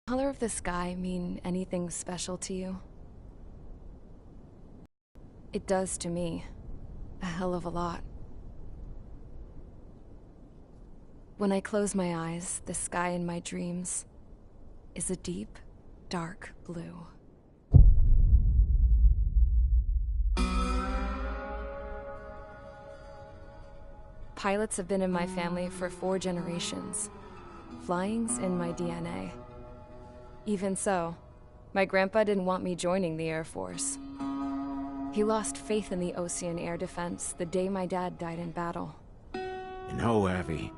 Color of the sky mean anything special to you? It does to me. A hell of a lot. When I close my eyes, the sky in my dreams is a deep, dark blue. Pilots have been in my family for 4 generations. Flying's in my DNA. Even so, my grandpa didn't want me joining the Air Force. He lost faith in the Ocean Air Defense the day my dad died in battle. You know, Abby,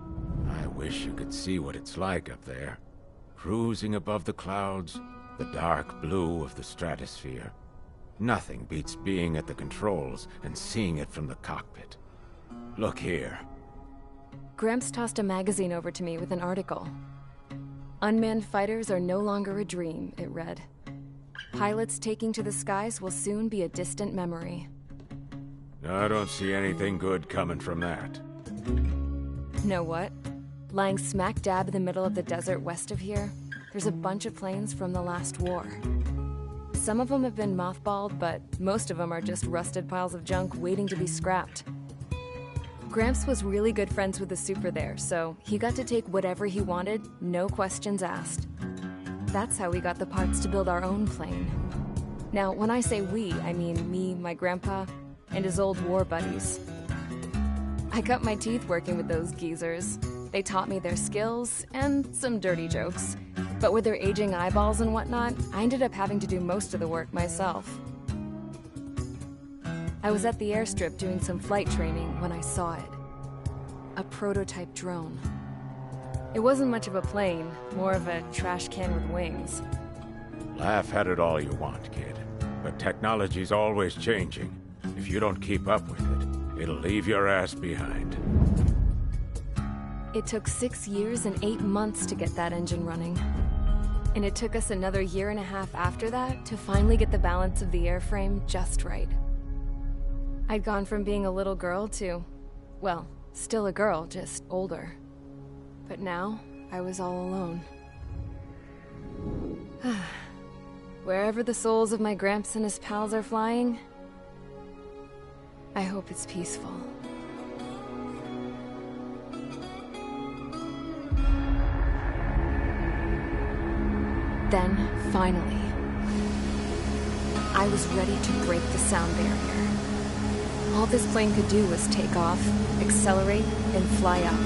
I wish you could see what it's like up there. Cruising above the clouds, the dark blue of the stratosphere. Nothing beats being at the controls and seeing it from the cockpit. Look here. Gramps tossed a magazine over to me with an article. Unmanned fighters are no longer a dream, it read. Pilots taking to the skies will soon be a distant memory. I don't see anything good coming from that. Know what? Lying smack dab in the middle of the desert west of here, there's a bunch of planes from the last war. Some of them have been mothballed, but most of them are just rusted piles of junk waiting to be scrapped. Gramps was really good friends with the super there, so he got to take whatever he wanted, no questions asked. That's how we got the parts to build our own plane. Now, when I say we, I mean me, my grandpa, and his old war buddies. I cut my teeth working with those geezers. They taught me their skills, and some dirty jokes. But with their aging eyeballs and whatnot, I ended up having to do most of the work myself. I was at the airstrip doing some flight training when I saw it. A prototype drone. It wasn't much of a plane, more of a trash can with wings. Laugh at it all you want, kid. But technology's always changing. If you don't keep up with it, it'll leave your ass behind. It took 6 years and 8 months to get that engine running. And it took us another 1.5 years after that to finally get the balance of the airframe just right. I'd gone from being a little girl to, well, still a girl, just older. But now, I was all alone. Wherever the souls of my Gramps and his pals are flying, I hope it's peaceful. Then, finally, I was ready to break the sound barrier. All this plane could do was take off, accelerate, and fly up.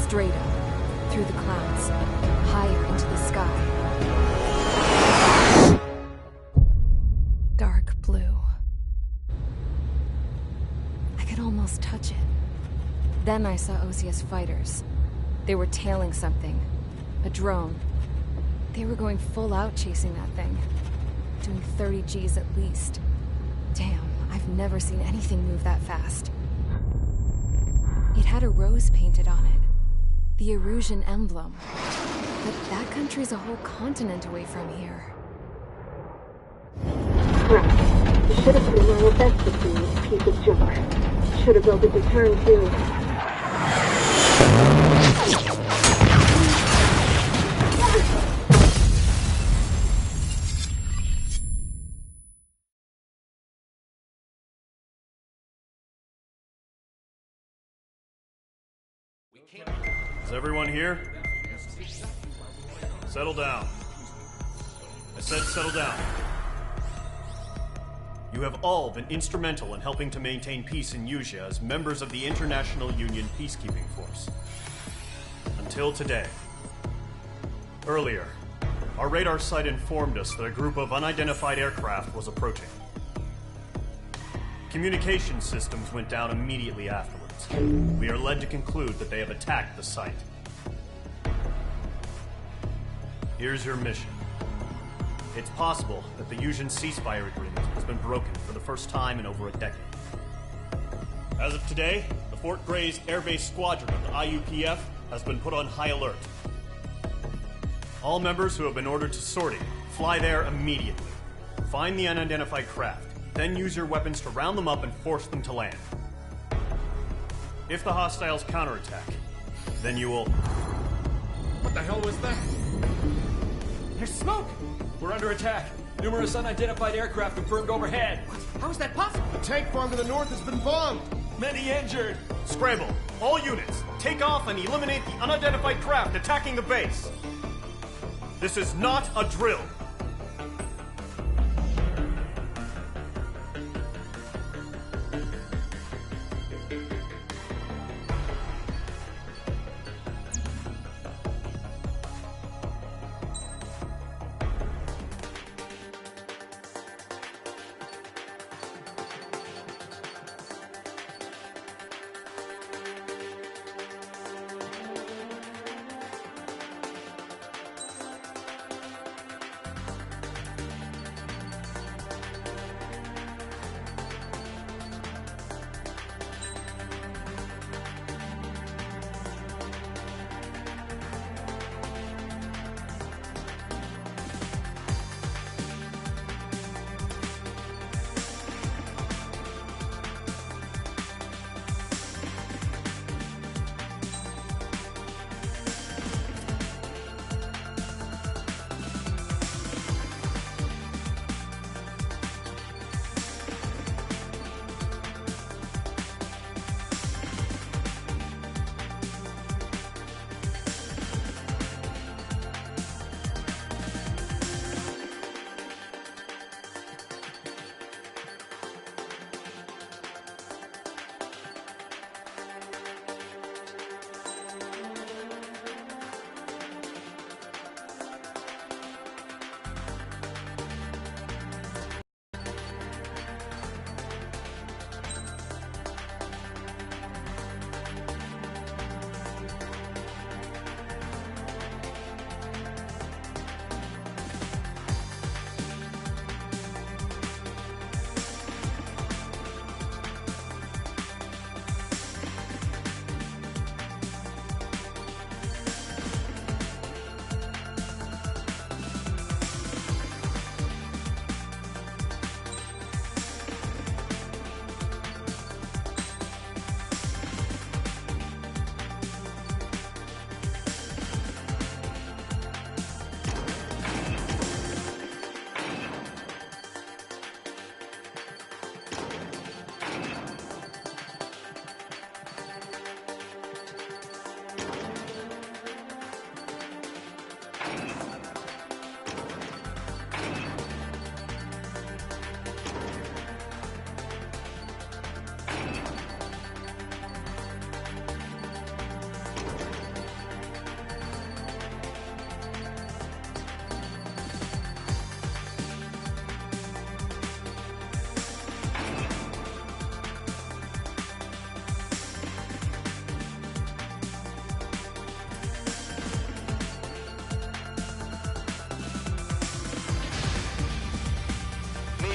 Straight up, through the clouds, higher into the sky. Dark blue. I could almost touch it. Then I saw Osia's fighters. They were tailing something. A drone. They were going full out chasing that thing. Doing 30 Gs at least. Damn, I've never seen anything move that fast. It had a rose painted on it. The Erusian emblem. But that country's a whole continent away from here. Right. You should have put in my best to see this piece of junk. Should have built a return too. Is everyone here? Settle down. I said settle down. You have all been instrumental in helping to maintain peace in Usea as members of the International Union Peacekeeping Force. Until today. Earlier, Our radar site informed us that a group of unidentified aircraft was approaching. Communication systems went down immediately afterwards. We are led to conclude that they have attacked the site. Here's your mission. It's possible that the Yuuzhan ceasefire agreement has been broken for the first time in over a decade. As of today, the Fort Grays Air Base Squadron of the IUPF has been put on high alert. All members who have been ordered to sortie, fly there immediately. Find the unidentified craft, then use your weapons to round them up and force them to land. If the hostiles counterattack, then you will... What the hell was that? There's smoke! We're under attack. Numerous unidentified aircraft confirmed overhead. What? How is that possible? The tank farm to the north has been bombed. Many injured. Scramble! All units, take off and eliminate the unidentified craft attacking the base. This is not a drill.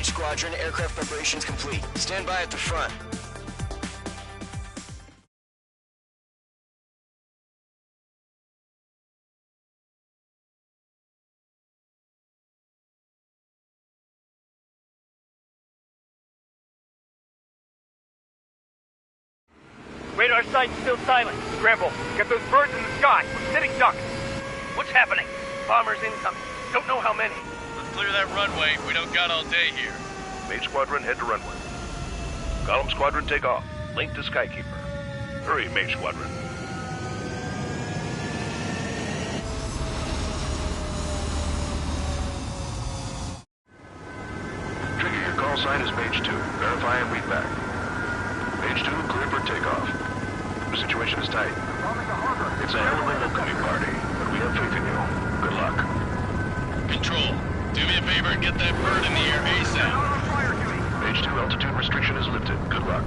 Squadron, aircraft preparations complete. Stand by at the front. Radar site's still silent. Scramble. Get those birds in the sky. We're sitting ducks. What's happening? Bombers incoming. Don't know how many. Let's clear that runway. We don't got all day here. Mage Squadron, head to runway. Column Squadron, take off. Link to Skykeeper. Hurry, Mage Squadron. Trigger, your call sign is Mage 2. Verify and read back. Mage 2, clear for takeoff. The situation is tight. It's a hell of a welcoming party, but we have faith in you. Good luck. Control. Do me a favor and get that bird in the air ASAP. Page 2, altitude restriction is lifted. Good luck.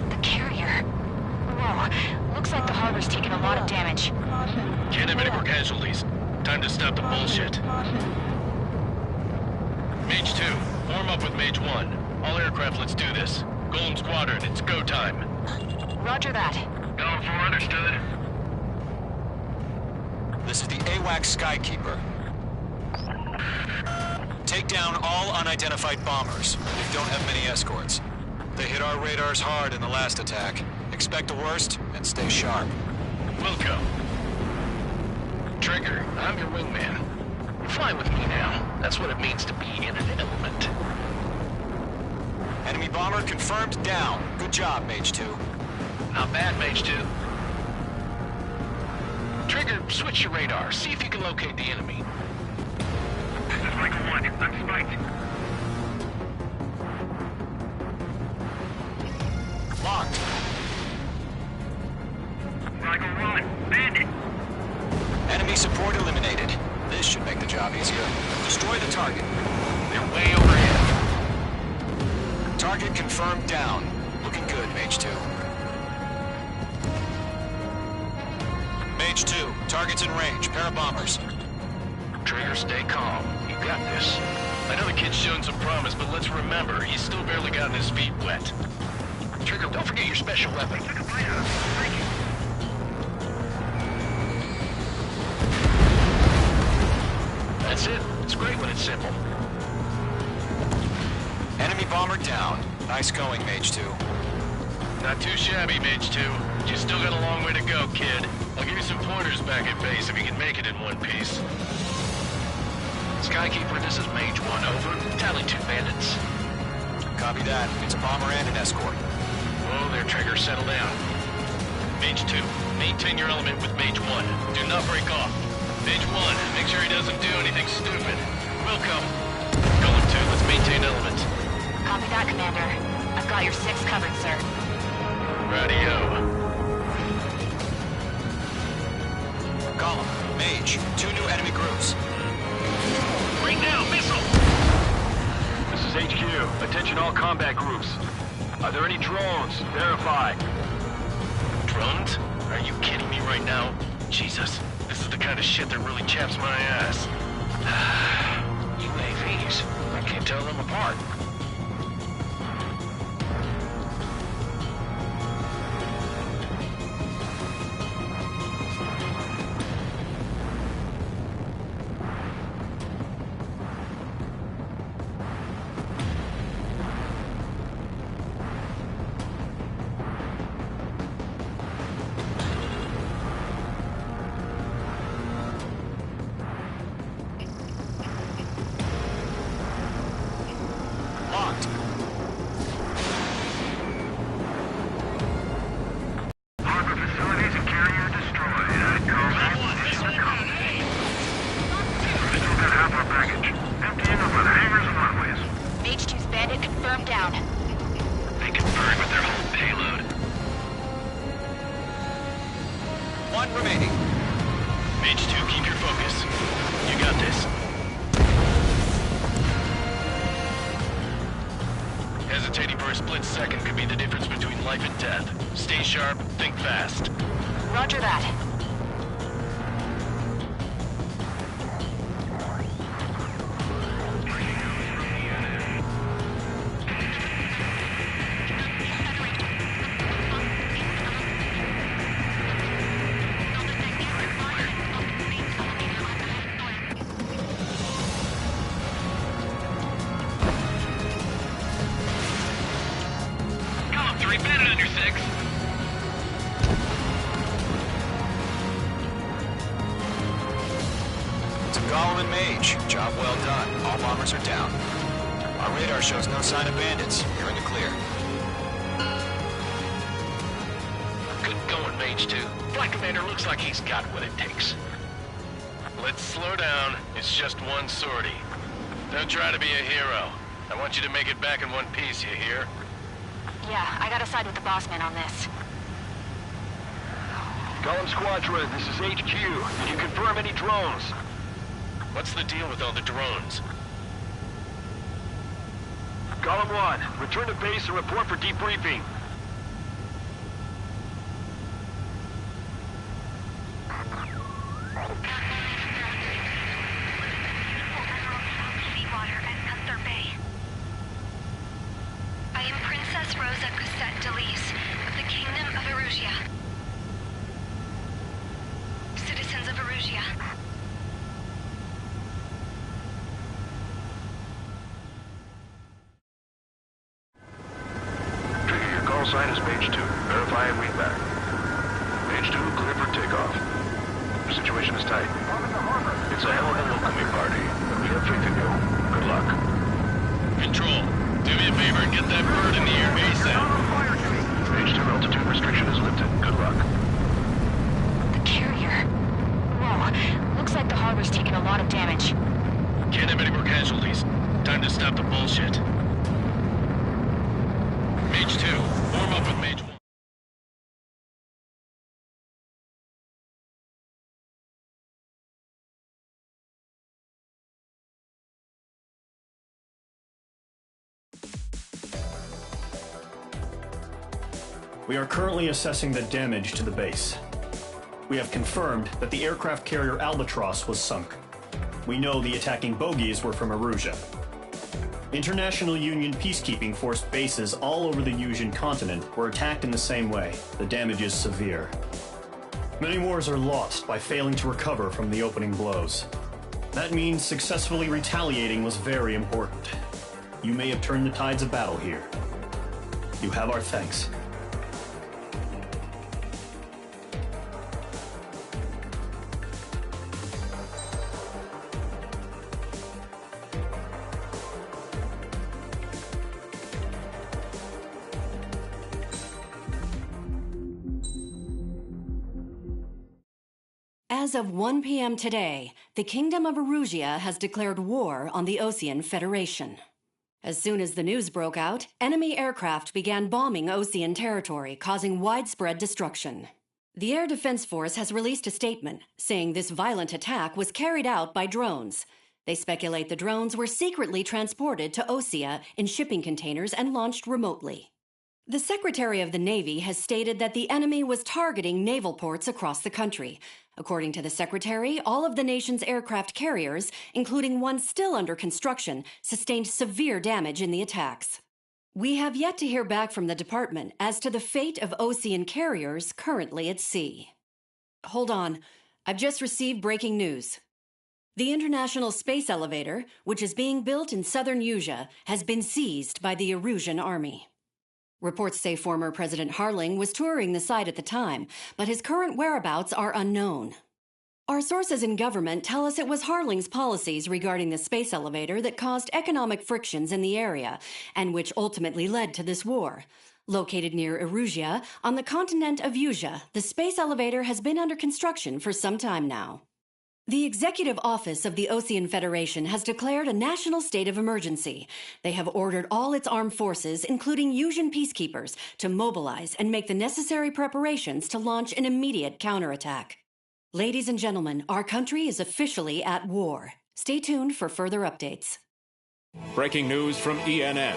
The carrier. Whoa. Looks like the harbor's taken a lot of damage. Can't have any more casualties. Time to stop the bullshit. Mage 2, form up with Mage 1. All aircraft, let's do this. Golem Squadron, it's go time. Roger that. Going for understood. This is the AWAC Skykeeper. Take down all unidentified bombers. We don't have many escorts. They hit our radars hard in the last attack. Expect the worst and stay sharp. Wilco. Trigger, I'm your wingman. Fly with me now. That's what it means to be in an element. Enemy bomber confirmed down. Good job, Mage 2. Not bad, Mage 2. Trigger, switch your radar. See if you can locate the enemy. This is Michael 1. I'm spiked. Locked. Michael 1. Bandit. Enemy support eliminated. This should make the job easier. Destroy the target. They're way overhead. Target confirmed down. Looking good, Mage 2. Mage 2, target's in range. Pair of bombers. Trigger, stay calm. You got this. I know the kid's shown some promise, but let's remember, he's still barely gotten his feet wet. Trigger, don't forget your special weapon. That's it. It's great when it's simple. Enemy bomber down. Nice going, Mage 2. Not too shabby, Mage 2. You still got a long way to go, kid. I'll give you some pointers back at base if you can make it in one piece. Skykeeper, this is Mage 1, over. Tally 2 bandits. Copy that. It's a bomber and an escort. Oh, their Trigger, settle down. Mage 2, maintain your element with Mage 1. Do not break off. Mage 1, make sure he doesn't do anything stupid. Wilco. Golem 2, let's maintain element. Copy that, Commander. I've got your 6 covered, sir. Radio. Column, Mage, 2 new enemy groups. Bring down, missile! This is HQ. Attention all combat groups. Are there any drones? Verify. Drones? Are you kidding me right now? Jesus, this is the kind of shit that really chaps my ass. UAVs. I can't tell them apart. Locked. Harbor facilities and carrier destroyed. Still got half our baggage. Emptying over the hangars and runways. Mage 2's bandit confirmed down. They confirmed with their whole payload. 1 remaining. Mage 2, keep your focus. You got this. Hesitating for a split second could be the difference between life and death. Stay sharp, think fast. Roger that. Column 3, bandit under 6. It's a Golem and Mage. Job well done. All bombers are down. Our radar shows no sign of bandits. You're in the clear. Good going, Mage 2. Flight Commander looks like he's got what it takes. Let's slow down. It's just one sortie. Don't try to be a hero. I want you to make it back in one piece, you hear? Yeah, I gotta side with the boss man on this. Golem Squadron, this is HQ. Did you confirm any drones? What's the deal with all the drones? Column 1, return to base and report for debriefing. I am Princess Rosa Cosette Delise of the Kingdom of Erusia. Citizens of Erusia. Trigger, your call sign is Mage 2. Verify and read back. Mage 2, clear for takeoff. The situation is tight. It's a hell of a welcoming party, but we have faith in you. Good luck. Control, do me a favor and get that bird in the air ASAP. Mage 2 altitude restriction is lifted. Good luck. The carrier. Whoa, looks like the harbor's taken a lot of damage. Can't have any more casualties. Time to stop the bullshit. Mage 2, form up with Mage 1. We are currently assessing the damage to the base. We have confirmed that the aircraft carrier Albatross was sunk. We know the attacking bogies were from Erusia. International Union peacekeeping force bases all over the Yusian continent were attacked in the same way. The damage is severe. Many wars are lost by failing to recover from the opening blows. That means successfully retaliating was very important. You may have turned the tides of battle here. You have our thanks. As of 1 p.m. today, the Kingdom of Erusia has declared war on the Osean Federation. As soon as the news broke out, enemy aircraft began bombing Osean territory, causing widespread destruction. The Air Defense Force has released a statement saying this violent attack was carried out by drones. They speculate the drones were secretly transported to Osea in shipping containers and launched remotely. The Secretary of the Navy has stated that the enemy was targeting naval ports across the country. According to the Secretary, all of the nation's aircraft carriers, including one still under construction, sustained severe damage in the attacks. We have yet to hear back from the department as to the fate of Osean carriers currently at sea. Hold on. I've just received breaking news. The International Space Elevator, which is being built in southern Yusia, has been seized by the Erusian Army. Reports say former President Harling was touring the site at the time, but his current whereabouts are unknown. Our sources in government tell us it was Harling's policies regarding the space elevator that caused economic frictions in the area, and which ultimately led to this war. Located near Erusia, on the continent of Yusia, the space elevator has been under construction for some time now. The Executive Office of the Osean Federation has declared a national state of emergency. They have ordered all its armed forces, including Yusian peacekeepers, to mobilize and make the necessary preparations to launch an immediate counterattack. Ladies and gentlemen, our country is officially at war. Stay tuned for further updates. Breaking news from ENN.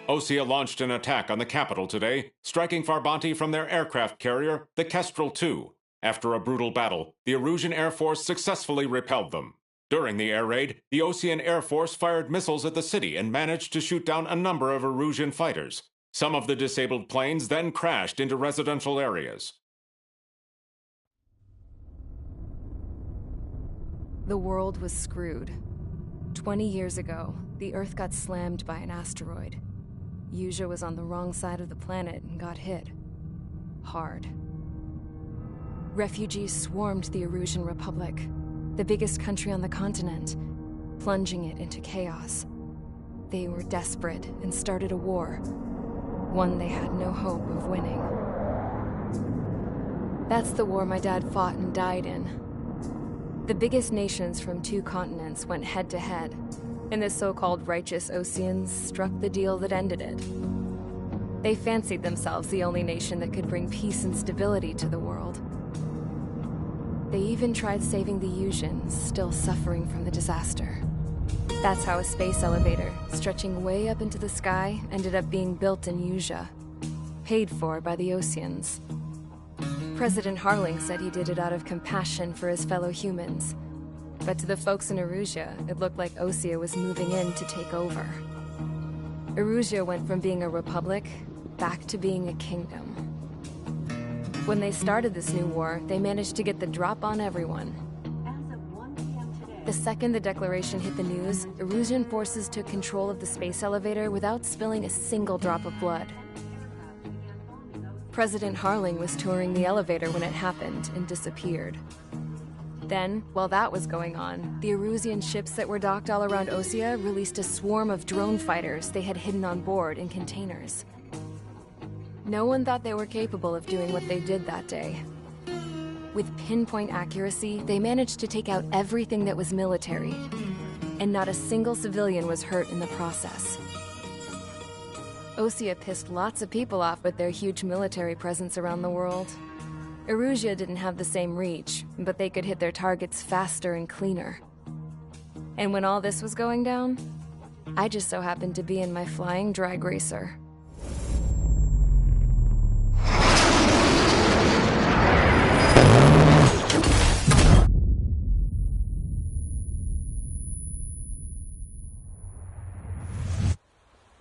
Osea launched an attack on the capital today, striking Farbanti from their aircraft carrier, the Kestrel II. After a brutal battle, the Erusian Air Force successfully repelled them. During the air raid, the Osean Air Force fired missiles at the city and managed to shoot down a number of Erusian fighters. Some of the disabled planes then crashed into residential areas. The world was screwed. 20 years ago, the Earth got slammed by an asteroid. Yusia was on the wrong side of the planet and got hit. Hard. Refugees swarmed the Erusian Republic, the biggest country on the continent, plunging it into chaos. They were desperate and started a war, one they had no hope of winning. That's the war my dad fought and died in. The biggest nations from 2 continents went head-to-head, and the so-called righteous Oseans struck the deal that ended it. They fancied themselves the only nation that could bring peace and stability to the world. They even tried saving the Usians, still suffering from the disaster. That's how a space elevator, stretching way up into the sky, ended up being built in Usia, paid for by the Oseans. President Harling said he did it out of compassion for his fellow humans. But to the folks in Erusia, it looked like Osea was moving in to take over. Erusia went from being a republic back to being a kingdom. When they started this new war, they managed to get the drop on everyone. The second the declaration hit the news, Erusian forces took control of the space elevator without spilling a single drop of blood. President Harling was touring the elevator when it happened and disappeared. Then, while that was going on, the Erusian ships that were docked all around Osea released a swarm of drone fighters they had hidden on board in containers. No one thought they were capable of doing what they did that day. With pinpoint accuracy, they managed to take out everything that was military, and not a single civilian was hurt in the process. Osea pissed lots of people off with their huge military presence around the world. Erusia didn't have the same reach, but they could hit their targets faster and cleaner. And when all this was going down, I just so happened to be in my flying drag racer.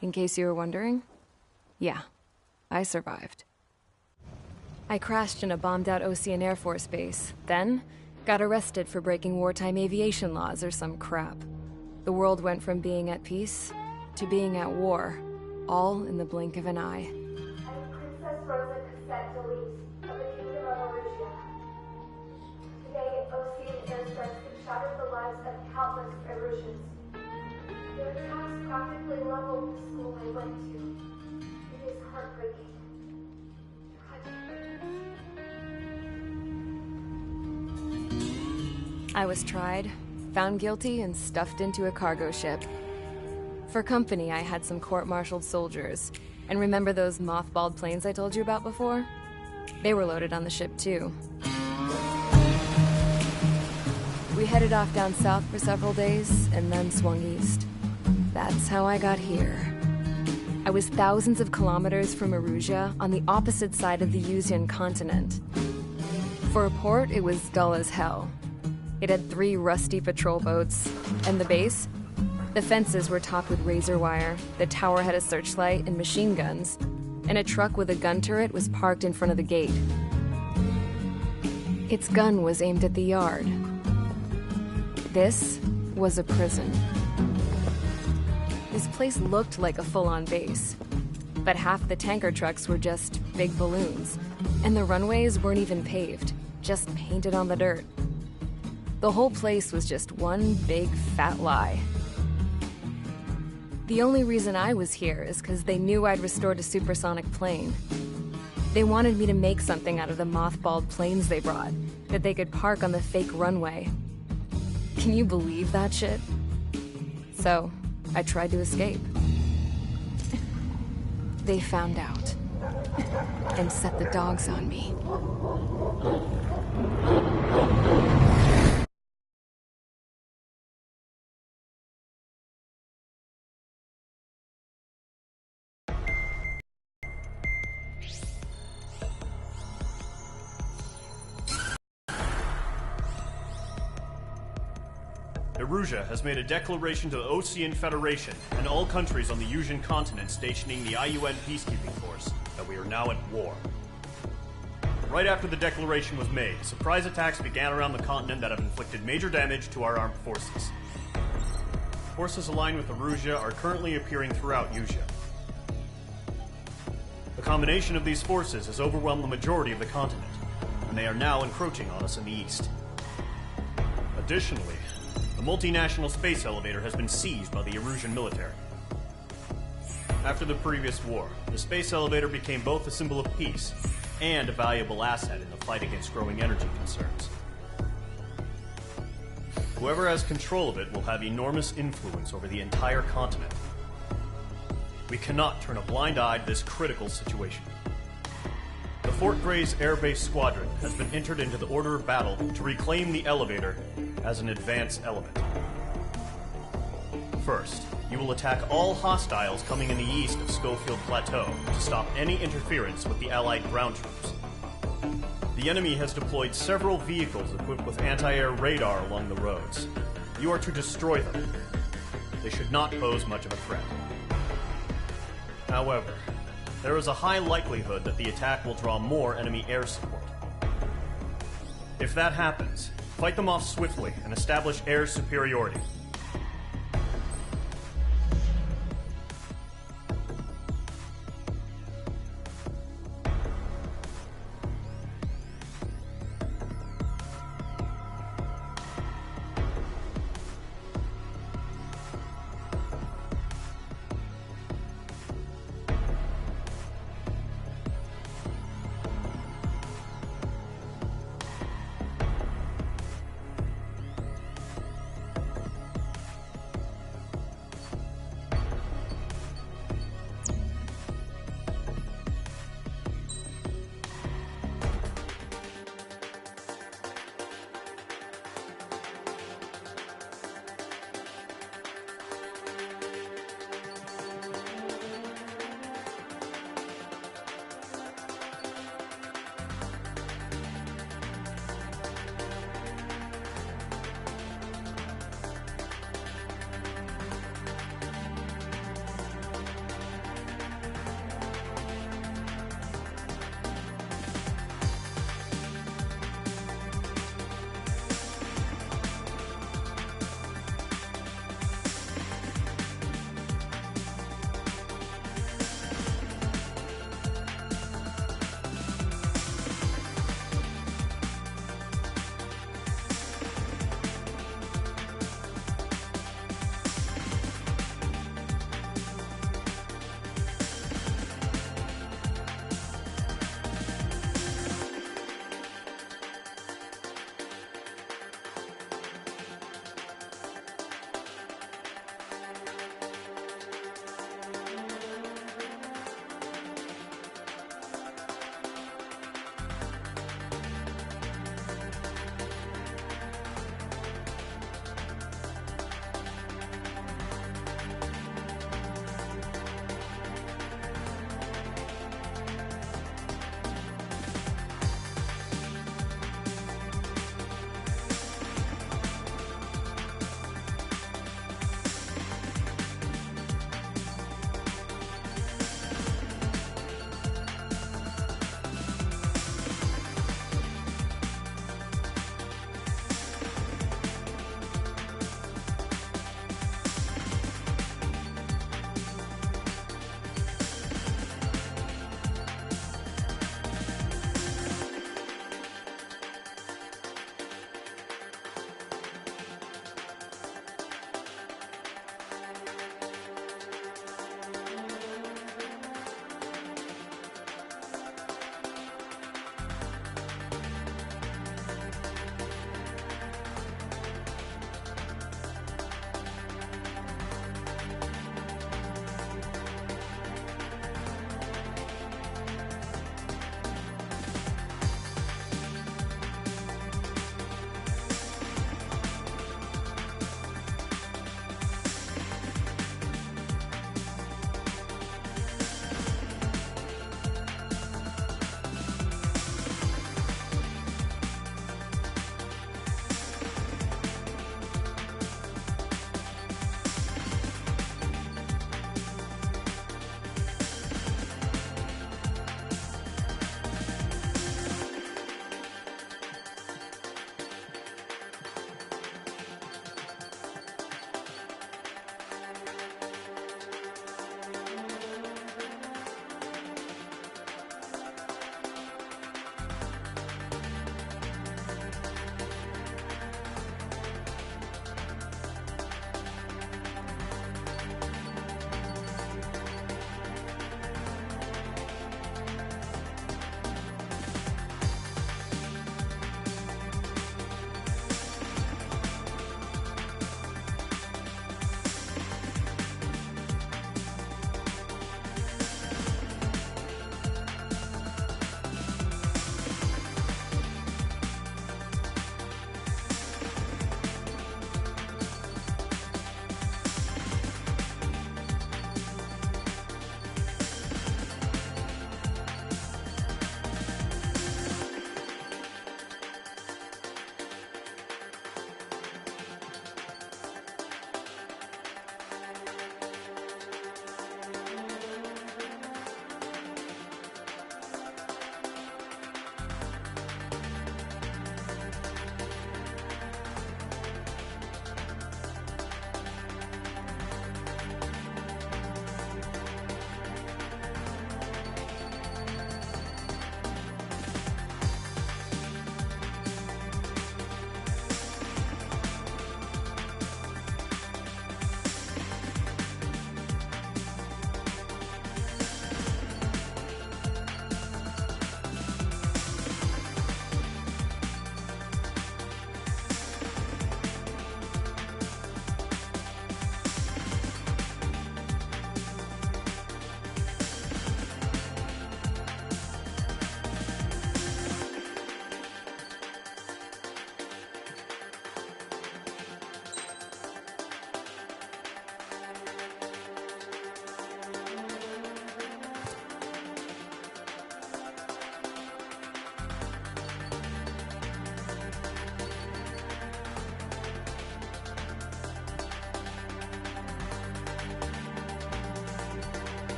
In case you were wondering, yeah, I survived. I crashed in a bombed-out Osean Air Force base, then got arrested for breaking wartime aviation laws or some crap. The world went from being at peace to being at war, all in the blink of an eye. Princess Rosa Cassette Delise of the Kingdom of Erusia. Today, Osean airstrikes have shattered the lives of countless Erusians. Their attacks practically leveled the school I went to. It is heartbreaking. I was tried, found guilty, and stuffed into a cargo ship. For company, I had some court-martialed soldiers. And remember those mothballed planes I told you about before? They were loaded on the ship, too. We headed off down south for several days, and then swung east. That's how I got here. I was thousands of kilometers from Erusia, on the opposite side of the Usian continent. For a port, it was dull as hell. It had 3 rusty patrol boats, and the base? The fences were topped with razor wire, the tower had a searchlight and machine guns, and a truck with a gun turret was parked in front of the gate. Its gun was aimed at the yard. This was a prison. This place looked like a full-on base, but half the tanker trucks were just big balloons, and the runways weren't even paved, just painted on the dirt. The whole place was just one big fat lie. The only reason I was here is because they knew I'd restored a supersonic plane. They wanted me to make something out of the mothballed planes they brought, that they could park on the fake runway. Can you believe that shit? So, I tried to escape. They found out, and set the dogs on me. Erusia has made a declaration to the Osean Federation and all countries on the Usian continent stationing the IUN peacekeeping force that we are now at war. Right after the declaration was made, surprise attacks began around the continent that have inflicted major damage to our armed forces. Forces aligned with Erusia are currently appearing throughout Usia. The combination of these forces has overwhelmed the majority of the continent, and they are now encroaching on us in the east. Additionally, the multinational space elevator has been seized by the Erusian military. After the previous war, the space elevator became both a symbol of peace and a valuable asset in the fight against growing energy concerns. Whoever has control of it will have enormous influence over the entire continent. We cannot turn a blind eye to this critical situation. The Fort Gray's Air Base Squadron has been entered into the order of battle to reclaim the elevator as an advance element. First, you will attack all hostiles coming in the east of Schofield Plateau to stop any interference with the Allied ground troops. The enemy has deployed several vehicles equipped with anti-air radar along the roads. You are to destroy them. They should not pose much of a threat. However, there is a high likelihood that the attack will draw more enemy air support. If that happens, fight them off swiftly and establish air superiority.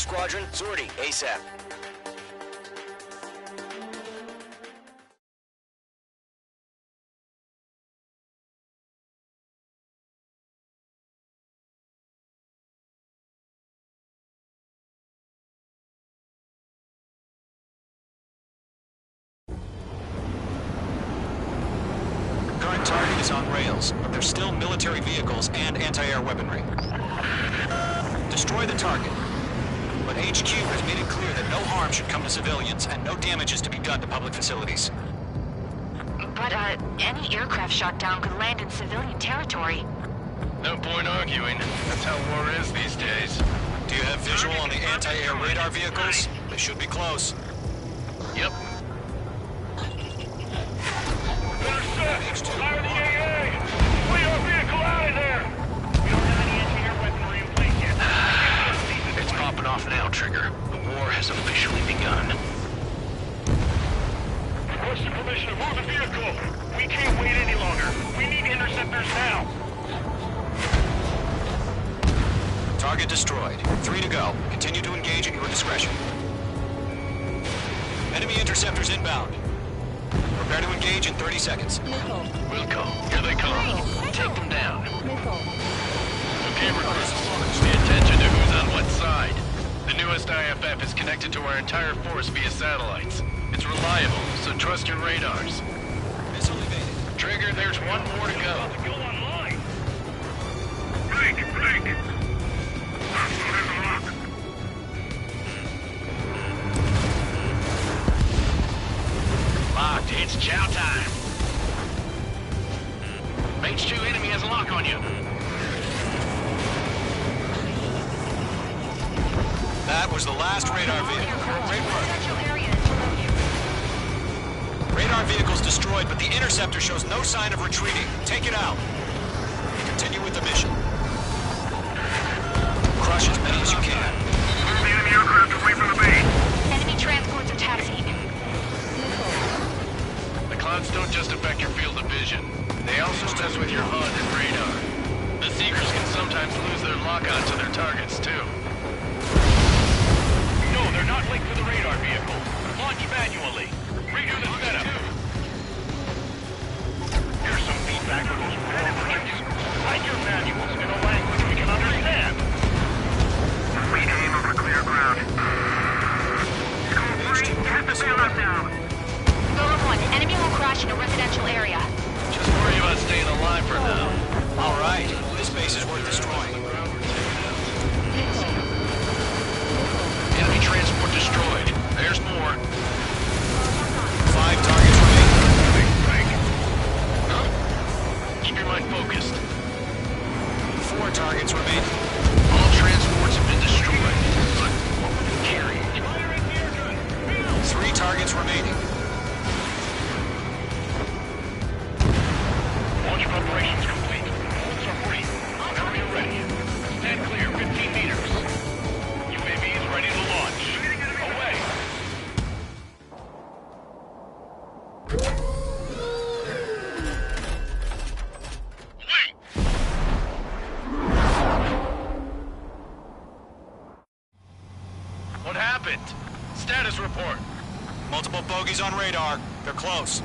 Squadron, sortie, ASAP. Current target is on rails, but there's still military vehicles and anti-air weaponry. Destroy the target. But HQ has made it clear that no harm should come to civilians and no damage is to be done to public facilities. But, any aircraft shot down could land in civilian territory. No point arguing. That's how war is these days. Do you have visual on the anti-air radar vehicles? They should be close. Yep. Intercept! Fire the AA! Flee our vehicle out of there! We don't have any anti-air weaponry in place yet. It's popping off now, Trigger. The war has officially begun. Requesting permission to move the vehicle. We can't wait any longer. We need interceptors now. Target destroyed. 3 to go. Continue to engage at your discretion. Enemy interceptors inbound. Prepare to engage in 30 seconds. Wilco, here they come. Take them down. Okay, recruits, pay attention to who's on what side. The newest IFF is connected to our entire force via satellites. It's reliable, so trust your radars. Missile evaded. Trigger, there's one more to go. Go online. Break! Locked, it's chow time. Mage 2 enemy has a lock on you. That was the last radar vehicle. Great work. Radar vehicle's destroyed, but the interceptor shows no sign of retreating. Take it out. Continue with the mission. Crush as many as you can. Move the enemy aircraft away from the base. Enemy transports are taxiing. The clouds don't just affect your field of vision. They also mess with your HUD and radar. The Seekers can sometimes lose their lock-on to their targets, too. No, they're not linked to the radar vehicle. Launch manually. Redo the setup. Here's some feedback for those programs. Write your manuals in a language we can understand. We aim over clear ground. Scope 3, get the payload down. Golem 1, enemy will crash in a residential area. Just worry about staying alive for now. All right. This base is worth destroying. Enemy transport destroyed. There's more. 5 targets remaining. Huh? Keep your mind focused. 4 targets remaining. All transports have been destroyed. But what will you carry? 3 targets remaining. Launch preparations complete. Holds are free. Area ready. Stand clear 15 meters. UAV is ready to launch. Away. What happened? Status report. Multiple bogies on radar. They're close.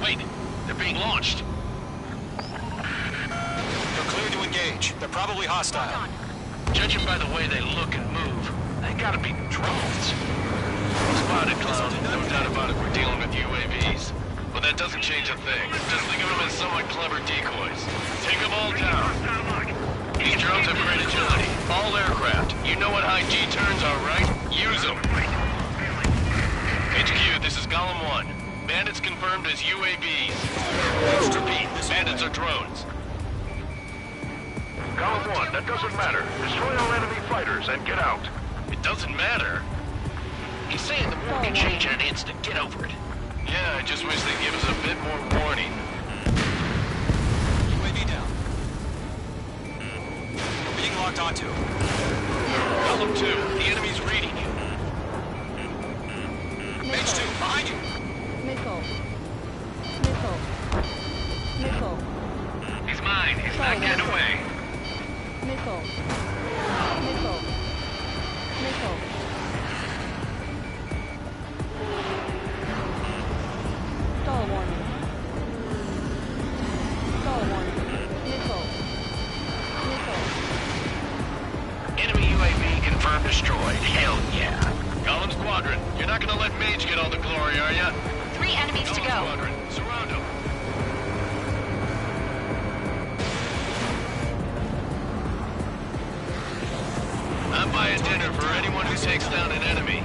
Wait, they're being launched. They're clear to engage. They're probably hostile. Judging by the way they look and move, they gotta be drones. Spotted, Cloud. No doubt about it, we're dealing with UAVs. But that doesn't change a thing. Just think of them as somewhat clever decoys. Take them all down. These drones have great agility. All aircraft. You know what high G turns are, right? Use them. HQ, this is Golem 1. Bandits confirmed as UAVs. Repeat, bandits are drones. Golem 1, that doesn't matter. Destroy all enemy fighters and get out. It doesn't matter? He's saying the war can change in an instant. Get over it. Yeah, I just wish they'd give us a bit more warning. UAV down. We're being locked onto. Golem 2, the enemy's reading you. Mage 2, behind you. He's mine. He's not getting away. destroyed. Hell yeah. Column Squadron, you're not gonna let Mage get all the glory, are ya? 3 enemies to go. Squadron, surround him. I'm buying dinner for anyone who takes down an enemy.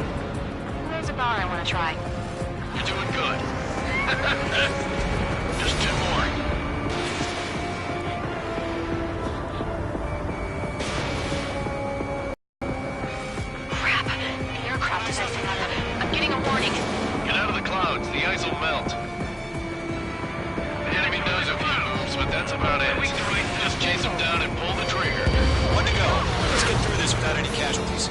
There's a bar I want to try. You're doing good. Just 2 more. Crap. The aircraft is icing up. I'm getting a warning. Get out of the clouds. The ice will melt. The enemy knows a few moves, but that's about it. Just chase them down and pull the trigger. 1 to go. Let's get through this without any casualties.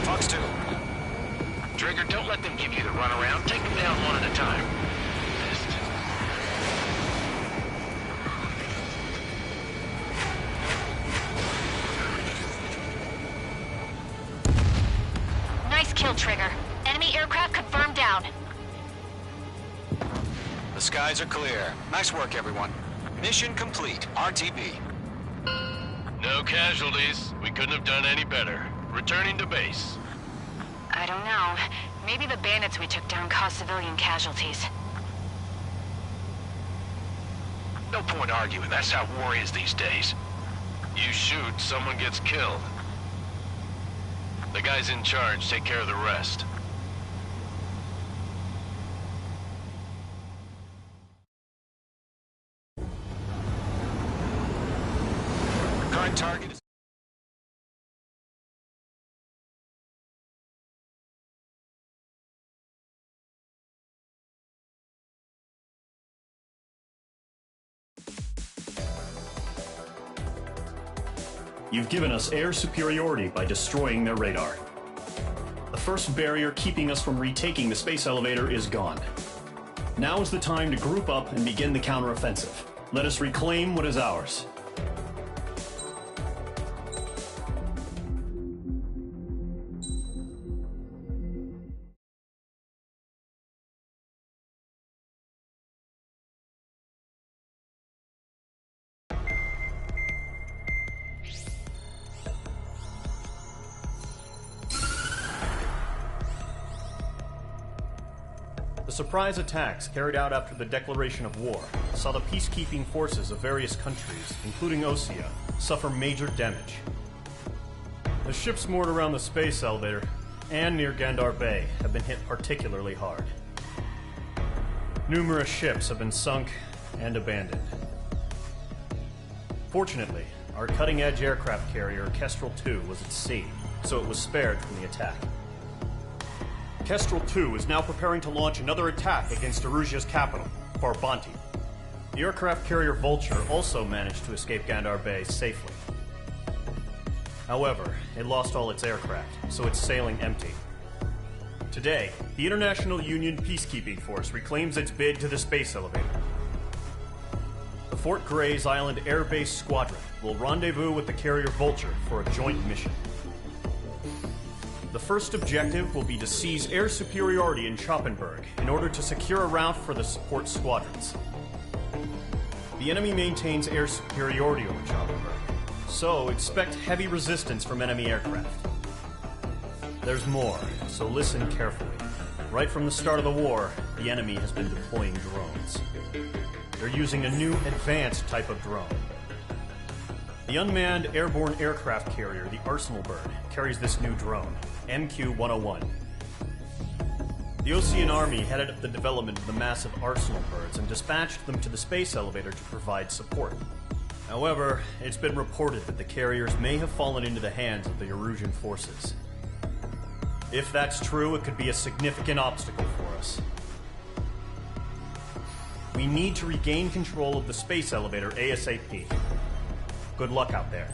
Fox 2. Trigger, don't let them give you the runaround. Take them down one at a time. Missed. Nice kill, Trigger. Enemy aircraft confirmed down. The skies are clear. Nice work, everyone. Mission complete. RTB. No casualties. We couldn't have done any better. Returning to base. I don't know. Maybe the bandits we took down caused civilian casualties. No point arguing. That's how war is these days. You shoot, someone gets killed. The guys in charge take care of the rest. Current target is... You've given us air superiority by destroying their radar. The first barrier keeping us from retaking the space elevator is gone. Now is the time to group up and begin the counteroffensive. Let us reclaim what is ours. The surprise attacks carried out after the declaration of war saw the peacekeeping forces of various countries, including Osea, suffer major damage. The ships moored around the space elevator and near Gandar Bay have been hit particularly hard. Numerous ships have been sunk and abandoned. Fortunately, our cutting-edge aircraft carrier Kestrel II was at sea, so it was spared from the attack. Kestrel II is now preparing to launch another attack against Erusia's capital, Farbanti. The aircraft carrier Vulture also managed to escape Gandar Bay safely. However, it lost all its aircraft, so it's sailing empty. Today, the International Union Peacekeeping Force reclaims its bid to the space elevator. The Fort Grays Island Air Base Squadron will rendezvous with the carrier Vulture for a joint mission. The first objective will be to seize air superiority in Schoppenberg in order to secure a route for the support squadrons. The enemy maintains air superiority over Schoppenberg, so expect heavy resistance from enemy aircraft. There's more, so listen carefully. Right from the start of the war, the enemy has been deploying drones. They're using a new advanced type of drone. The unmanned airborne aircraft carrier, the Arsenal Bird, carries this new drone, MQ-101. The Osean Army headed up the development of the massive Arsenal Birds and dispatched them to the space elevator to provide support. However, it's been reported that the carriers may have fallen into the hands of the Erusian forces. If that's true, it could be a significant obstacle for us. We need to regain control of the space elevator ASAP. Good luck out there.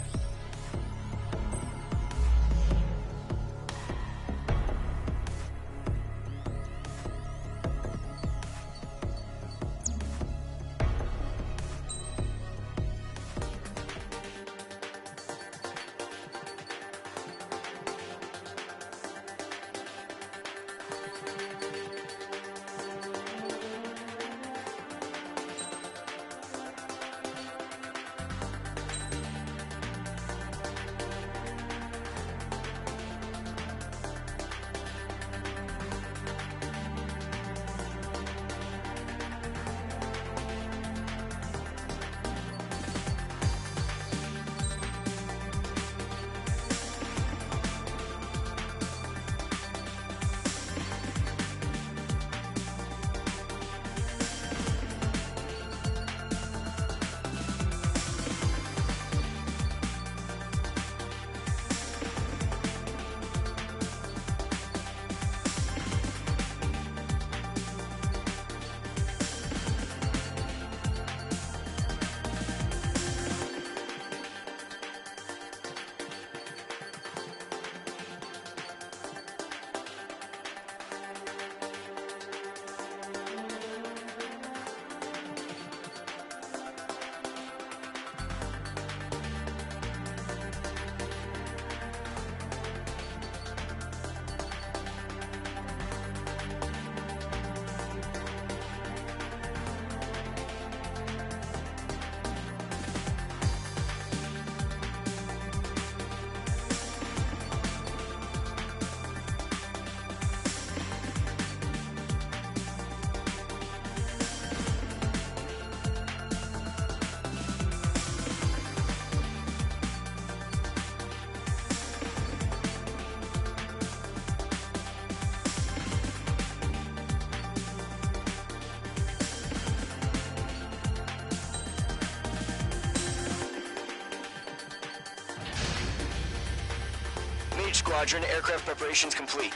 Mage Squadron, aircraft preparations complete.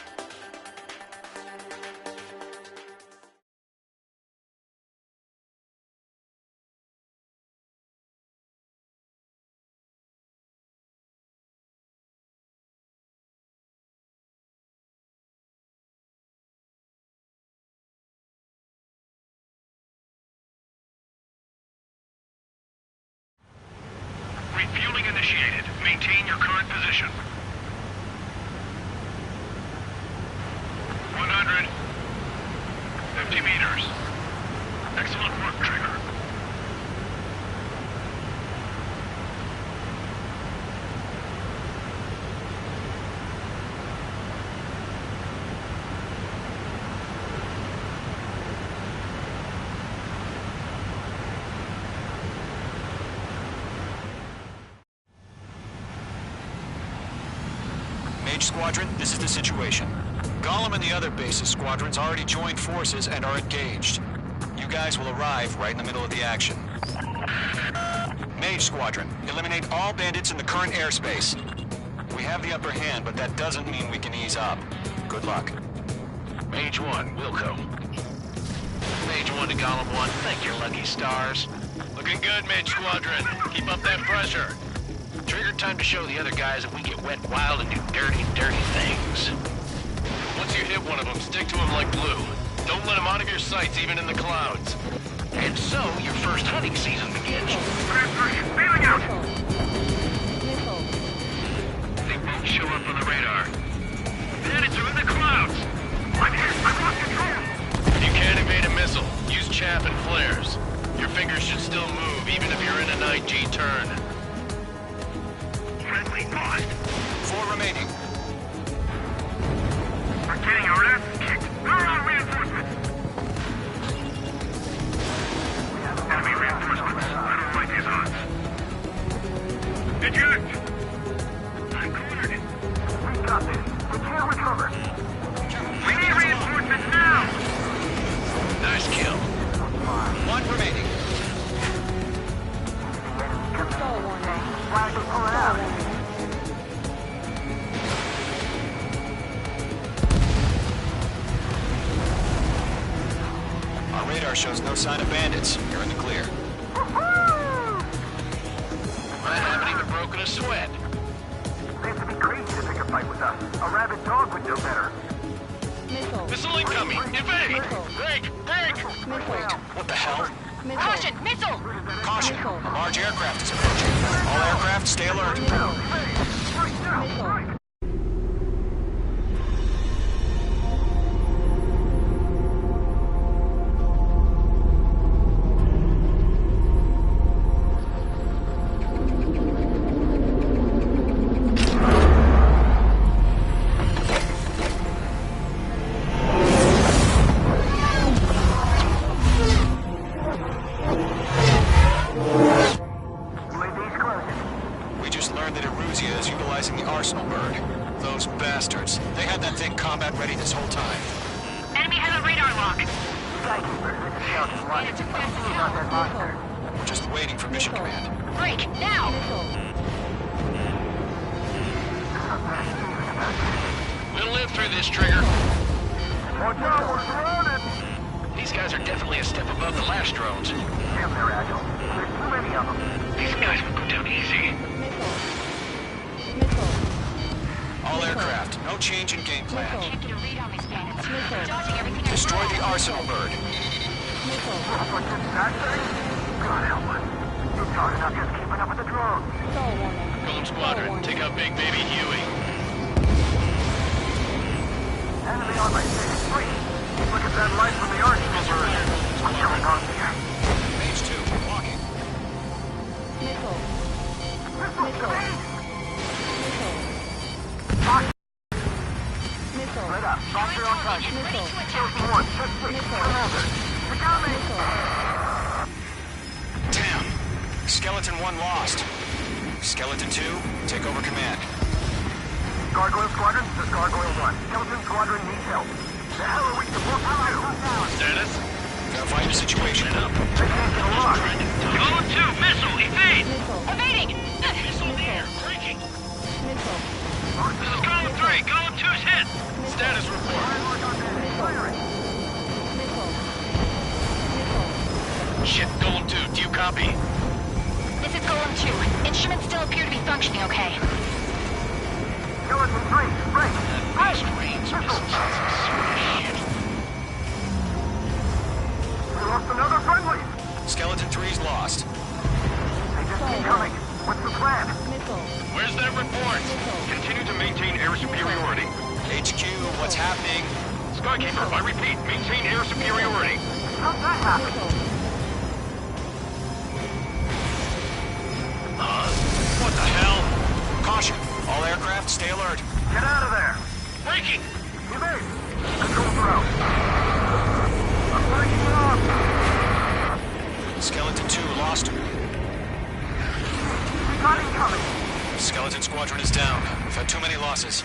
Refueling initiated. Maintain your current position. 100. 50 meters. Excellent work, Trigger. Mage Squadron, this is the situation. Gollum and the other base's squadrons already joined forces and are engaged. You guys will arrive right in the middle of the action. Mage Squadron, eliminate all bandits in the current airspace. We have the upper hand, but that doesn't mean we can ease up. Good luck. Mage 1, Wilco. Mage 1 to Gollum 1, thank your lucky stars. Looking good, Mage Squadron. Keep up that pressure. Trigger time to show the other guys that we get wet wild and do dirty, dirty things. Once you hit one of them, stick to him like glue. Don't let him out of your sights, even in the clouds. And so, your first hunting season begins. Bailing out! They won't show up on the radar. Bandits are in the clouds! I'm here! I've lost control! You can't evade a missile. Use chaff and flares. Your fingers should still move, even if you're in a 9G turn. Friendly lost. 4 remaining. We're getting our ass kicked. Where are reinforcements? Enemy reinforcements. I don't like these odds. Eject! I'm cornered. We got this. We can't recover. We need reinforcements now! Nice kill. 1 remaining. Flags are pulling out. Our radar shows no sign of bandits. You're in the clear. I haven't even broken a sweat. They have to be crazy to pick a fight with us. A rabid dog would know better. Missile incoming! Evade! Break! Break! What the hell? Caution! Missile! Caution! A large aircraft is approaching. All aircraft, stay alert. Just waiting for mission command. Break, now! We'll live through this, Trigger. Watch out, we're surrounded! These guys are definitely a step above the last drones. Damn, they're agile. There's too many of them. These guys will go down easy. All aircraft, no change in game plan. Can't get a read on these bandits. They're dodging everything. Destroy the arsenal bird. God help us. It's hard enough just keeping up with the drones. Gollum Squadron, take out Big Baby Huey. Enemy on my 6-3. Look at that light from the arsenal bird. What's going on here? Mage 2, walking. Missile grenade! Missile. Right up. Boxer on touch. Missile. Chosen 1. Check 6. Commander. They got me! Damn. Skeleton 1 lost. Skeleton 2, take over command. Gargoyle Squadron, this is Gargoyle 1. Skeleton Squadron needs help. The hell are we supposed to do? Status? Verify your situation. They can't get a lock. Gollum 2, missile, evade! Evading! Missile in the air, breaking. Missile. This is Gollum Golem 2, instruments still appear to be functioning okay. Skeleton 3, break! That range missiles some serious shit. We lost another friendly! Skeleton 3's lost. They just keep coming. What's the plan? Where's that report? Continue to maintain air superiority. HQ, what's happening? Skykeeper, I repeat, maintain air superiority. How'd that happen? What the hell? Caution. All aircraft, stay alert. Get out of there! Breaking! Evade! Controls are out. I'm breaking it off! Skeleton 2 lost. Got incoming! Skeleton Squadron is down. We've had too many losses.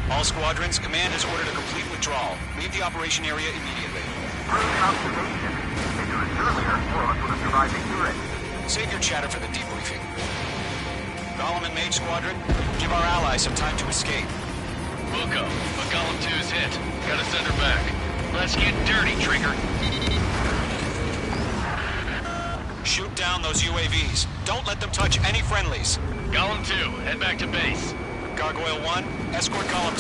All squadrons, command has ordered a complete withdrawal. Leave the operation area immediately. Brilliant observation. If they do this earlier, more of us would have survived ignorant. Save your chatter for the debriefing. Golem and Mage Squadron, give our allies some time to escape. We'll go, but Golem 2's hit. Gotta send her back. Let's get dirty, Trigger. Shoot down those UAVs. Don't let them touch any friendlies. Golem 2, head back to base. Gargoyle 1, escort Golem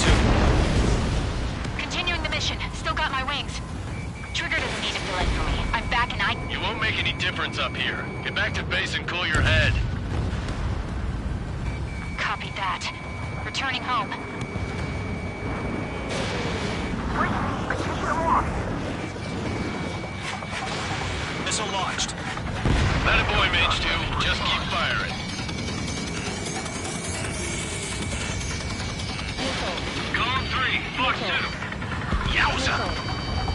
2. Continuing the mission. Still got my wings. Trigger doesn't need to fill in for me. I'm back and You won't make any difference up here. Get back to base and cool your head. Copy that. Returning home. Wait! I can't get him off! Missile launched. That a boy, Mage 2. Just keep firing. Golem 3, Fox 2. Yowza!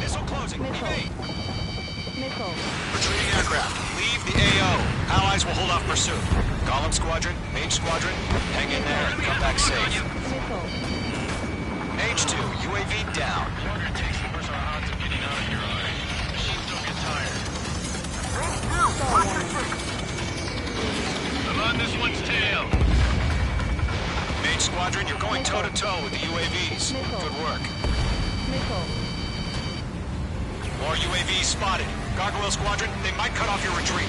Missile closing. Evade. Retreating aircraft. Leave the AO. Allies will hold off pursuit. Golem Squadron, Mage Squadron, hang in there and come back safe. Mage 2, UAV down. The longer it takes, the worse our odds of getting out of here are. Machines don't get tired. I'm on this one's tail. Mage Squadron, you're going toe-to-toe with the UAVs. Good work. More UAVs spotted. Gargoyle Squadron, they might cut off your retreat.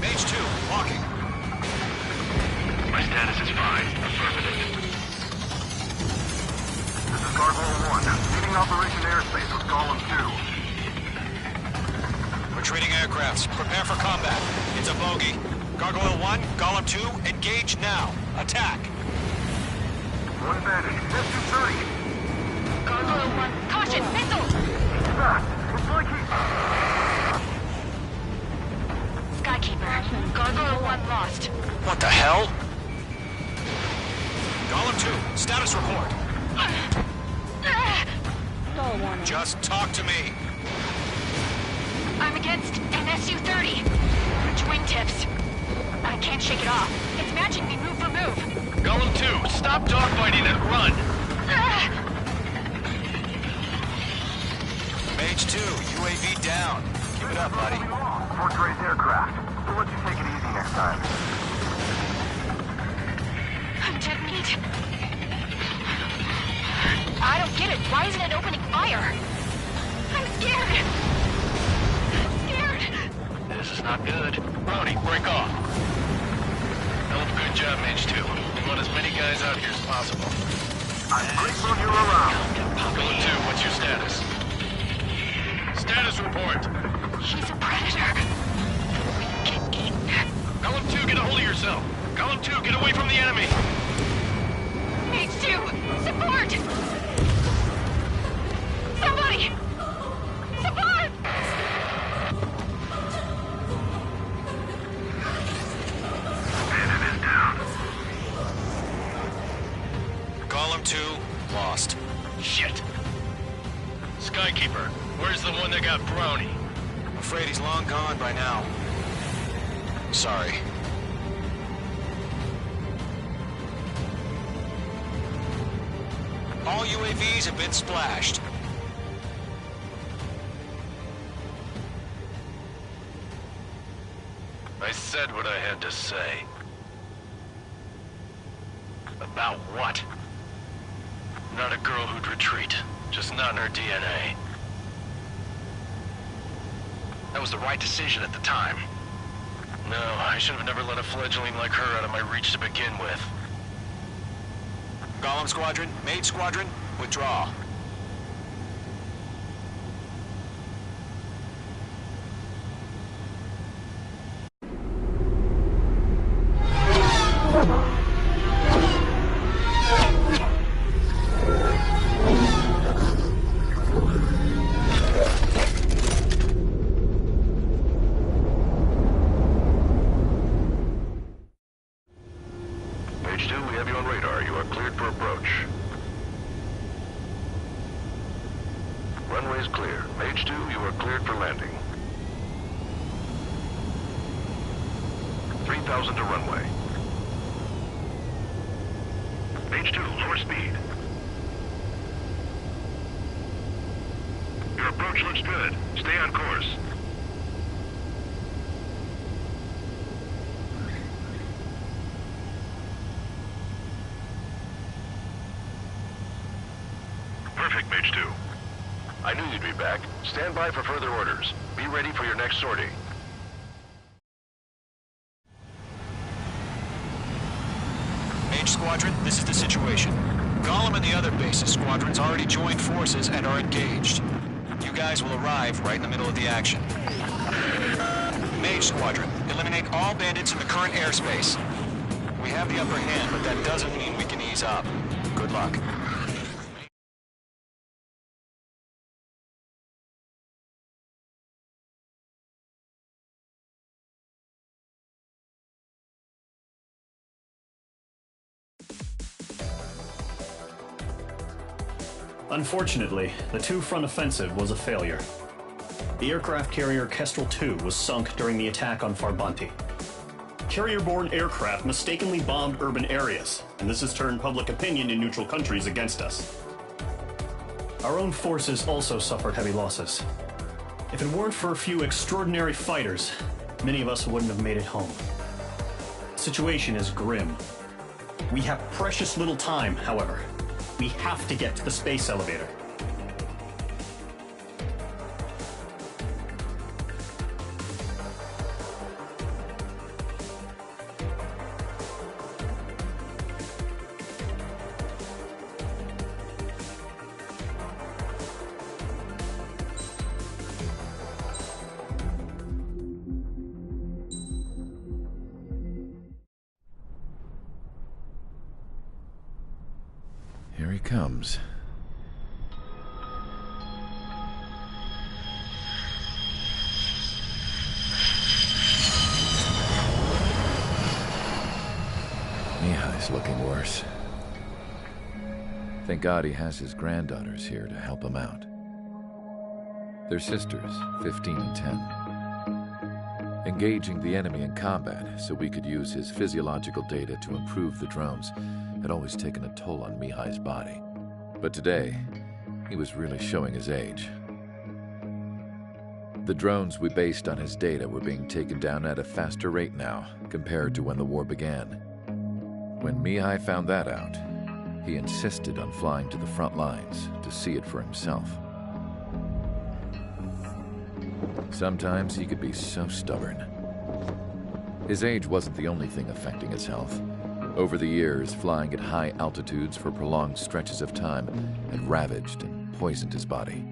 Mage 2, walking. My status is fine. Affirmative. This is Gargoyle 1, leading Operation Airspace with Golem 2. Retreating aircrafts, prepare for combat. It's a bogey. Gargoyle 1, Golem 2, engage now. Attack. One advantage. S-230. Gargoyle 1, caution! Missile! Fast. It's like he... Skykeeper, Gargoyle 1 lost. What the hell? Golem 2, status report. Just talk to me. I'm against an Su-30. Wingtips. I can't shake it off. It's matching me move for move. Golem 2, stop dogfighting and run. Mage 2, UAV down. Keep it up, buddy. Fort Gray's aircraft. We'll let you take it easy next time. I'm dead meat. I don't get it. Why isn't it opening fire? I'm scared. This is not good. Brody, break off. Hell of a good job, Mage 2. We want as many guys out here as possible. I'm grateful you're around. Golem 2, what's your status? Status report. He's a predator. We can get eaten. Golem 2, get a hold of yourself. Golem 2, get away from the enemy. Mage 2, support! Somebody! Support! Golem 2, lost. Shit. Skykeeper, where's the one that got Brownie? I'm afraid he's long gone by now. Sorry. All UAVs have been splashed. I said what I had to say. About what? Not a girl who'd retreat. Just not in her DNA. That was the right decision at the time. No, I should have never let a fledgling like her out of my reach to begin with. Golem Squadron, Mage Squadron, withdraw. Mage 2, we have you on radar. You are cleared for approach. Runway is clear. Mage 2, you are cleared for landing. 3,000 to runway. Mage 2, lower speed. Your approach looks good. Stay on course. Perfect, Mage 2. I knew you'd be back. Stand by for further orders. Be ready for your next sortie. Mage Squadron, this is the situation. Golem and the other bases squadrons already joined forces and are engaged. You guys will arrive right in the middle of the action. Mage Squadron, eliminate all bandits in the current airspace. We have the upper hand, but that doesn't mean we can ease up. Good luck. Unfortunately, the two-front offensive was a failure. The aircraft carrier Kestrel II was sunk during the attack on Farbanti. Carrier-borne aircraft mistakenly bombed urban areas, and this has turned public opinion in neutral countries against us. Our own forces also suffered heavy losses. If it weren't for a few extraordinary fighters, many of us wouldn't have made it home. The situation is grim. We have precious little time, however. We have to get to the space elevator. Here he comes. Mihai's looking worse. Thank God he has his granddaughters here to help him out. They're sisters, 15 and 10. Engaging the enemy in combat so we could use his physiological data to improve the drones had always taken a toll on Mihai's body. But today, he was really showing his age. The drones we based on his data were being taken down at a faster rate now compared to when the war began. When Mihai found that out, he insisted on flying to the front lines to see it for himself. Sometimes he could be so stubborn. His age wasn't the only thing affecting his health. Over the years, flying at high altitudes for prolonged stretches of time had ravaged and poisoned his body.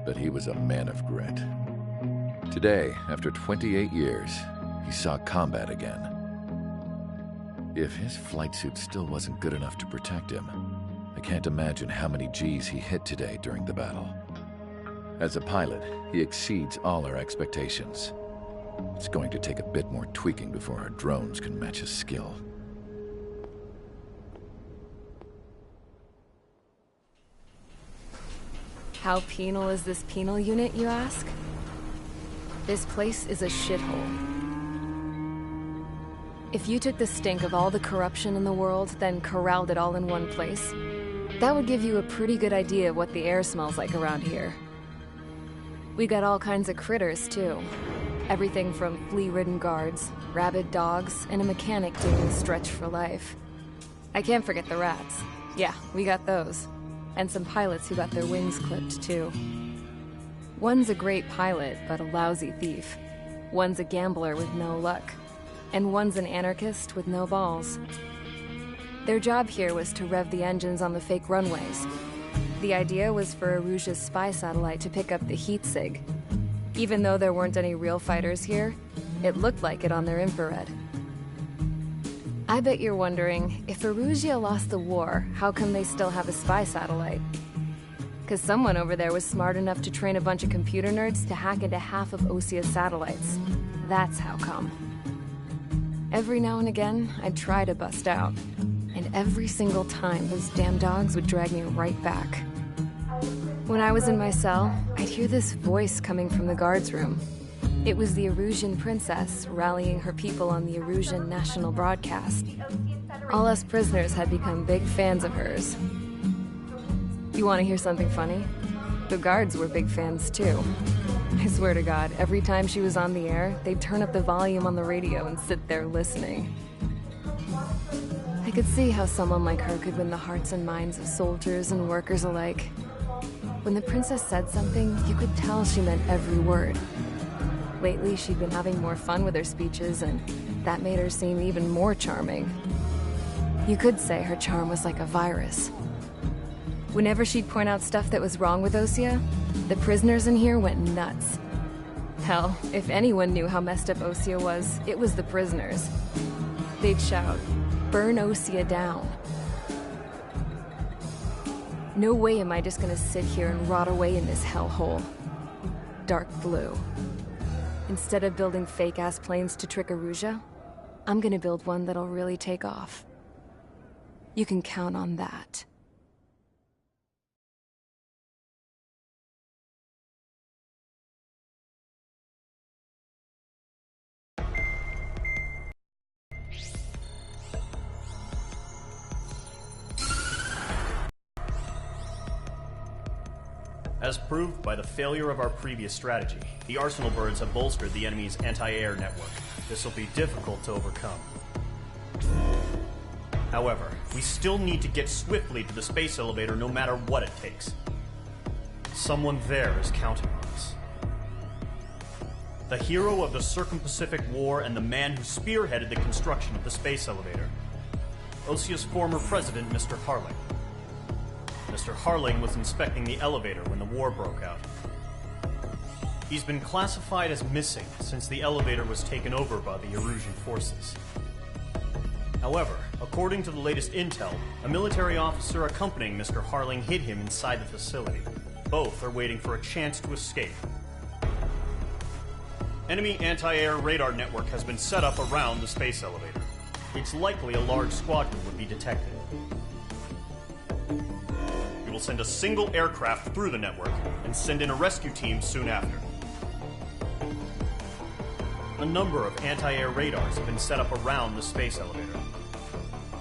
But he was a man of grit. Today, after 28 years, he saw combat again. If his flight suit still wasn't good enough to protect him, I can't imagine how many G's he hit today during the battle. As a pilot, he exceeds all our expectations. It's going to take a bit more tweaking before our drones can match his skill. How penal is this penal unit, you ask? This place is a shithole. If you took the stink of all the corruption in the world, then corralled it all in one place, that would give you a pretty good idea of what the air smells like around here. We got all kinds of critters, too. Everything from flea-ridden guards, rabid dogs, and a mechanic doing the stretch for life. I can't forget the rats. Yeah, we got those. And some pilots who got their wings clipped, too. One's a great pilot, but a lousy thief. One's a gambler with no luck, and one's an anarchist with no balls. Their job here was to rev the engines on the fake runways. The idea was for Erusia's spy satellite to pick up the heat sig. Even though there weren't any real fighters here, it looked like it on their infrared. I bet you're wondering, if Erusia lost the war, how come they still have a spy satellite? Because someone over there was smart enough to train a bunch of computer nerds to hack into half of Osia's satellites. That's how come. Every now and again, I'd try to bust out. And every single time, those damn dogs would drag me right back. When I was in my cell, I'd hear this voice coming from the guards room. It was the Erusian princess rallying her people on the Erusian national broadcast. All us prisoners had become big fans of hers. You want to hear something funny? The guards were big fans too. I swear to God, every time she was on the air, they'd turn up the volume on the radio and sit there listening. I could see how someone like her could win the hearts and minds of soldiers and workers alike. When the princess said something, you could tell she meant every word. Lately, she'd been having more fun with her speeches, and that made her seem even more charming. You could say her charm was like a virus. Whenever she'd point out stuff that was wrong with Osia, the prisoners in here went nuts. Hell, if anyone knew how messed up Osia was, it was the prisoners. They'd shout, "Burn Osia down." No way am I just gonna sit here and rot away in this hellhole. Dark blue. Instead of building fake-ass planes to trick Erusia, I'm gonna build one that'll really take off. You can count on that. As proved by the failure of our previous strategy, the Arsenal birds have bolstered the enemy's anti-air network. This will be difficult to overcome. However, we still need to get swiftly to the space elevator no matter what it takes. Someone there is counting on us. The hero of the Circum-Pacific War and the man who spearheaded the construction of the space elevator. Osia's former president, Mr. Harling. Mr. Harling was inspecting the elevator when the war broke out. He's been classified as missing since the elevator was taken over by the Erusian forces. However, according to the latest intel, a military officer accompanying Mr. Harling hid him inside the facility. Both are waiting for a chance to escape. Enemy anti-air radar network has been set up around the space elevator. It's likely a large squadron would be detected. We will send a single aircraft through the network and send in a rescue team soon after. A number of anti-air radars have been set up around the space elevator.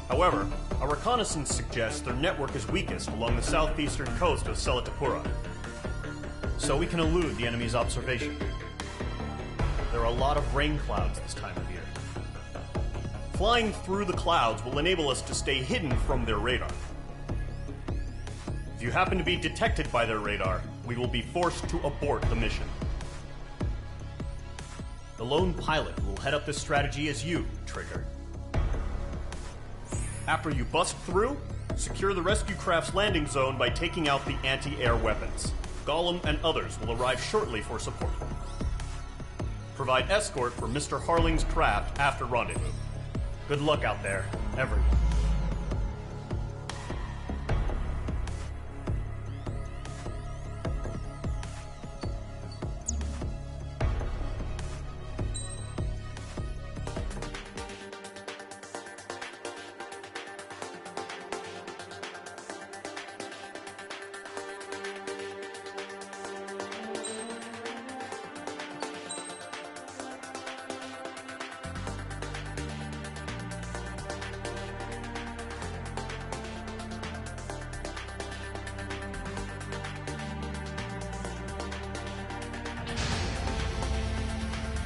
However, our reconnaissance suggests their network is weakest along the southeastern coast of Selatapura, so we can elude the enemy's observation. There are a lot of rain clouds this time of year. Flying through the clouds will enable us to stay hidden from their radar. If you happen to be detected by their radar, we will be forced to abort the mission. The lone pilot who will head up this strategy is you, Trigger. After you bust through, secure the rescue craft's landing zone by taking out the anti-air weapons. Gollum and others will arrive shortly for support. Provide escort for Mr. Harling's craft after rendezvous. Good luck out there, everyone.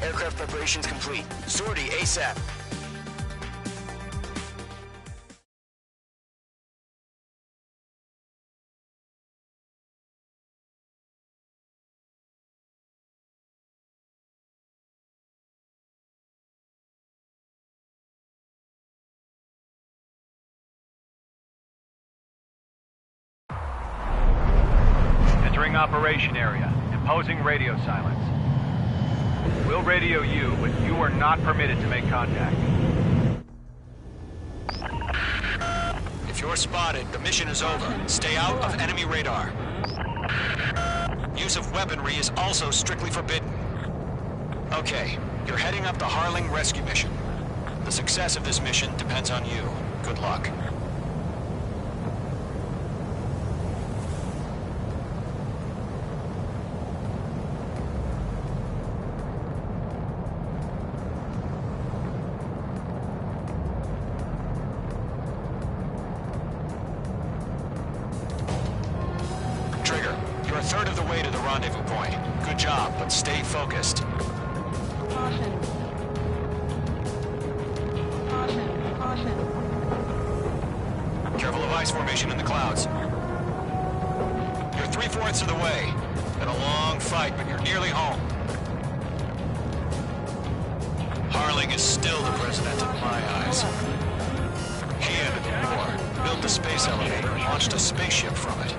Aircraft preparations complete. Sortie ASAP. Entering operation area. Imposing radio silence. We'll radio you, but you are not permitted to make contact. If you're spotted, the mission is over. Stay out of enemy radar. Use of weaponry is also strictly forbidden. Okay, you're heading up the Harling rescue mission. The success of this mission depends on you. Good luck. Trigger, you're a third of the way to the rendezvous point. Good job, but stay focused. Caution. Caution. Caution. Careful of ice formation in the clouds. You're 3/4 of the way. Been a long fight, but you're nearly home. Harling is still the president in my eyes. He ended the war, built the space elevator, and launched a spaceship from it.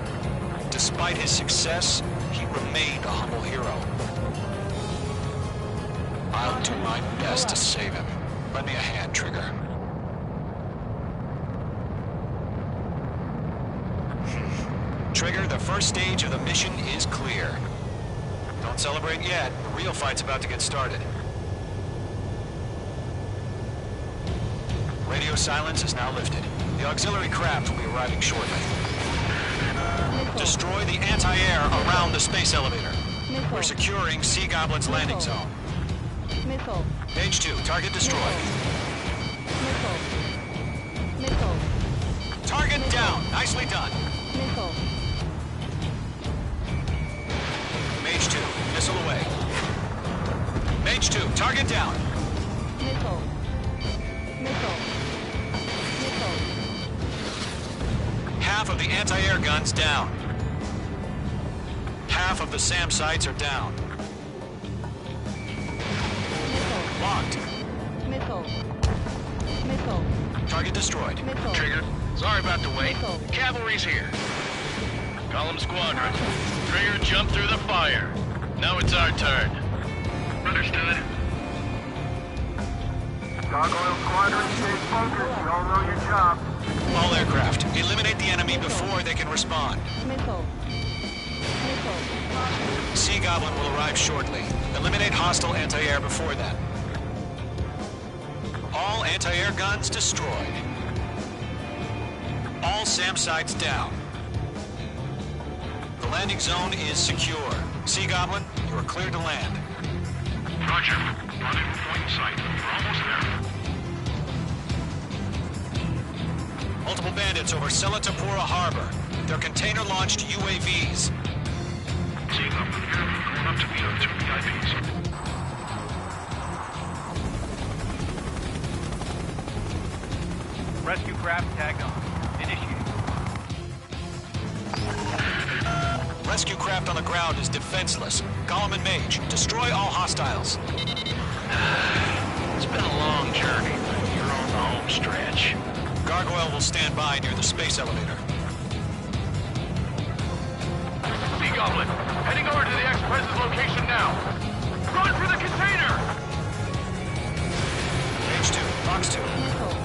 Despite his success, he remained a humble hero. I'll do my best to save him. Lend me a hand, Trigger. Trigger, the first stage of the mission is clear. Don't celebrate yet. The real fight's about to get started. Radio silence is now lifted. The auxiliary craft will be arriving shortly. Destroy the anti-air around the space elevator. We're securing Sea Goblin's landing zone. Missile. Page 2, target destroyed. Missile. Missile. Target down. Nicely done. Missile. Mage 2, missile away. Mage 2, target down. Missile. Missile. Missile. Half of the anti-air guns down. Half of the SAM sites are down. Locked. Missile. Missile. Target destroyed. Missile. Trigger, sorry about the wait. Missile. Cavalry's here. Column Squadron. Trigger jumped through the fire. Now it's our turn. Understood. Gargoyle Squadron, stay focused. You all know your job. All aircraft, eliminate the enemy before they can respond. Missile. Missile. Sea Goblin will arrive shortly. Eliminate hostile anti-air before then. All anti-air guns destroyed. All SAM sites down. The landing zone is secure. Sea Goblin, you are cleared to land. Roger. Rendezvous point in sight. We're almost there. Multiple bandits over Selatapura Harbor. They're container-launched UAVs. Sea Goblin here. Going up to meet our 2 VIPs. Rescue craft tagged on. Initiate. Rescue craft on the ground is defenseless. Gollum and Mage, destroy all hostiles. It's been a long journey, but you're on the home stretch. Gargoyle will stand by near the space elevator. Sea Goblin, heading over to the Express's location now. Run for the container! Page 2, box 2. Missile.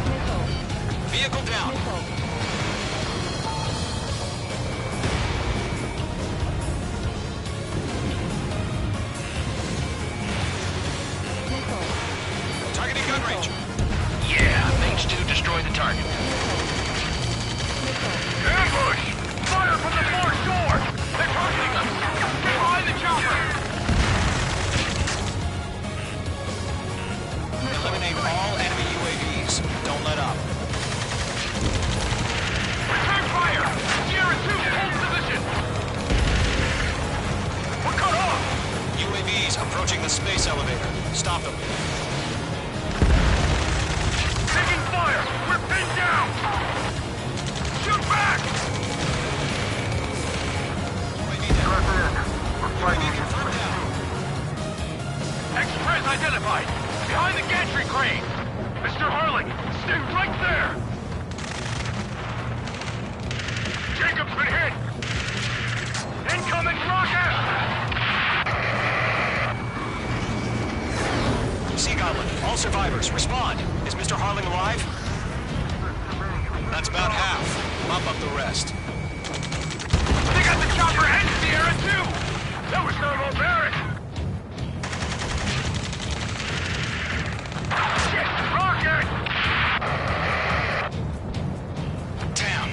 Missile. Vehicle down. Missile. Missile. Targeting gun range. Yeah, Mage 2 destroy the target. Ambush! Fire from the far shore! They're targeting us! Get behind the chopper! Eliminate all enemy UAVs. Don't let up. Return fire! Sierra 2, hold position! We're cut off! UAVs approaching the space elevator. Stop them. Taking fire! We're pinned down! Shoot back! UAV down. UAV confirmed down. Express identified! Behind the gantry crane! Mr. Harling, stay right there! Jacob's been hit! Incoming rocket! Sea Goblin, all survivors, respond. Is Mr. Harling alive? That's about half. Mop up the rest. They got the chopper heading in the air too! That was thermobaric! Shit! Rocket! Damn.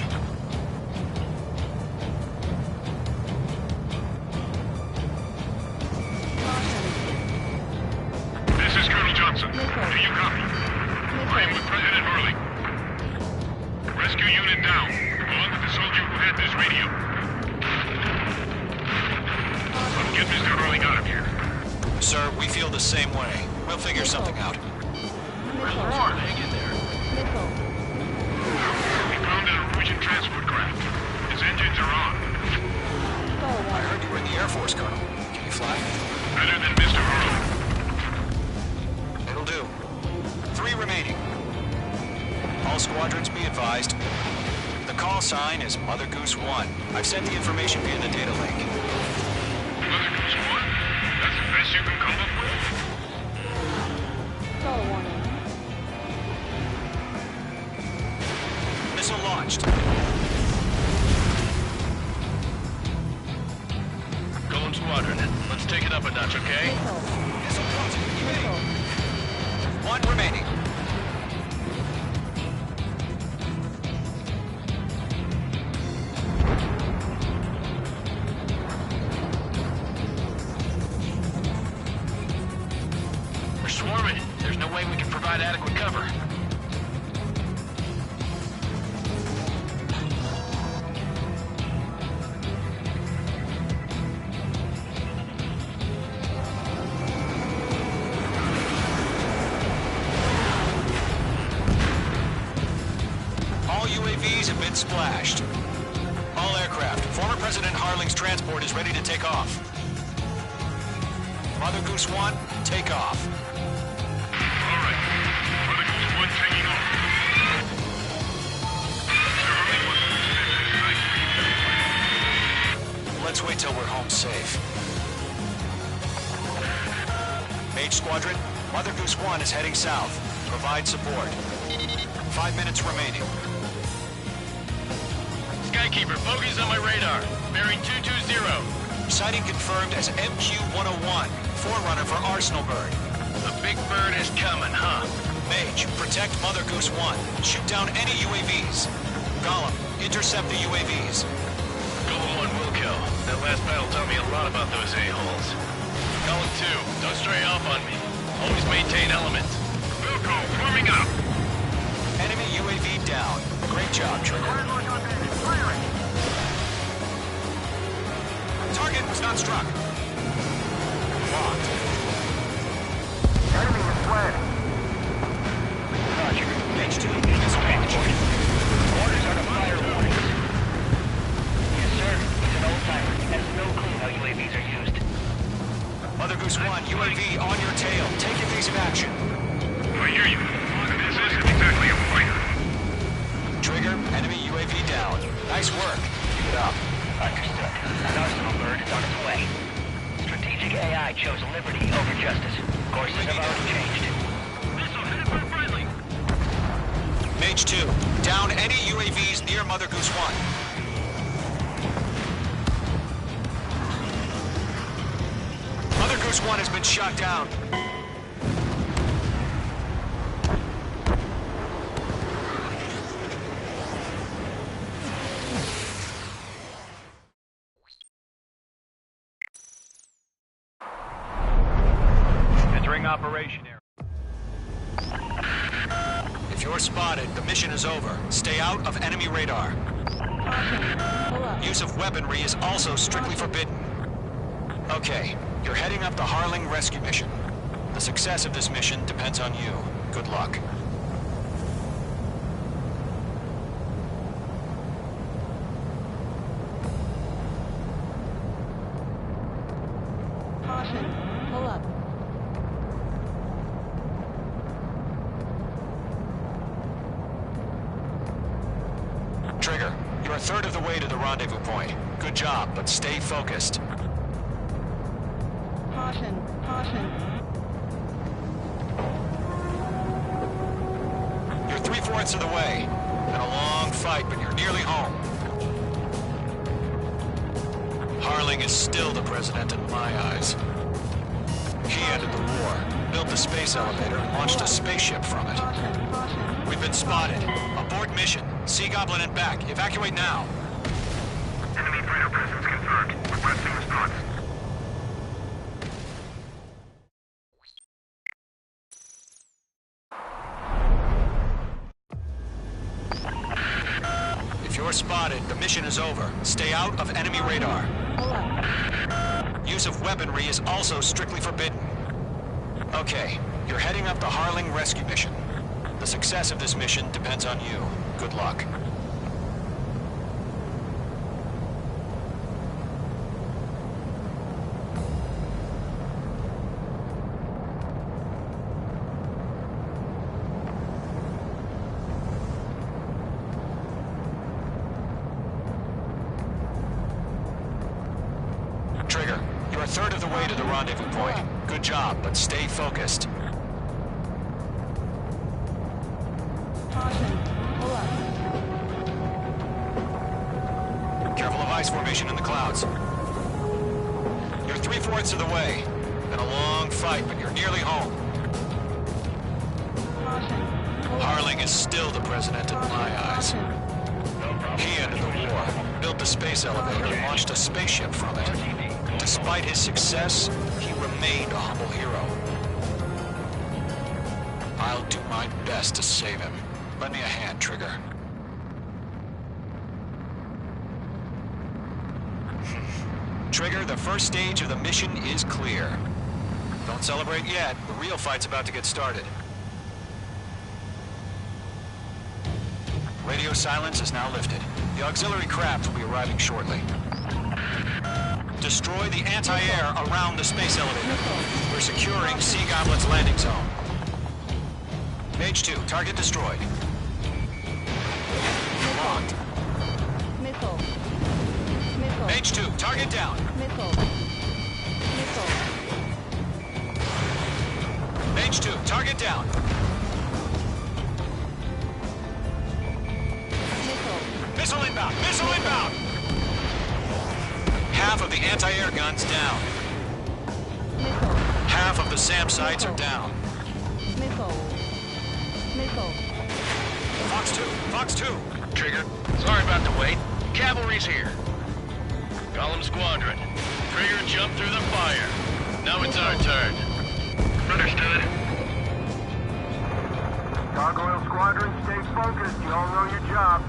This is Colonel Johnson. Do you copy? I am with President Harling. Rescue unit down, along with the soldier who had this radio. Get Mr. Harling out of here. Sir, we feel the same way. We'll figure something out. Hang in there. We found an Erusian transport craft. Its engines are on. I heard you were in the Air Force, Colonel. Can you fly? Better than Mr. Harling. It'll do. 3 remaining. All squadrons be advised. The call sign is Mother Goose 1. I've sent the information via the data link. Mother Goose 1? That's the best you can come up with? Stall warning. Missile launched. Golem Squadron, let's take it up a notch, okay? Missile launch. Evade. 1 remaining. We're swarming. There's no way we can provide adequate cover. All UAVs have been splashed. All aircraft, former President Harling's transport is ready to take off. Mother Goose 1, take off. All right. Mother Goose 1 taking off. Mr. Harling wants to spend this night. Let's wait till we're home safe. Mage Squadron, Mother Goose 1 is heading south. Provide support. 5 minutes remaining. Skykeeper, bogeys on my radar. Bearing 220. Sighting confirmed as MQ-101, forerunner for Arsenal Bird. The big bird is coming, huh? Mage, protect Mother Goose 1. Shoot down any UAVs. Gollum, intercept the UAVs. Golem 1 will kill. That last battle taught me a lot about those a-holes. Golem 2, don't stray off on me. Always maintain element. Wilco, forming up. Enemy UAV down. Great job, Trigger. Target was not struck. Locked. Enemy is fled. Roger. Mage 2, Missile missile launch. Orders are to fire warnings. Yes, sir. He's an old-timer. He has no clue how UAVs are used. Mother Goose 1, UAV on your tail. Take evasive action. I hear you. This isn't exactly a fighter. Trigger, enemy UAV down. Nice work. Keep it up. Understood. An Arsenal bird is on its way. Strategic AI chose liberty over justice. Courses have already changed. Missile headed for friendly. Mage 2, down any UAVs near Mother Goose 1. Mother Goose 1 has been shot down. Entering operation area. If you're spotted, the mission is over. Stay out of enemy radar. Pull up. Use of weaponry is also strictly forbidden. Okay, you're heading up the Harling rescue mission. The success of this mission depends on you. Good luck. Caution. Pull up. Trigger, you're third of the way to the rendezvous point. Good job, but stay focused. Caution, caution. You're 3/4 of the way. Been a long fight, but you're nearly home. Harling is still the president in my eyes. He ended the war, built the space elevator, and launched a spaceship from it. We've been spotted. Abort mission. Sea Goblin and back. Evacuate now. Enemy freighter presence confirmed. Requesting response. If you're spotted, the mission is over. Stay out of enemy radar. Use of weaponry is also strictly forbidden. Okay, you're heading up the Harling rescue mission. The success of this mission depends on you. Good luck. Trigger, you're a third of the way to the rendezvous point. Good job, but stay focused. Caution, pull up. Careful of ice formation in the clouds. You're 3/4 of the way. Been a long fight, but you're nearly home. Harling is still the president in my eyes. He ended the war, built the space elevator, and launched a spaceship from it. Despite his success, he remained a humble hero. I'll do my best to save him. Lend me a hand, Trigger. Trigger, the first stage of the mission is clear. Don't celebrate yet. The real fight's about to get started. Radio silence is now lifted. The auxiliary craft will be arriving shortly. Destroy the anti-air around the space elevator. We're securing Sea Goblin's landing zone. Mage 2, target destroyed. Locked. Missile. Missile. Mage 2, target down. Missile. Missile. Mage 2, target down. Missile inbound! Missile inbound! Half of the anti-air guns down. Missile. Half of the SAM sites are down. Missile. Missile. Fox 2! Fox 2! Trigger, sorry about the wait. Cavalry's here. Golem Squadron. Trigger jumped through the fire. Now it's our turn. Understood. Gargoyle Squadron, stay focused. You all know your job.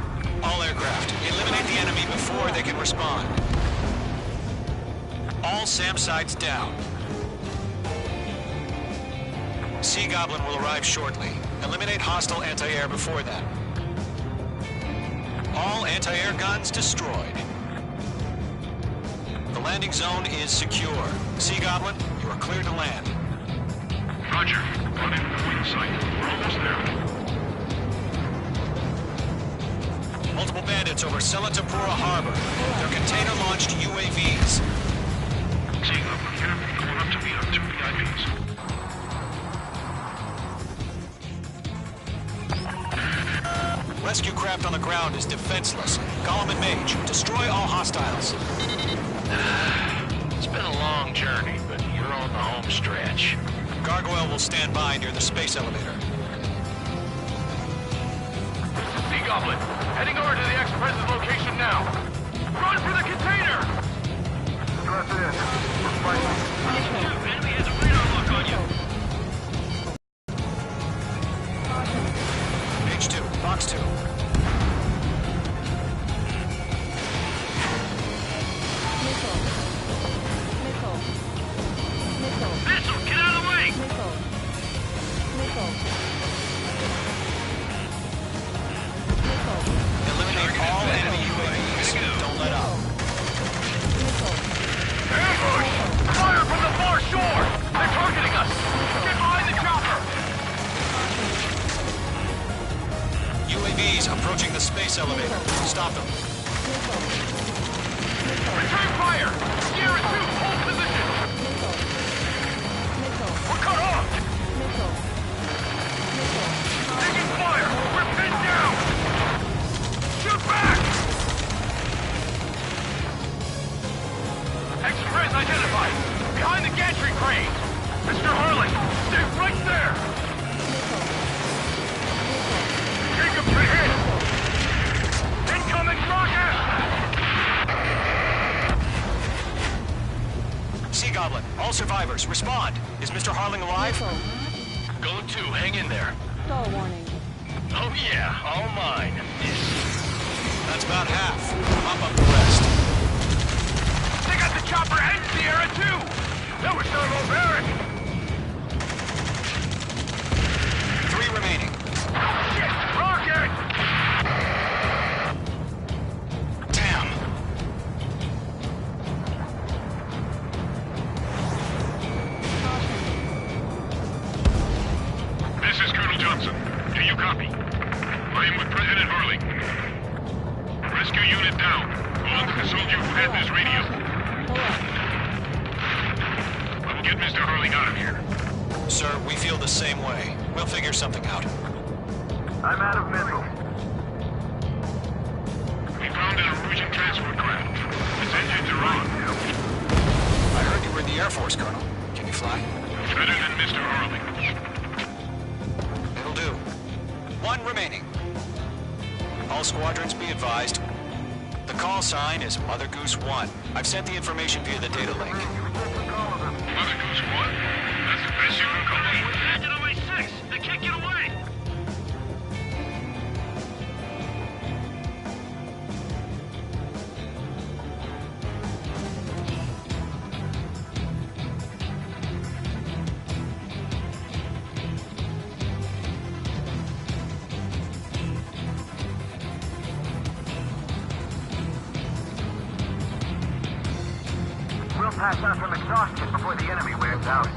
All aircraft, eliminate the enemy before they can respond. All SAM sites down. Sea Goblin will arrive shortly. Eliminate hostile anti-air before then. All anti-air guns destroyed. The landing zone is secure. Sea Goblin, you are clear to land. Roger. Run in the wing site. We're almost there. Multiple bandits over Selatapura Harbor. They're container-launched UAVs. Sea Goblin here. Going up to meet our 2 VIPs. Rescue craft on the ground is defenseless. Golem and Mage, destroy all hostiles. It's been a long journey, but you're on the home stretch. Gargoyle will stand by near the space elevator. Sea Goblin, heading over to the ex-president's location now. Run for the container! Stress it in. We're fighting. Enemy has a radar lock on you. Mage 2, Fox 2. Missile. Missile. Missile. Missile, get out of the way! Missile. Missile. Eliminate all enemy UAVs. Don't let up. Ambush! Fire from the far shore! They're targeting us! Get behind the chopper! UAVs approaching the space elevator. Stop them. Return fire! Sierra 2, hold position! We're cut off! Taking fire! We're pinned down! Shoot back! X-Press identified! Behind the gantry crane! Mr. Harley, stay right there! Jacob, hit! Incoming rocket! Sea Goblin, all survivors, respond. Is Mr. Harling alive? Go 2, hang in there. Stall warning. Oh yeah, all mine. That's about half. Mop up the rest. They got the chopper and Sierra 2! That was so barbaric! 3 remaining. Shit! Rocket! Damn. This is Colonel Johnson. Do you copy? I am with President Harling. Rescue unit down. Go on to the soldier who had this radio. I will get Mr. Harling out of here. Sir, we feel the same way. We'll figure something out. I'm out of missiles. We found an Erusian transport craft. Its engines are on. I heard you were in the Air Force, Colonel. Can you fly? Better than Mr. Harling. It'll do. 1 remaining. All squadrons be advised. The call sign is Mother Goose 1. I've sent the information via the data link. Mother Goose 1? That's the best you can call me. Landed on my 6. They can't get away. We'll pass out from exhaustion before the enemy wears out.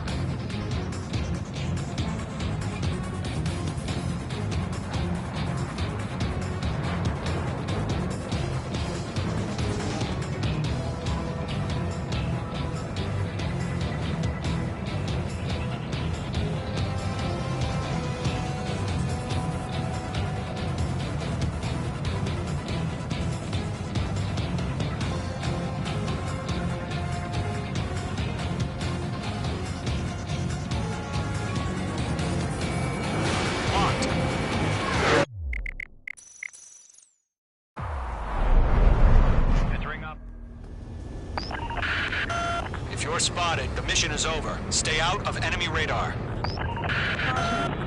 Spotted. The mission is over. Stay out of enemy radar.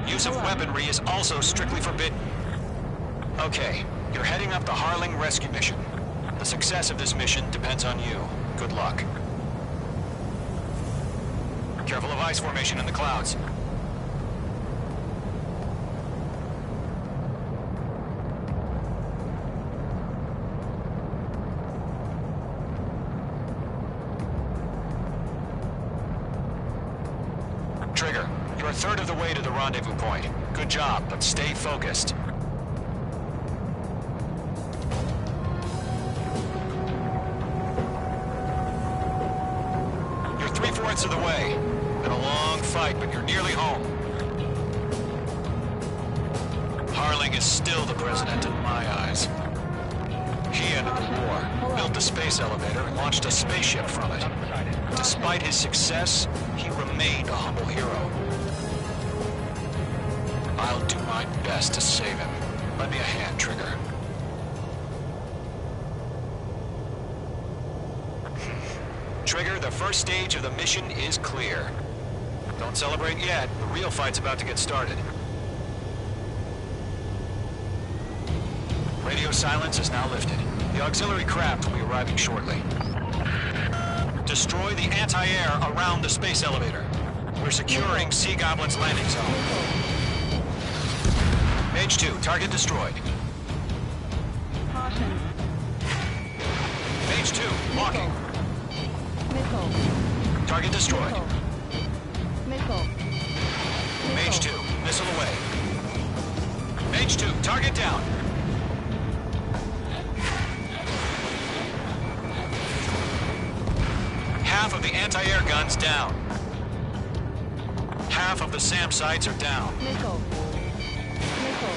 Use of weaponry is also strictly forbidden. Okay, you're heading up the Harling rescue mission. The success of this mission depends on you. Good luck. Careful of ice formation in the clouds. Trigger, you're a third of the way to the rendezvous point. Good job, but stay focused. You're 3/4 of the way. Been a long fight, but you're nearly home. Harling is still the president in my eyes. He ended the war, built the space elevator, and launched a spaceship from it. Despite his success, he remained a humble hero. I'll do my best to save him. Lend me a hand, Trigger. Trigger, the first stage of the mission is clear. Don't celebrate yet. The real fight's about to get started. Radio silence is now lifted. The auxiliary craft will be arriving shortly. Destroy the anti-air around the space elevator. We're securing Sea Goblin's landing zone. Mage 2, target destroyed. Caution. Mage 2, walking. Missile. Target destroyed. Missile. Mage 2, missile away. Mage 2, target down. Half of the anti-air guns down. Half of the SAM sites are down. Missile. Missile.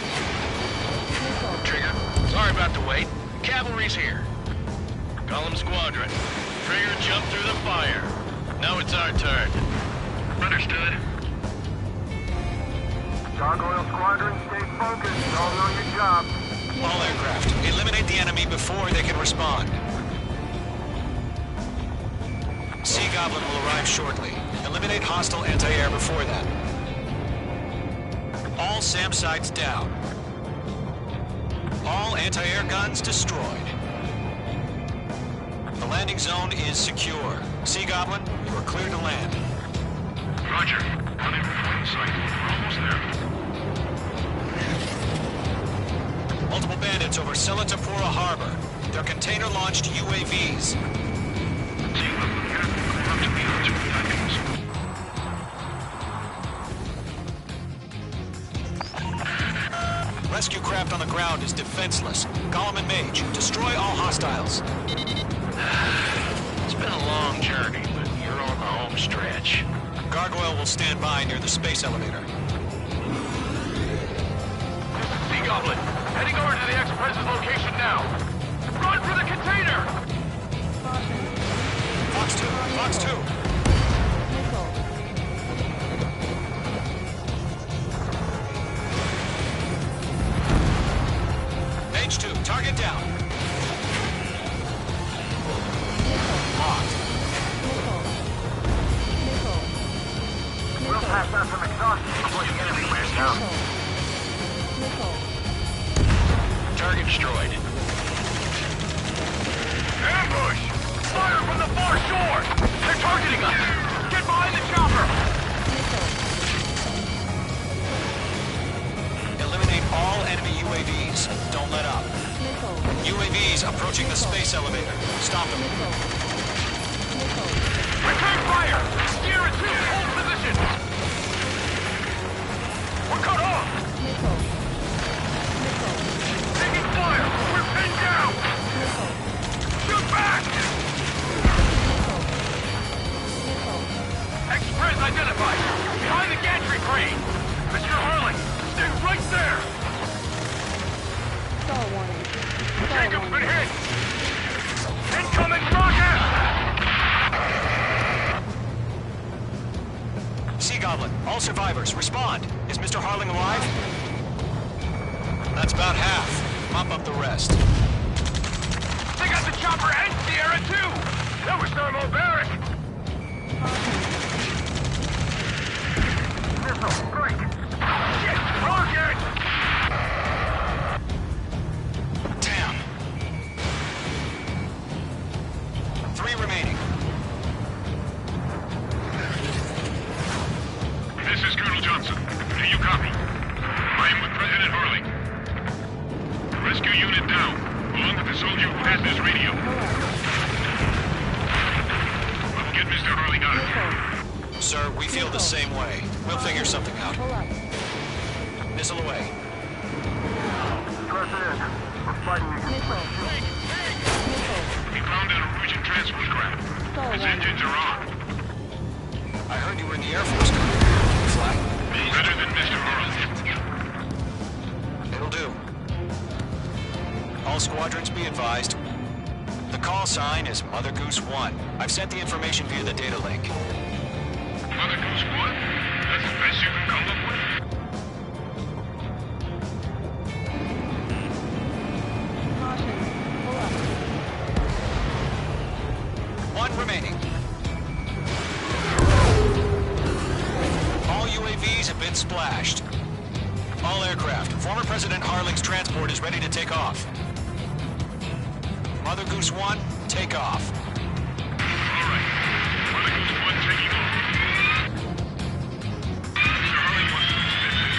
Missile. Trigger, sorry about the wait. Cavalry's here. Column Squadron. Trigger jumped through the fire. Now it's our turn. Understood. Gargoyle Squadron, stay focused. Y'all know your job. All aircraft, eliminate the enemy before they can respond. Sea Goblin will arrive shortly. Eliminate hostile anti-air before that. All SAM sites down. All anti-air guns destroyed. The landing zone is secure. Sea Goblin, you are clear to land. Roger. Running before the site. We're almost there. Multiple bandits over Selatapura Harbor. They're container-launched UAVs. Rescue craft on the ground is defenseless. Gollum and Mage, destroy all hostiles. It's been a long journey, but you're on the home stretch. Gargoyle will stand by near the space elevator. Sea Goblin, heading over to the Express's location now. Run for the container! Fox 2, Fox 2. Mage 2, target down. Locked. We'll pass out some exhaustion before the enemy wears down. Target destroyed. Ambush! Fire from the far shore! They're targeting us! Get behind the chopper! Eliminate all enemy UAVs. Don't let up. UAVs approaching the space elevator. Stop them. Return fire! Sierra 2, hold position! We're cut off! Taking fire! We're pinned down! Shoot back! Express identified! Behind the gantry crane! Mr. Harling, stay right there! Star warning. Jacob's been hit! Incoming rocket! Sea Goblin, all survivors, respond. Is Mr. Harling alive? That's about half. Mop up the rest. They got the chopper and Sierra too! That was thermobaric! Missile, break! Shit! Rocket! Damn. 3 remaining. This is Colonel Johnson. Do you copy? I am with President Harling. Rescue unit down, along with the soldier who has this radio. We'll get Mr. Harling out of here. Sir, we feel the same way. We'll figure something out. Missile away. President, we're fighting against We found an Norwegian transport craft. Its engines are on. I heard you were in the Air Force. Fly. Better than Mr. Harling. It'll do. All squadrons be advised. The call sign is Mother Goose 1. I've sent the information via the data link. Mother Goose 1? That's the best you can come up with? One remaining. All UAVs have been splashed. All aircraft. Former President Harling's transport is ready to take off. Mother Goose 1, take off. All right. Mother Goose 1 taking off. Mr. Harling wants to spend his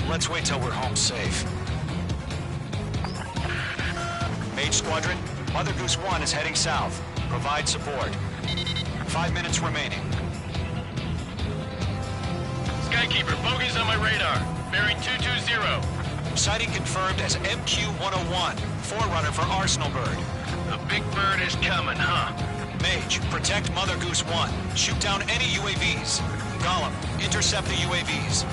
night. Let's wait till we're home safe. Mage Squadron, Mother Goose 1 is heading south. Provide support. 5 minutes remaining. Skykeeper, bogey's on my radar. Bearing 220. Sighting confirmed as MQ-101, forerunner for Arsenal Bird. The big bird is coming, huh? Mage, protect Mother Goose 1. Shoot down any UAVs. Gollum, intercept the UAVs.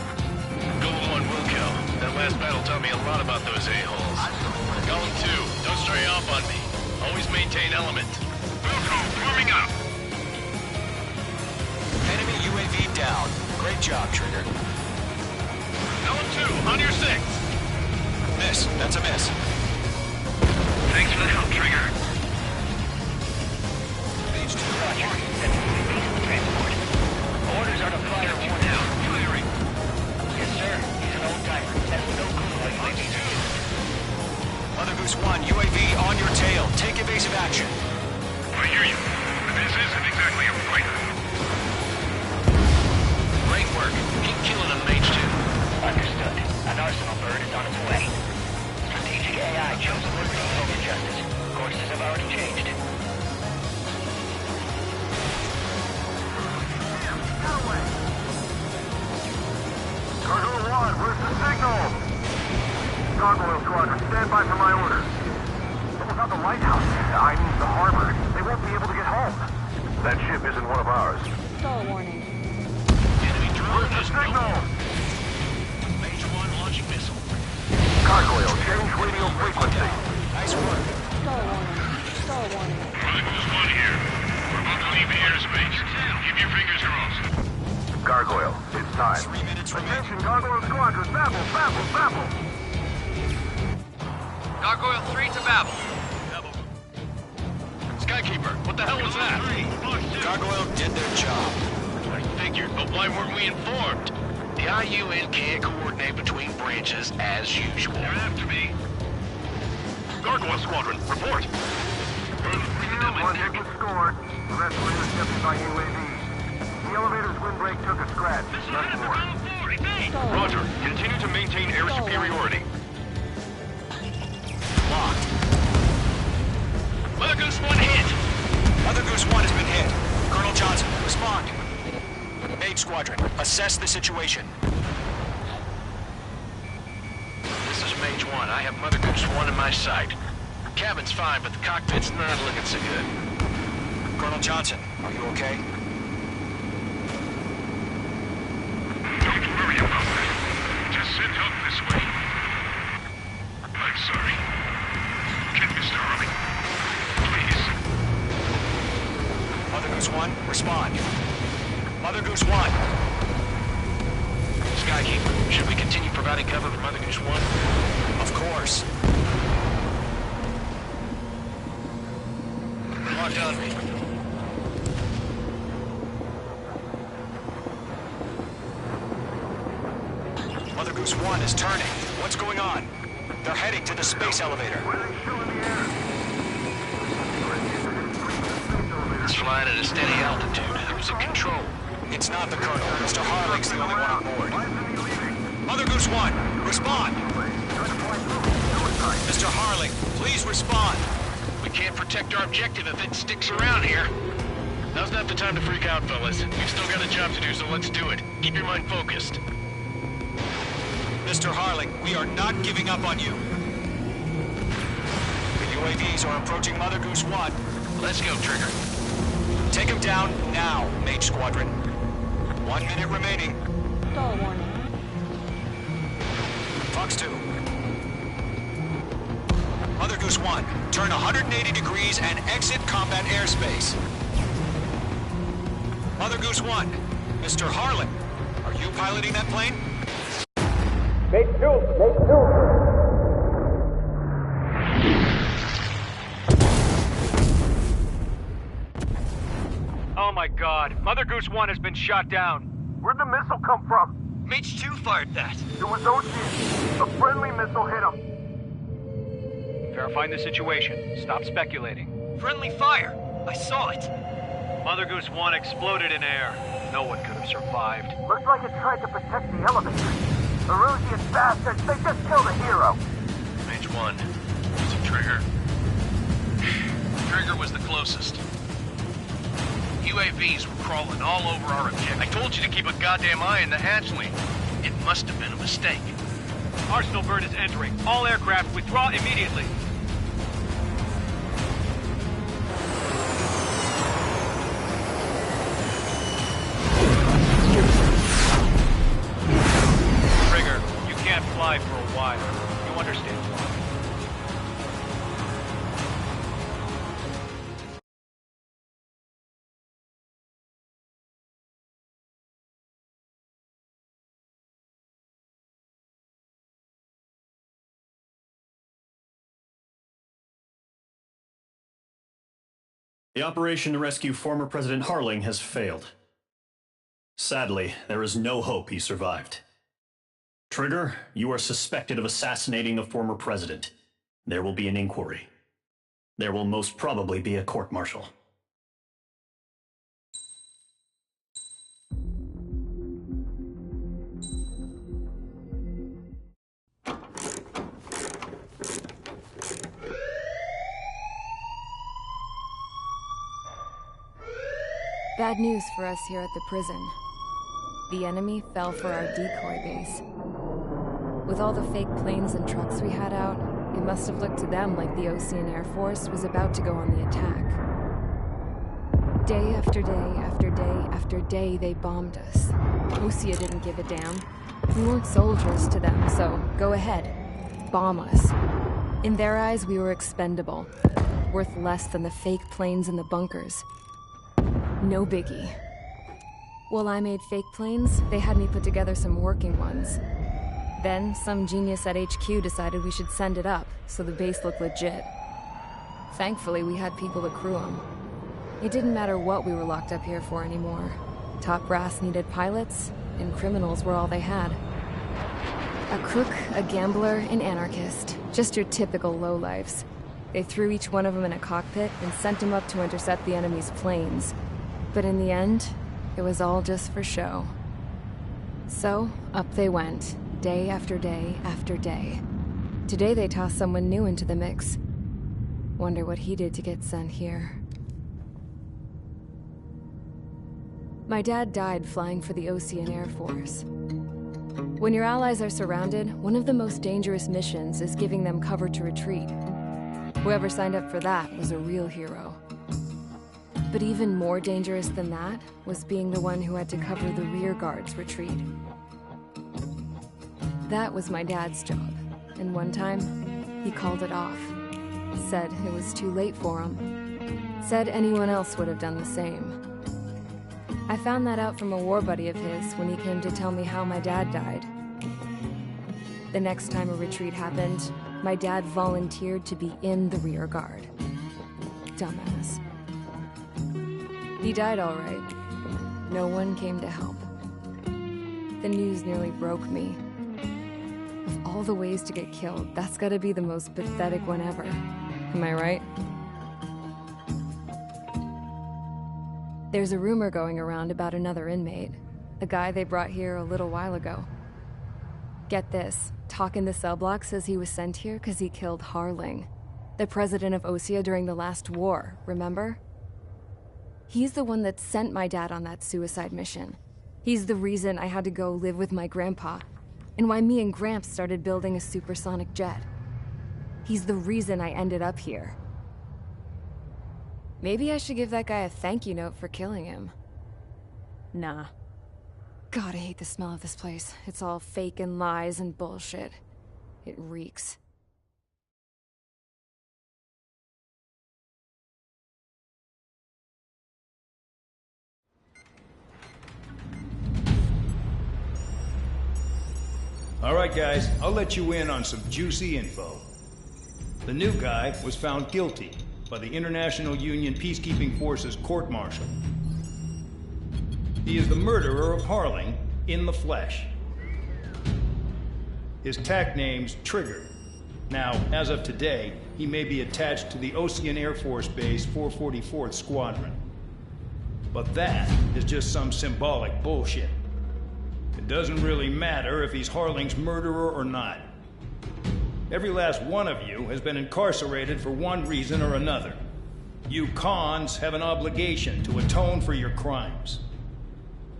Golem 1 will kill. That last battle taught me a lot about those a-holes. Golem 2, don't stray off on me. Always maintain element. Wilco, warming up. Enemy UAV down. Great job, Trigger. Golem 2, on your 6. Miss. That's a miss. Thanks for the help, Trigger. Mage 2. Roger. That's transport. Orders are to fire one down. Firing. Yes, sir. He's an old timer. That's no clue like my Mother Goose 1, UAV on your tail. Take evasive action. I hear you. But this isn't exactly a fighter. Great work. Keep killing them, Mage 2. Understood. An Arsenal Bird is on its way. Strategic AI chose liberty over justice. Courses have already changed. Cargo 1, where's the signal? Gargoyle Squadron, stand by for my orders. What about the lighthouse? I mean the harbor. They won't be able to get home. That ship isn't one of ours. Stall warning. Enemy drone Where's the has signal? Mage 1 launching missile. Gargoyle, change radio frequency. Nice work. Stall warning. Stall warning. Mother Goose 1 here. We're about to leave the airspace. Keep your fingers crossed. Gargoyle, it's time. 3 minutes remaining. Attention, Gargoyle Squadron, babble. Gargoyle 3 to Babel. Skykeeper, what the hell was that? Gargoyle did their job. I figured, but why weren't we informed? The IUN can't coordinate between branches as usual. They're after me. Gargoyle Squadron, report. One hit was scored. The rest were intercepted by UAV. The elevator's windbreak took a scratch. Nothing more. Roger. Continue to maintain air superiority. Locked. Mother Goose 1 hit! Mother Goose 1 has been hit. Colonel Johnson, respond. Mage Squadron, assess the situation. This is Mage 1. I have Mother Goose 1 in my sight. Cabin's fine, but the cockpit's not looking so good. Colonel Johnson, are you okay? Don't worry about that. Just send help this way. I'm sorry. Get Mr. Harley. Please. Mother Goose 1, respond. Mother Goose 1. Skykeeper, should we continue providing cover for Mother Goose 1? Of course. Locked on me. Mother Goose 1 is turning. What's going on? They're heading to the space elevator. It's flying at a steady altitude. Who's in control? It's not the Colonel. Mr. Harling's the only one on board. Mother Goose 1, respond! Mr. Harling, please respond! We can't protect our objective if it sticks around here. Now's not the time to freak out, fellas. We've still got a job to do, so let's do it. Keep your mind focused. Mr. Harling, we are not giving up on you. The UAVs are approaching Mother Goose 1. Let's go, Trigger. Take him down now, Mage Squadron. 1 minute remaining. Stall warning. Fox 2. Mother Goose 1, turn 180 degrees and exit combat airspace. Mother Goose 1, Mr. Harlan, are you piloting that plane? Make two. Oh my God, Mother Goose 1 has been shot down. Where'd the missile come from? Mage 2 fired that. It was Ocean. A friendly missile hit him. Verifying the situation. Stop speculating. Friendly fire. I saw it. Mother Goose 1 exploded in air. No one could have survived. Looks like it tried to protect the elevator. Erusian bastards, they just killed a hero. Mage 1. Is it Trigger? Trigger was the closest. UAVs were crawling all over our objective. I told you to keep a goddamn eye on the hatchling. It must have been a mistake. Arsenal bird is entering. All aircraft withdraw immediately. Trigger, you can't fly for a while. You understand why. The operation to rescue former President Harling has failed. Sadly, there is no hope he survived. Trigger, you are suspected of assassinating the former president. There will be an inquiry. There will most probably be a court-martial. Bad news for us here at the prison. The enemy fell for our decoy base. With all the fake planes and trucks we had out, it must have looked to them like the Ocean Air Force was about to go on the attack. Day after day after day after day, they bombed us. Osea didn't give a damn. We weren't soldiers to them, so go ahead. Bomb us. In their eyes, we were expendable. Worth less than the fake planes in the bunkers. No biggie. While I made fake planes, they had me put together some working ones. Then, some genius at HQ decided we should send it up, so the base looked legit. Thankfully, we had people to crew them. It didn't matter what we were locked up here for anymore. Top brass needed pilots, and criminals were all they had. A crook, a gambler, an anarchist. Just your typical lowlifes. They threw each one of them in a cockpit and sent them up to intercept the enemy's planes. But in the end, it was all just for show. So, up they went, day after day after day. Today they tossed someone new into the mix. Wonder what he did to get sent here. My dad died flying for the Ocean Air Force. When your allies are surrounded, one of the most dangerous missions is giving them cover to retreat. Whoever signed up for that was a real hero. But even more dangerous than that was being the one who had to cover the rear guard's retreat. That was my dad's job, and one time, he called it off. Said it was too late for him. Said anyone else would have done the same. I found that out from a war buddy of his when he came to tell me how my dad died. The next time a retreat happened, my dad volunteered to be in the rear guard. Dumbass. He died all right. No one came to help. The news nearly broke me. Of all the ways to get killed, that's gotta be the most pathetic one ever. Am I right? There's a rumor going around about another inmate. A guy they brought here a little while ago. Get this, talk in the cell block says he was sent here because he killed Harling, the president of Osea during the last war, remember? He's the one that sent my dad on that suicide mission. He's the reason I had to go live with my grandpa, and why me and Gramps started building a supersonic jet. He's the reason I ended up here. Maybe I should give that guy a thank you note for killing him. Nah. God, I hate the smell of this place. It's all fake and lies and bullshit. It reeks. All right, guys, I'll let you in on some juicy info. The new guy was found guilty by the International Union Peacekeeping Forces court-martial. He is the murderer of Harling in the flesh. His TAC name's Trigger. Now, as of today, he may be attached to the Ocean Air Force Base 444th Squadron. But that is just some symbolic bullshit. It doesn't really matter if he's Harling's murderer or not. Every last one of you has been incarcerated for one reason or another. You cons have an obligation to atone for your crimes.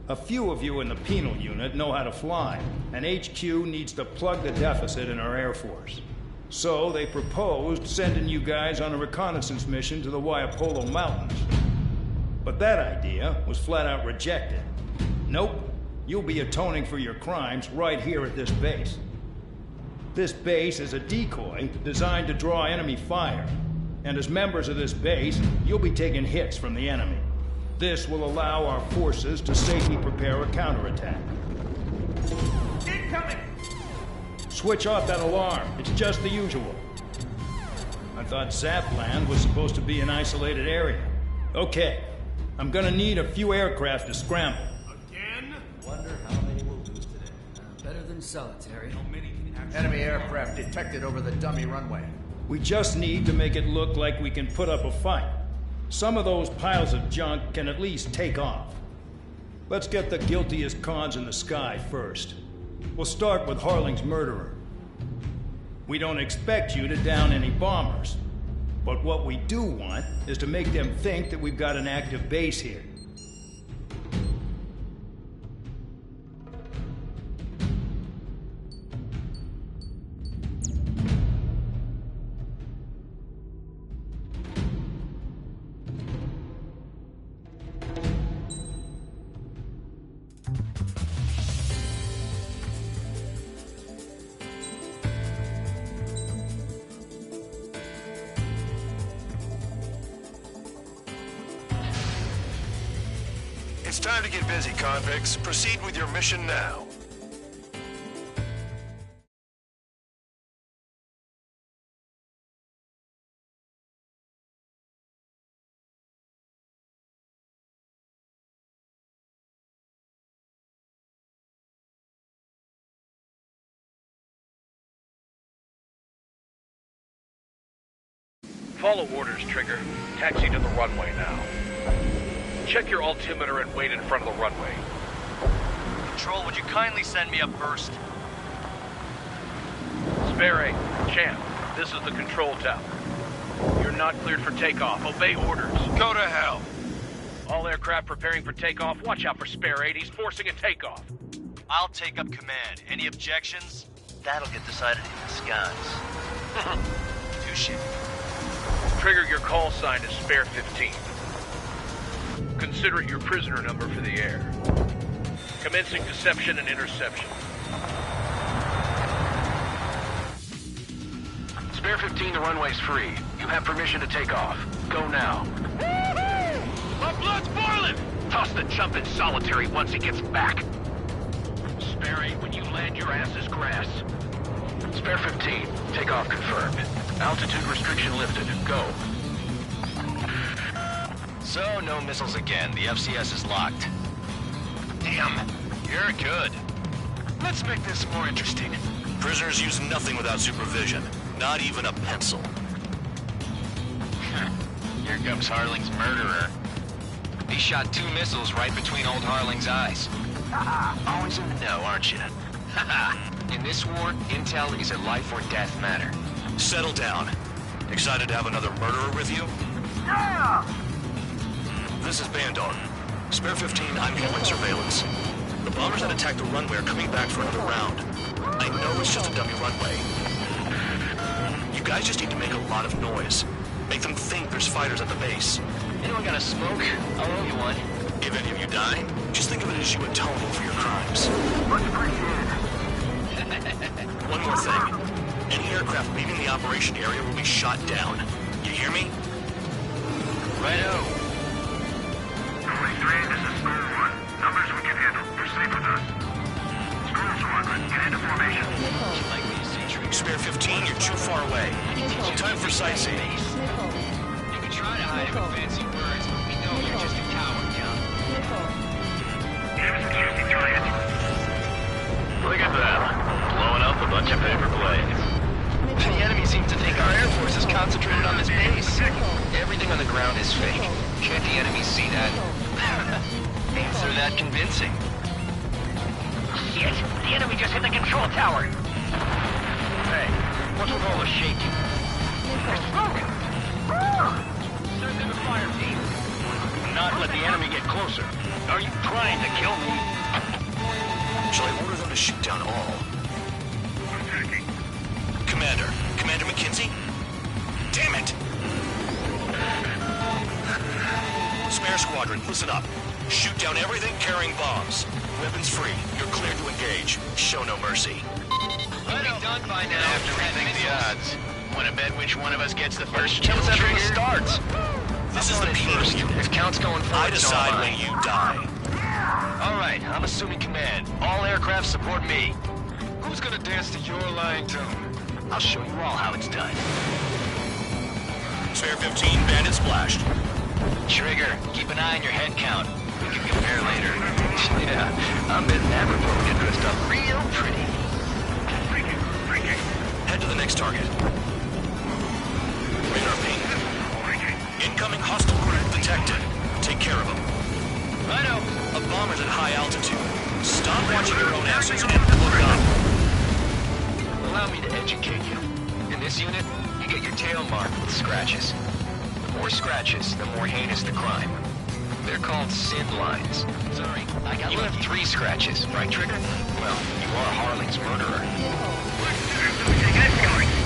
A few of you in the penal unit know how to fly, and HQ needs to plug the deficit in our Air Force. So they proposed sending you guys on a reconnaissance mission to the Waiapolo Mountains. But that idea was flat out rejected. Nope, you'll be atoning for your crimes right here at this base. This base is a decoy designed to draw enemy fire, and as members of this base, you'll be taking hits from the enemy. This will allow our forces to safely prepare a counterattack. Incoming! Switch off that alarm. It's just the usual. I thought Zapland was supposed to be an isolated area. Okay, I'm gonna need a few aircraft to scramble. Again? Wonder how many we'll lose today. Better than solitary. Enemy aircraft detected over the dummy runway. We just need to make it look like we can put up a fight. Some of those piles of junk can at least take off. Let's get the guiltiest cons in the sky first. We'll start with Harling's murderer. We don't expect you to down any bombers. But what we do want is to make them think that we've got an active base here. It's time to get busy, convicts. Proceed with your mission now. Follow orders, Trigger. Taxi to the runway now. Check your altimeter and wait in front of the runway. Control, would you kindly send me up first? Spare 8, Champ, this is the control tower. You're not cleared for takeoff. Obey orders. Go to hell. All aircraft preparing for takeoff. Watch out for Spare 8. He's forcing a takeoff. I'll take up command. Any objections? That'll get decided in the skies. Touche. Trigger, your call sign is Spare 15. Consider it your prisoner number for the air. Commencing deception and interception. Spare 15, the runway's free. You have permission to take off. Go now. My blood's boiling! Toss the chump in solitary once he gets back. Spare 8, when you land, your ass is grass. Spare 15, takeoff confirmed. Altitude restriction lifted. Go. So, no missiles again. The FCS is locked. Damn. You're good. Let's make this more interesting. Prisoners use nothing without supervision. Not even a pencil. Here comes Harling's murderer. He shot 2 missiles right between old Harling's eyes. Always in the know, aren't you? In this war, intel is a life or death matter. Settle down. Excited to have another murderer with you? Yeah! This is Bandar. Spare 15, I'm doing surveillance. The bombers that attacked the runway are coming back for another round. I know it's just a dummy runway. You guys just need to make a lot of noise. Make them think there's fighters at the base. Anyone got a smoke? I'll owe you one. If any of you die, just think of it as you atoning for your crimes. Much appreciated. One more thing. Any aircraft leaving the operation area will be shot down. You hear me? Righto. 23, this is School 1. Numbers we can handle. Proceed with us. School Squadron, get into formation. Spare 15, you're too far away. Time for sightseeing. You can try to hide it with fancy words, but we know you're just a coward, young. Look at that. Blowing up a bunch of paper planes. The enemy seems to think our Air Force is concentrated on this base. Everything on the ground is fake. Can't the enemy see that? Answer that convincing. Shit! The enemy just hit the control tower! Hey, what's with all the shaking? There's smoke! Send in the fire team. Not let the enemy get closer. Are you trying to kill me? Shall I order them to shoot down all? Commander McKenzie? Damn it! Spare Squadron, listen up. Shoot down everything carrying bombs. Weapons free. You're cleared to engage. Show no mercy. We'll be done by now. Have to rethink the odds. Want to bet which one of us gets the first Kill kill after trigger? it starts. This is the first. P. If Count's going first, I decide so am when you die. All right, I'm assuming command. All aircraft support me. Who's gonna dance to your line tune? I'll show you all how it's done. Spare 15, bandit splashed. Trigger, keep an eye on your head count. We can compare later. Yeah, I'm betting that report will get dressed up real pretty. Head to the next target. Radar ping. Incoming hostile group detected. Take care of them. Righto. A bomber's at high altitude. Stop watching your own asses and look up. Allow me to educate you. In this unit, you get your tail marked with scratches. The more scratches, the more heinous the crime. They're called sin lines. Sorry, I got you have 3 scratches, right, Trigger? Well, you are Harling's murderer.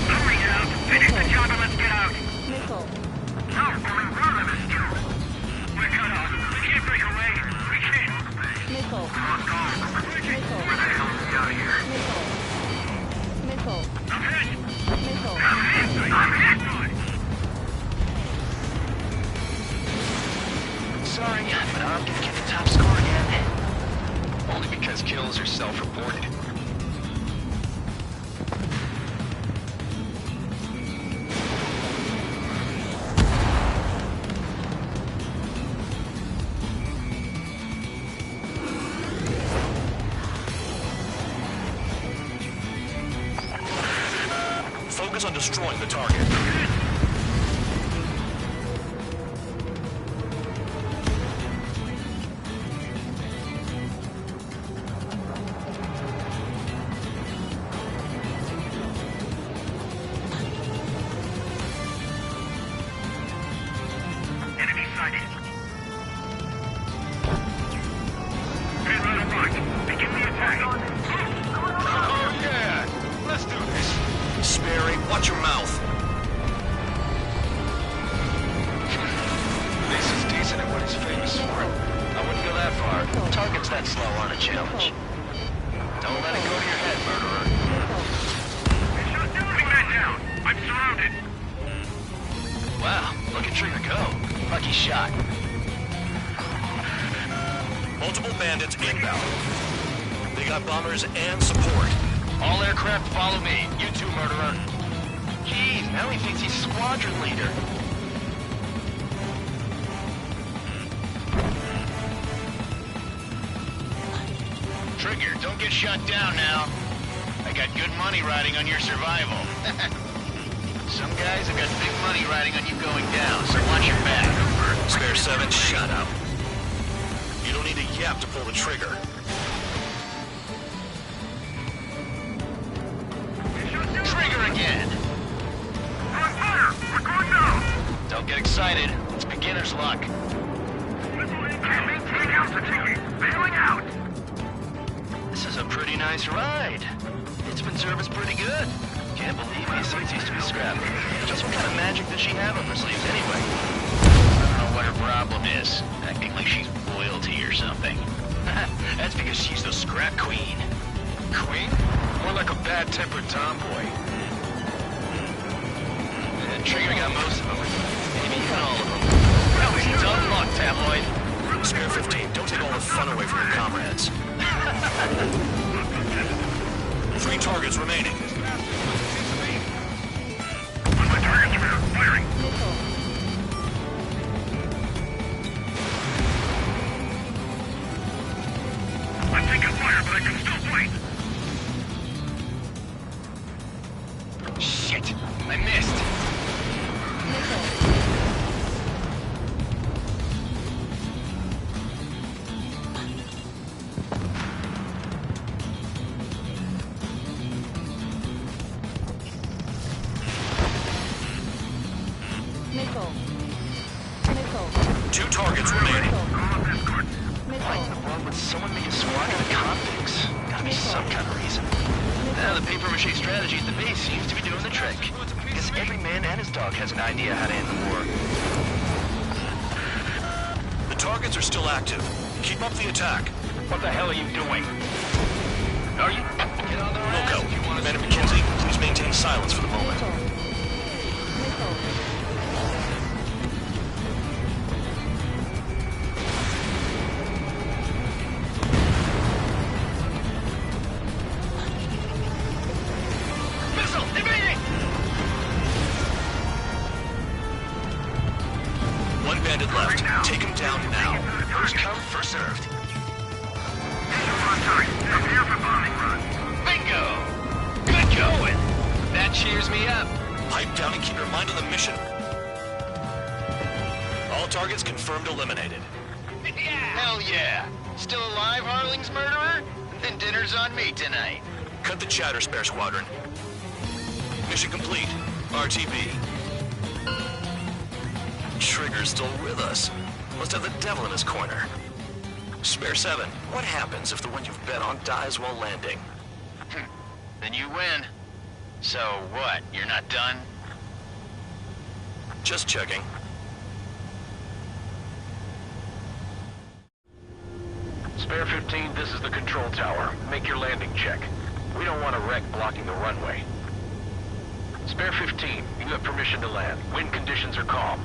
Hurry now! Finish the job and let's get out! Nickel. No, we're cut off. We can't break away. We can't. Nickel. Nickel. Where the hell is he out of here? Nickel. I'm hit! Nickel. I'm hit! Sorry, but I'm gonna get the top score again. Only because kills are self-reported. Focus on destroying the target. Enemy sighted. Head right and right. Begin the attack. Oh yeah! Let's do this. Sperry, watch your mouth. This is decent at what he's famous for. I wouldn't go that far. Targets that slow aren't a challenge. Don't let it go to your head, murderer. Bring that down. I'm surrounded. Wow, look at Trigger go. Lucky shot. Multiple bandits inbound. They got bombers and support. All aircraft follow me. You too, murderer. Jeez, now he thinks he's squadron leader. Trigger, don't get shut down now. I got good money riding on your survival. Some guys have got big money riding on you going down, so watch your back. Spare 7, shut up. You don't need a yap to pull the trigger. Trigger again. We're on fire. We're going down. Don't get excited. It's beginner's luck. Can't maintain altitude. Bailing out. This is a pretty nice ride. It's been serviced pretty good. Can't believe these things used to be scrapped. Just what kind of magic does she have up her sleeves anyway? I don't know what her problem is. Acting like she's royalty or something. That's because she's the scrap queen. Queen? More like a bad-tempered tomboy. And Trigger got most of them. Maybe even all of them. Well, tough luck, tabloid. Spare 15, don't take all the fun away from your comrades. 3 targets remaining. My target's around. Firing. I'm taking fire, but I can still fight. Shit, I missed. targets remaining. Why in the world would someone make a squadron of convicts? Gotta be some kind of reason. Now the papier-mâché strategy at the base seems to be doing the trick. Guess every man and his dog has an idea how to end the war. The targets are still active. Keep up the attack. What the hell are you doing? Are you? Get on the Wilco, Commander McKenzie, please maintain silence for the moment. Missile! Evading! One bandit left. Take him down now. First come, first served. Bingo! Good going! That cheers me up. Pipe down and keep your mind on the mission. All targets confirmed eliminated. Hell yeah! Still alive, Harling's murderer? Then dinner's on me tonight. Cut the chatter, Spare Squadron. Mission complete. RTB. Trigger's still with us. Must have the devil in his corner. Spare 7, what happens if the one you've bet on dies while landing? Then you win. So what, you're not done? Just checking. Spare 15, this is the control tower. Make your landing check. We don't want a wreck blocking the runway. Spare 15, you have permission to land. Wind conditions are calm.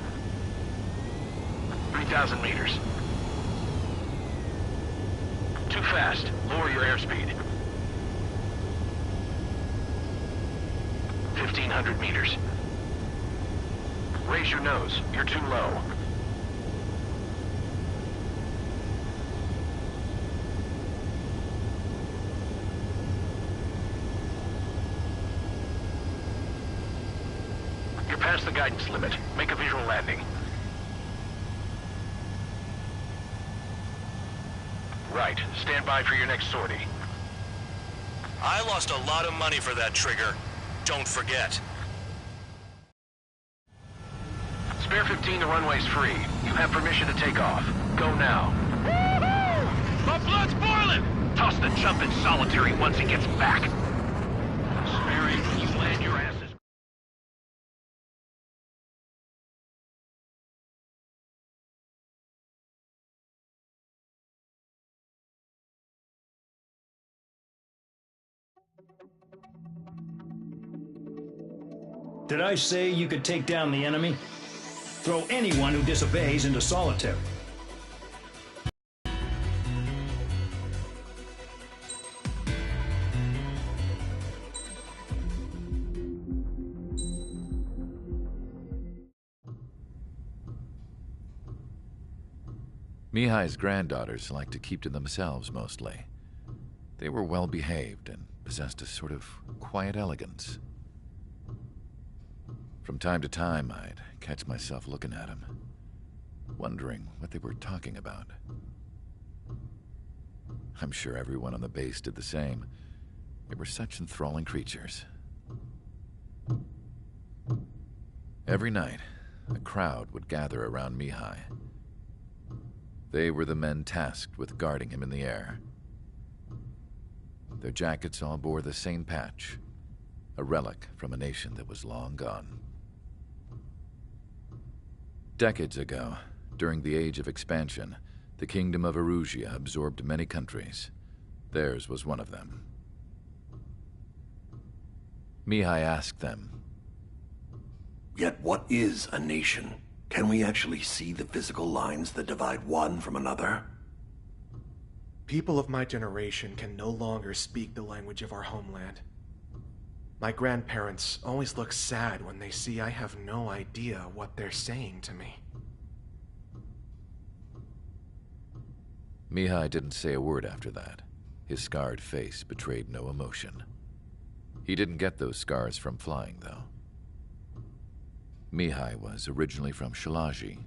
3,000 meters. Too fast. Lower your airspeed. 1,500 meters. Raise your nose. You're too low. You're past the guidance limit. Make a visual landing. Right. Stand by for your next sortie. I lost a lot of money for that trigger. Don't forget. Spare 15, the runway's free. You have permission to take off. Go now. Woohoo! My blood's boiling! Toss the chump in solitary once he gets back. Spare 8, when you land your asses. Did I say you could take down the enemy? Throw anyone who disobeys into solitary. Mihai's granddaughters liked to keep to themselves mostly. They were well behaved and possessed a sort of quiet elegance. From time to time, I'd catch myself looking at them, wondering what they were talking about. I'm sure everyone on the base did the same. They were such enthralling creatures. Every night, a crowd would gather around Mihai. They were the men tasked with guarding him in the air. Their jackets all bore the same patch, a relic from a nation that was long gone. Decades ago, during the Age of Expansion, the Kingdom of Erusia absorbed many countries. Theirs was one of them. Mihai asked them, "Yet what is a nation? Can we actually see the physical lines that divide one from another?" People of my generation can no longer speak the language of our homeland. My grandparents always look sad when they see I have no idea what they're saying to me. Mihai didn't say a word after that. His scarred face betrayed no emotion. He didn't get those scars from flying, though. Mihai was originally from Shalaji.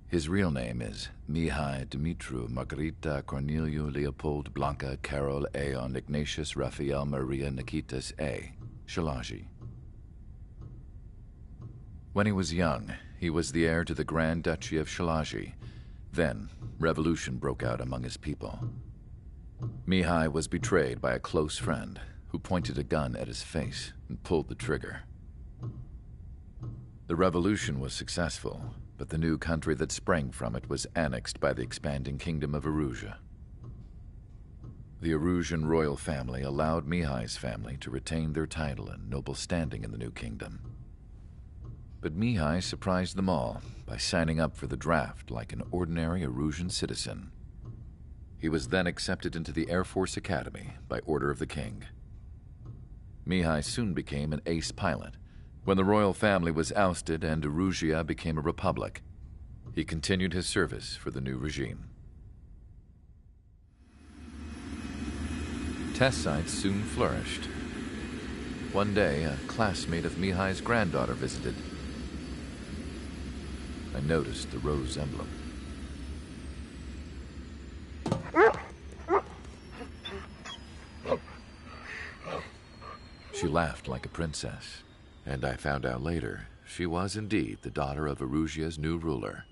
His real name is Mihai Dumitru Margarita Corneliu Leopold Blanca Carol Aeon Ignatius Raphael Maria Nikitas A. Shalaji. When he was young, he was the heir to the Grand Duchy of Shalaji. Then, revolution broke out among his people. Mihai was betrayed by a close friend who pointed a gun at his face and pulled the trigger. The revolution was successful, but the new country that sprang from it was annexed by the expanding kingdom of Erusea. The Erusian royal family allowed Mihai's family to retain their title and noble standing in the new kingdom. But Mihai surprised them all by signing up for the draft like an ordinary Erusian citizen. He was then accepted into the Air Force Academy by order of the king. Mihai soon became an ace pilot. When the royal family was ousted and Erusea became a republic, he continued his service for the new regime. Test sites soon flourished. One day, a classmate of Mihai's granddaughter visited. I noticed the rose emblem. She laughed like a princess, and I found out later she was indeed the daughter of Erusea's new ruler.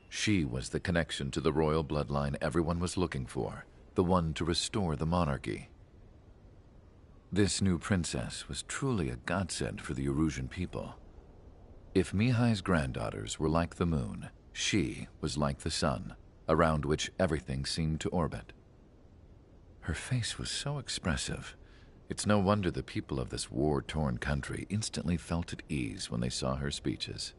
She was the connection to the royal bloodline everyone was looking for, the one to restore the monarchy. This new princess was truly a godsend for the Erusian people. If Mihai's granddaughters were like the moon, she was like the sun, around which everything seemed to orbit. Her face was so expressive. It's no wonder the people of this war-torn country instantly felt at ease when they saw her speeches.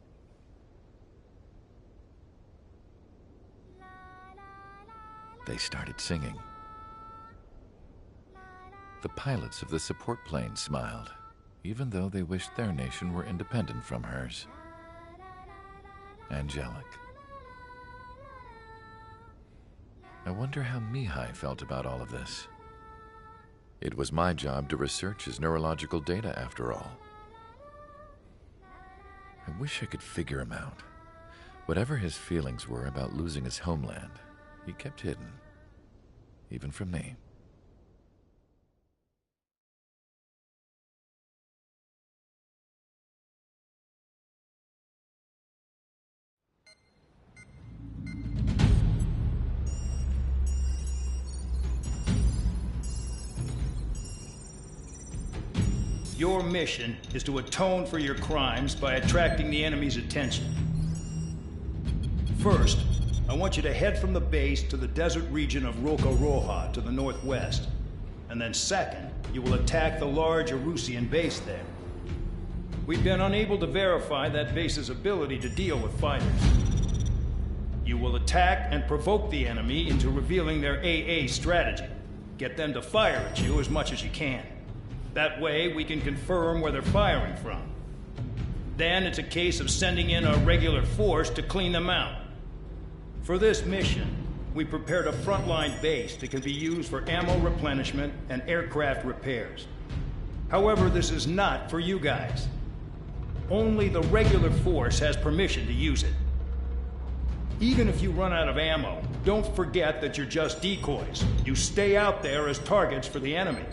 They started singing. The pilots of the support plane smiled, even though they wished their nation were independent from hers. Angelic. I wonder how Mihai felt about all of this. It was my job to research his neurological data, after all. I wish I could figure him out. Whatever his feelings were about losing his homeland, he kept hidden, even from me. Your mission is to atone for your crimes by attracting the enemy's attention. First, I want you to head from the base to the desert region of Roca Roja to the northwest. And then second, you will attack the large Erusian base there. We've been unable to verify that base's ability to deal with fighters. You will attack and provoke the enemy into revealing their AA strategy. Get them to fire at you as much as you can. That way, we can confirm where they're firing from. Then it's a case of sending in a regular force to clean them out. For this mission, we prepared a frontline base that can be used for ammo replenishment and aircraft repairs. However, this is not for you guys. Only the regular force has permission to use it. Even if you run out of ammo, don't forget that you're just decoys. You stay out there as targets for the enemy.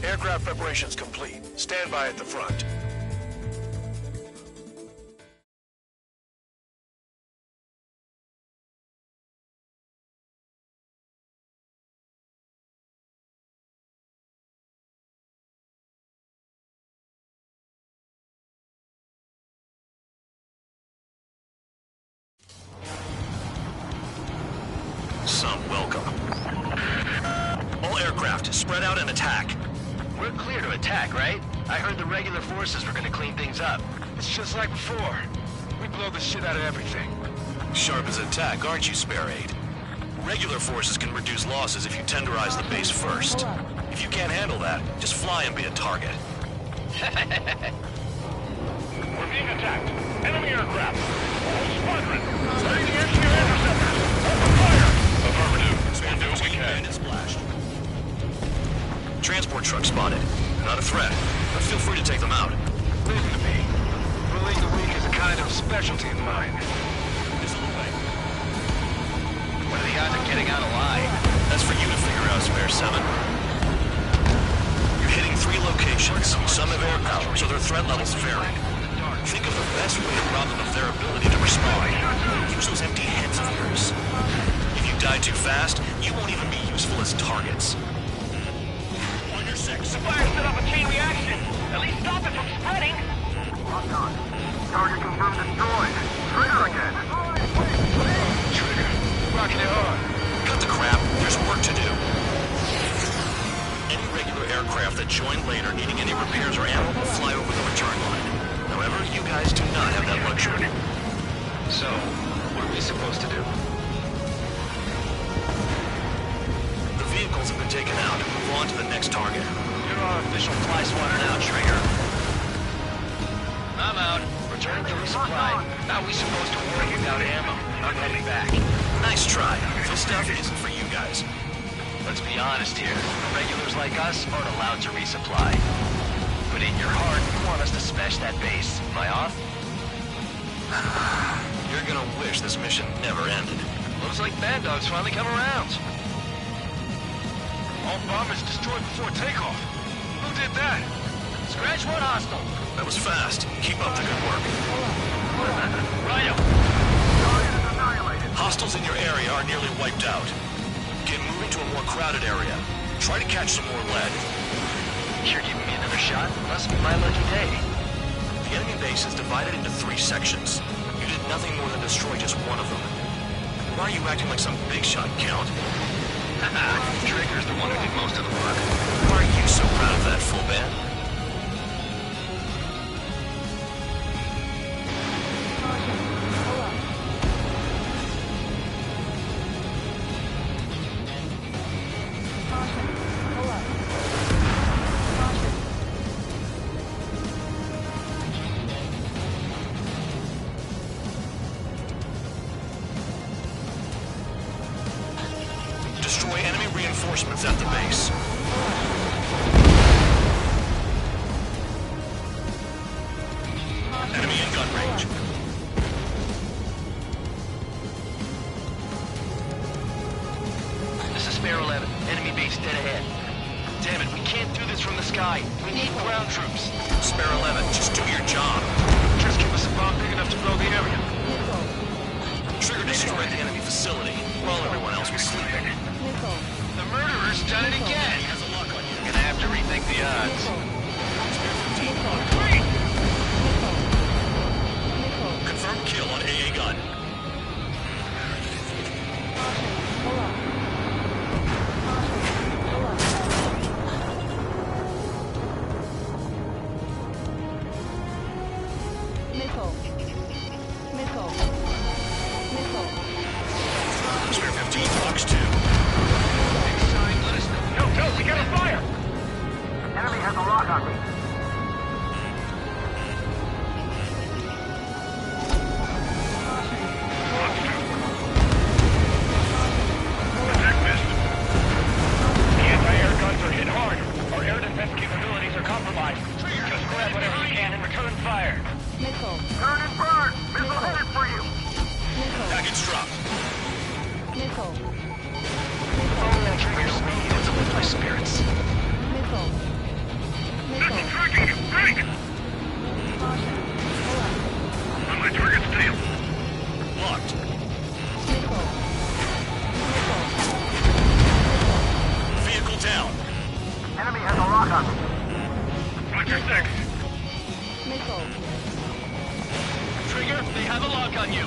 Aircraft preparations complete. Stand by at the front. Some welcome. All aircraft, spread out and attack. We're clear to attack, right? I heard the regular forces were gonna clean things up. It's just like before. We blow the shit out of everything. Sharp as attack, aren't you, Spare Aid? Regular forces can reduce losses if you tenderize the base first. If you can't handle that, just fly and be a target. We're being attacked. Enemy aircraft. Whole squadron. Setting the engineer interceptors. Open fire. Affirmative. We'll do what we can. Splashed. Transport truck spotted. Not a threat, but feel free to take them out. Listen to me. Bullying the weak is a kind of specialty of mine. What are the odds of getting out alive? That's for you to figure out, Spare 7. You're hitting 3 locations. Some have air power, so their threat levels vary. Think of the best way to rob them of their ability to respond. Use those empty heads of yours. If you die too fast, you won't even be useful as targets. On your 6. The fire set up a chain reaction. At least stop it from spreading. Locked on. Target confirmed destroyed. Trigger again. Trigger. Rocking it hard. Cut the crap. There's work to do. Any regular aircraft that join later needing any repairs or ammo will fly over the return line. However, you guys do not have that luxury. So, what are we supposed to do? The vehicles have been taken out. Move on to the next target. You're our official fly swatter now, Trigger. I'm out. Returning to resupply. How are we supposed to work without ammo? I'm heading back. Nice try. This stuff isn't for you guys. Let's be honest here. Regulars like us aren't allowed to resupply. But in your heart, you want us to smash that base. Am I off? You're gonna wish this mission never ended. Looks like Bad Dog's finally come around. All bombers destroyed before takeoff. Who did that? Scratch one hostile. That was fast. Keep up the good work. Righto. Hostiles in your area are nearly wiped out. Get moving to a more crowded area. Try to catch some more lead. You're giving me another shot? Must be my lucky day. The enemy base is divided into 3 sections. You did nothing more than destroy just one of them. Why are you acting like some big shot, Count? Haha, Trigger's the one who did most of the work. Why are you so proud of that, full band? Destroy enemy reinforcements at the base. Enemy in gun range. This is Spare 11. Enemy base dead ahead. Damn it, we can't do this from the sky. We need ground troops. Spare 11, just do your job. Just give us a bomb big enough to blow the area. Trigger destroyed the enemy facility while everyone else was sleeping. The murderer's done it again. He has a lock on you. Gonna have to rethink the odds. Confirmed kill on AA gun. Spare 15 blocks 2. Yo, we got a fire! Enemy has a lock on me. Attack missed. The anti-air guns are hit hard. Our air defense capabilities are compromised. Just grab whatever you can and return fire. Turn and burn! Missile headed for you! Package dropped. Oh, Trigger's needed to lift my spirits. Missile tracking you! Break! On my target's tail. Locked. Vehicle down. Enemy has a lock on me. Roger 6. Trigger, they have a lock on you.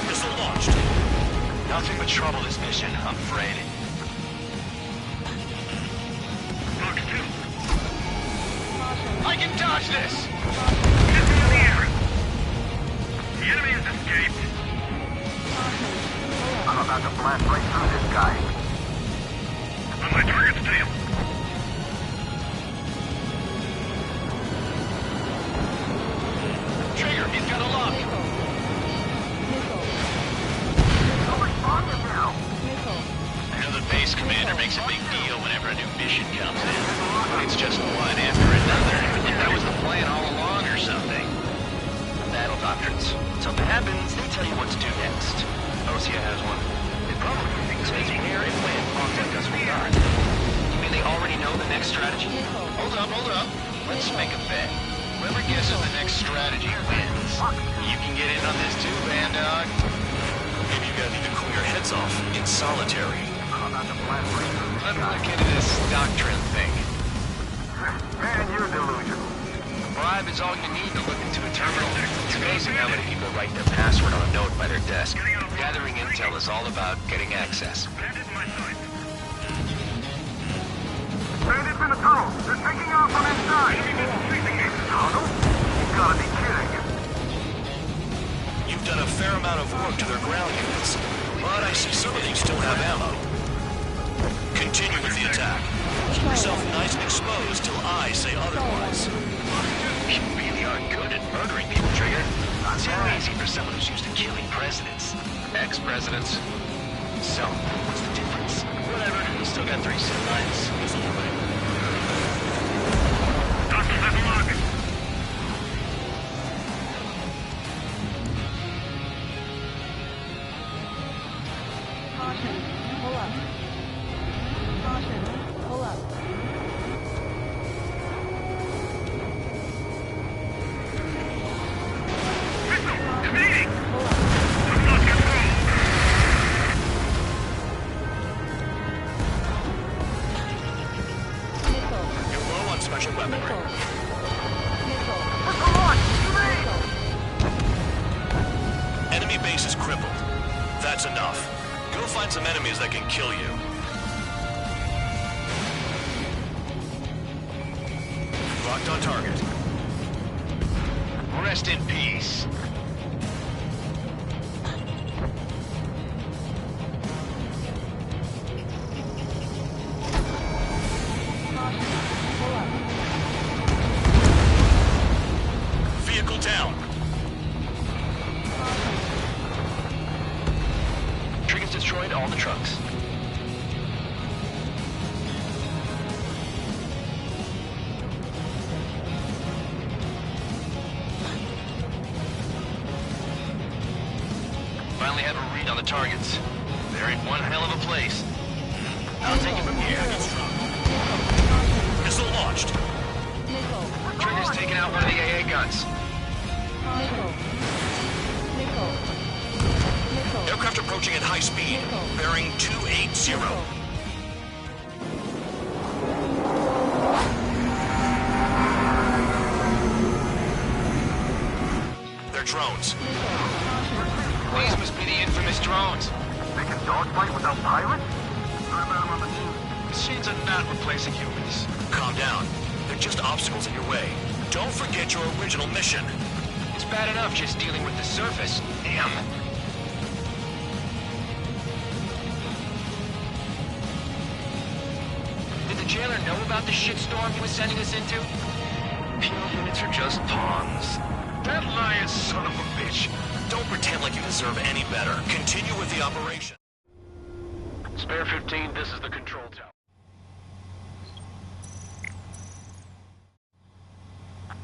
Missile launched. Nothing but trouble this mission, I'm afraid. I can dodge this! The enemy has escaped. I'm about to blast right through this guy. On my target's tail. Trigger, he's got a lock. No responding now. I know the base commander makes a big deal whenever a new mission comes in. But it's just one after another. I think that was the plan all along or something. Battle doctrines. Something happens, they tell you what to do next. Osea has one. It probably says where and when contact us will die. You mean they already know the next strategy? Hold up. Let's make a bet. Whoever guesses the next strategy wins. You can get in on this too, Band Dog. Maybe you guys need to cool your heads off in solitary. Let me look into this doctrine thing. Man, you're delusional. A bribe is all you need to look into a terminal. It's amazing how many people write their password on a note by their desk. Gathering intel is all about getting access. Bandits in the tunnel. They're taking off from inside. Tunnel? You gotta be kidding. You've done a fair amount of work to their ground units, but I see some of these still have ammo. Continue with the attack. Keep yourself nice and exposed till I say otherwise. You really are good at murdering people, Trigger. It's so easy for someone who's used to killing presidents. Ex-presidents. So, what's the difference? Whatever, you still got 3 sin lines. Caution. Pull up. Caution. Pull up. You're low on special weaponry. Enemy base is crippled. That's enough. Go find some enemies that can kill you. Locked on target. Rest in peace. Vehicle down. Trigger's destroyed all the trucks. Finally have a read on the targets. They're in one hell of a place. I'll take it from here. Missile launched. Trigger's taking out one of the AA guns. Aircraft approaching at high speed. Bearing 280. They're drones. These must be the infamous drones. They can dogfight without pilots? What about them on the news? Machines are not replacing humans. Calm down. They're just obstacles in your way. Don't forget your original mission. It's bad enough just dealing with the surface. Damn. Did the jailer know about the shitstorm he was sending us into? Pure units are just pawns. That lying son of a bitch. Don't pretend like you deserve any better. Continue with the operation. Spare 15, this is the control tower.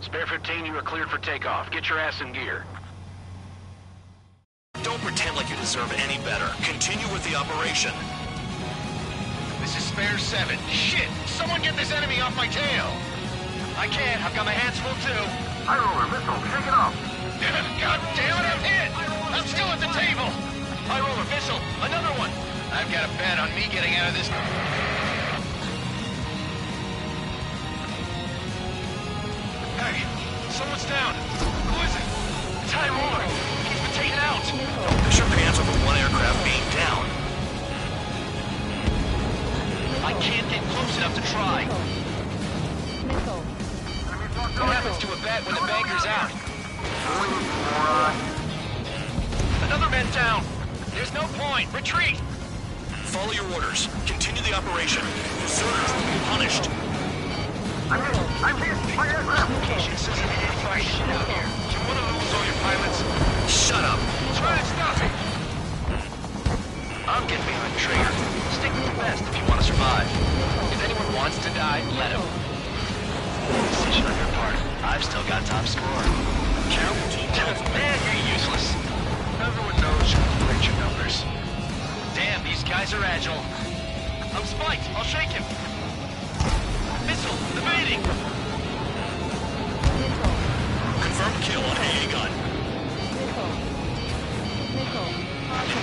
Spare 15, you are cleared for takeoff. Get your ass in gear. Don't pretend like you deserve any better. Continue with the operation. This is Spare 7. Shit! Someone get this enemy off my tail! I can't. I've got my hands full too. High roller, missile, shake it off. God damn it, I'm hit! I'm still at the table! High roller, missile, another one! I've got a bet on me getting out of this. Hey, someone's down. Who is it? It's High roller. Don't push your pants over one aircraft being down. I can't get close enough to try. What happens to a bet when the banker's out? Another man down. There's no point. Retreat. Follow your orders. Continue the operation. Deserters will be punished. I'm hit. My aircraft. Location says it ain't fire shit out here. Do you want to lose all your pilots? Shut up. Try to stop it. I'm getting behind the trigger. Stick with the best if you want to survive. If anyone wants to die, let him. Decision on your part. I've still got top score. Count details. Man, you're useless. Everyone knows you can break your numbers. Damn, these guys are agile. I'm spiked. I'll shake him. Missile. Evading. Confirmed kill on AA gun.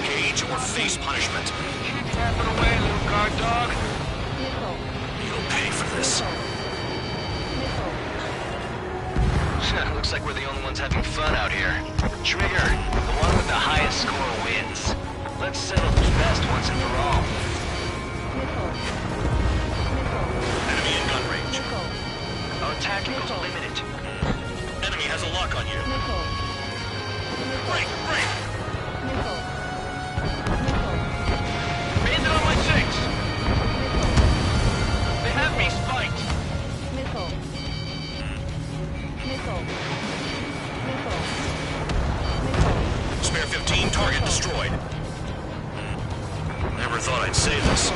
Engage or face punishment. Keep tapping away, little guard dog. You'll pay for this. Looks like we're the only ones having fun out here. Trigger, the one with the highest score wins. Let's settle who's best once and for all. Enemy in gun range. Our tactical's limited. Enemy has a lock on you. Break, break. Bandit on my 6. They have me spiked. Spare 15, target destroyed. Never thought I'd say this,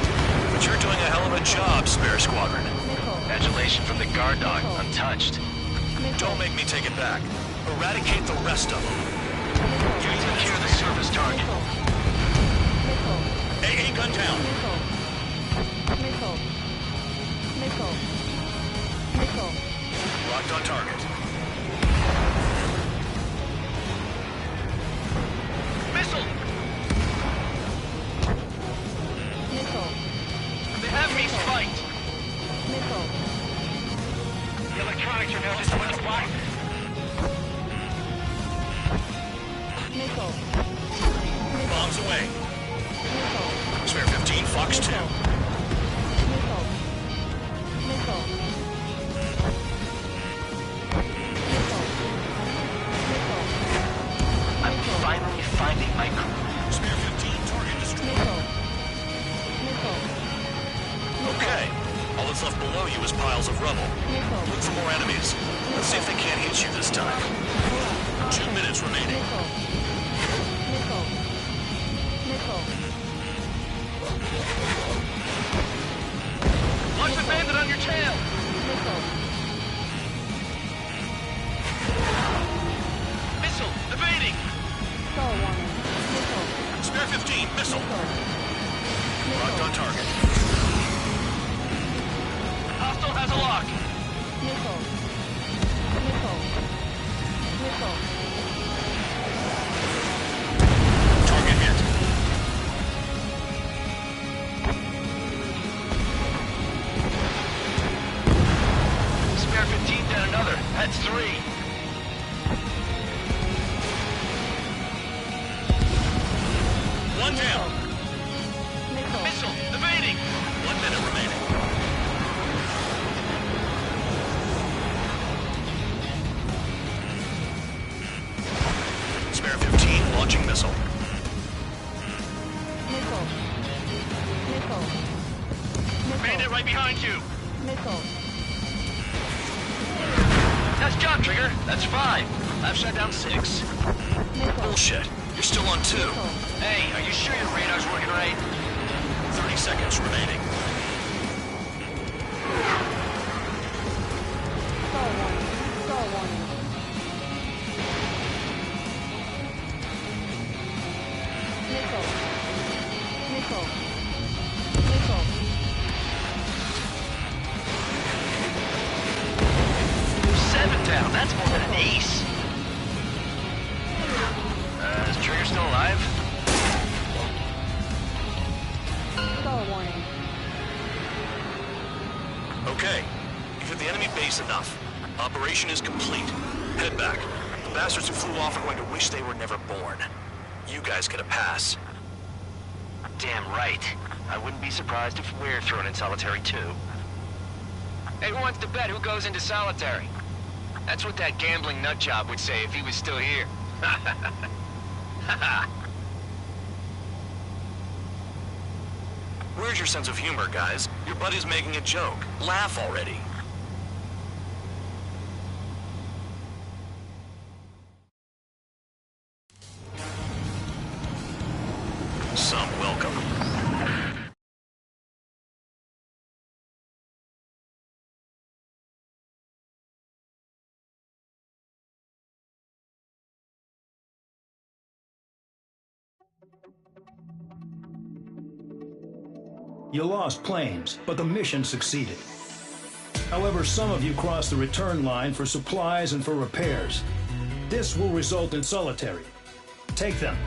but you're doing a hell of a job, Spare Squadron. Adulation from the guard dog, untouched. Don't make me take it back. Eradicate the rest of them. You secure the surface target. AA gun down. Locked on target. Missile. They have me spiked. The electronics are now just a little black. Bombs away. Spare 15, Fox 2. I'm finally finding my crew. Spare 15, target destroyed. Okay. All that's left below you is piles of rubble. Look for more enemies. Let's see if they can't hit you this time. 2 minutes remaining. Watch the bandit on your tail. Missile. Evading. Spare 15, missile. Locked on target. Hostile has a lock. Target hit. Spare 15 down another. That's 3. One down. Missile. Evading. 1 minute remaining. Spare 15, launching missile. Bandit right behind you. Nice job, Trigger. That's 5. I've shut down 6. Bullshit. You're still on 2. Hey, are you sure your radar's working right? 30 seconds remaining. Down. That's more than an ace. Is Trigger still alive? Okay. You've hit the enemy base enough. Operation is complete. Head back. The bastards who flew off are going to wish they were never born. you guys get a pass. Damn right. I wouldn't be surprised if we're thrown in solitary too. Hey, who wants to bet who goes into solitary? That's what that gambling nutjob would say if he was still here. Where's your sense of humor, guys? Your buddy's making a joke. Laugh already. Some welcome. You lost planes, but the mission succeeded. However, some of you crossed the return line for supplies and for repairs. This will result in solitary. Take them.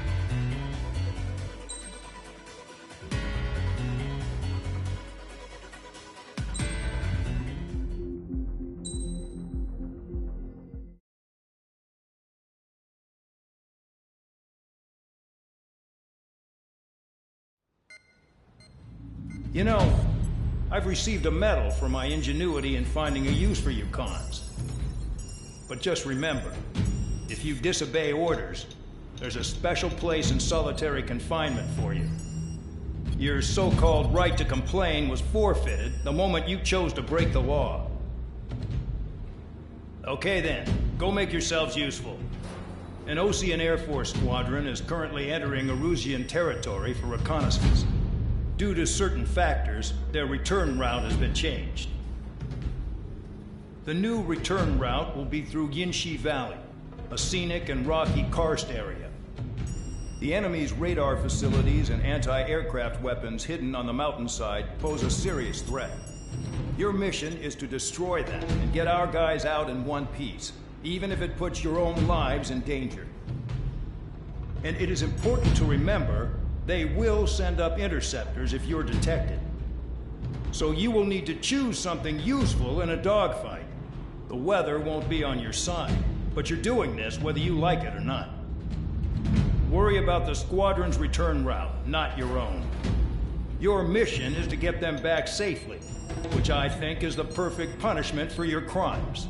You know, I've received a medal for my ingenuity in finding a use for you cons. But just remember, if you disobey orders, there's a special place in solitary confinement for you. Your so-called right to complain was forfeited the moment you chose to break the law. Okay then, go make yourselves useful. An Osean Air Force squadron is currently entering Erusian territory for reconnaissance. Due to certain factors, their return route has been changed. The new return route will be through Yinshi Valley, a scenic and rocky karst area. The enemy's radar facilities and anti-aircraft weapons hidden on the mountainside pose a serious threat. Your mission is to destroy them and get our guys out in one piece, even if it puts your own lives in danger. And it is important to remember they will send up interceptors if you're detected. So you will need to choose something useful in a dogfight. The weather won't be on your side, but you're doing this whether you like it or not. Worry about the squadron's return route, not your own. Your mission is to get them back safely, which I think is the perfect punishment for your crimes.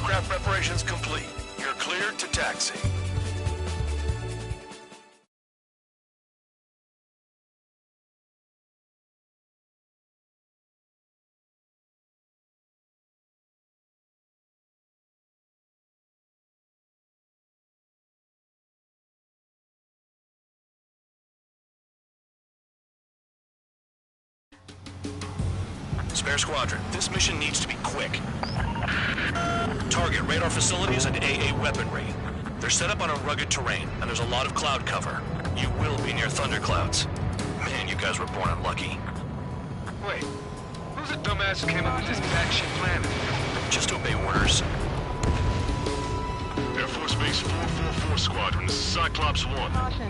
Aircraft preparations complete. You're cleared to taxi. Spare Squadron, this mission needs to be quick. Target radar facilities and AA weaponry. They're set up on a rugged terrain, and there's a lot of cloud cover. You will be near thunderclouds. Man, you guys were born unlucky. Wait, who's the dumbass who came up with this batshit plan? Just obey orders. Air Force Base 444 Squadron, this is Cyclops 1. Caution.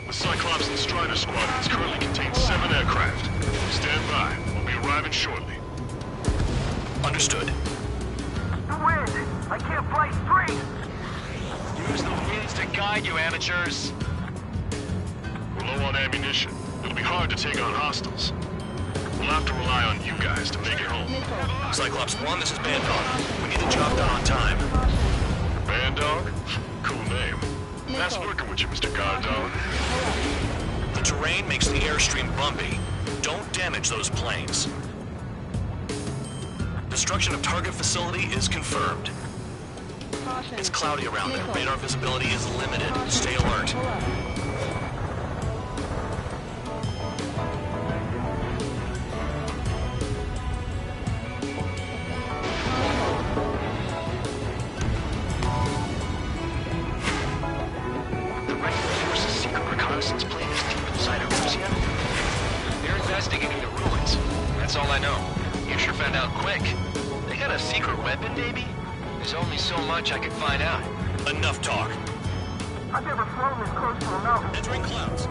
The Cyclops and Strider squadrons currently contain 7 aircraft. Stand by. We'll be arriving shortly. Understood. The wind! I can't fly straight! Use the winds to guide you, amateurs. We're low on ammunition. It'll be hard to take on hostiles. We'll have to rely on you guys to make it home. Cyclops 1, this is Band Dog. We need the job done on time. Band Dog? Cool name. Nice working with you, Mr. Guard Dog. The terrain makes the airstream bumpy. Don't damage those planes. Destruction of target facility is confirmed. Caution. It's cloudy around there. Radar visibility is limited. Stay alert. The Red Force's secret reconnaissance plane is deep inside Eruption. They're investigating the ruins. That's all I know. You sure found out quick. They got a secret weapon, baby? There's only so much I could find out. Enough talk. I've never flown this close to a mountain. Entering clouds.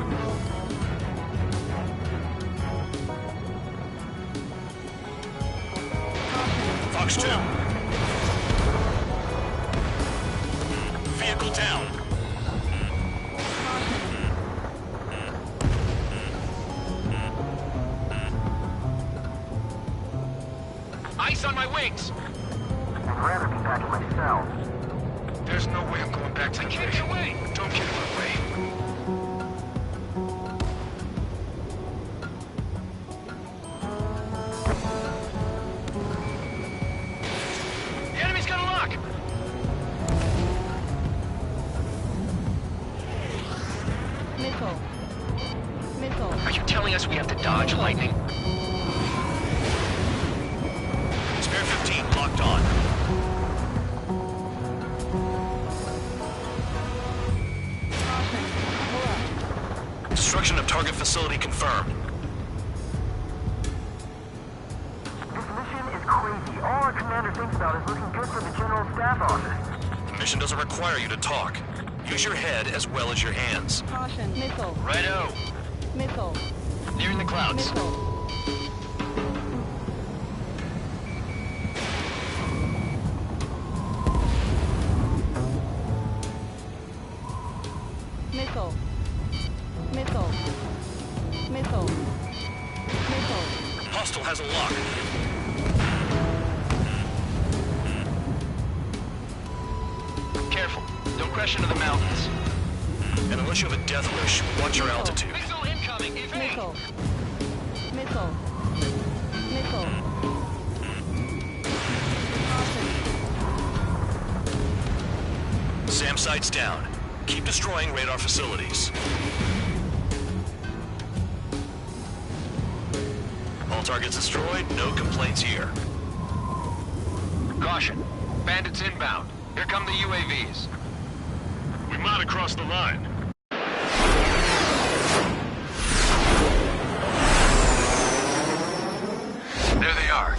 Fox 2. Vehicle down. Ice on my wings! I'd rather be back in my cell. There's no way I'm going back to the base. Away! Don't get in my way. The enemy's got a lock! Missile. Missile. Are you telling us we have to dodge lightning? Spare 15 locked on. Destruction of target facility confirmed. This mission is crazy. All our commander thinks about is looking good for the General Staff Office. The mission doesn't require you to talk. Use your head as well as your hands. Caution. Missile. Righto. Missile. They're in the clouds. Missile. Missile. Missile. Missile. Missile. Hostile has a lock. Careful. Don't crash into the mountains. And unless you have a death wish, watch your altitude. Missile incoming! Evade! Missile. Missile. Missile. SAM sights down. Keep destroying radar facilities. All targets destroyed, no complaints here. Caution. Bandits inbound. Here come the UAVs. We might have crossed the line. There they are.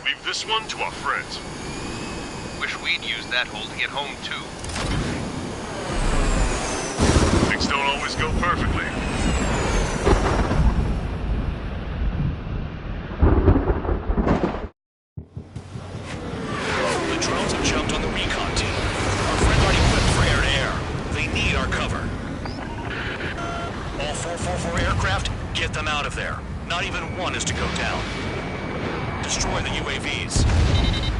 Leave this one to our friends. Wish we'd used that hole to get home, too. Things don't always go perfectly. The drones have jumped on the recon team. Our friends are equipped for air-to-air. They need our cover. All 444 aircraft, get them out of there. Not even one is to go down. Destroy the UAVs.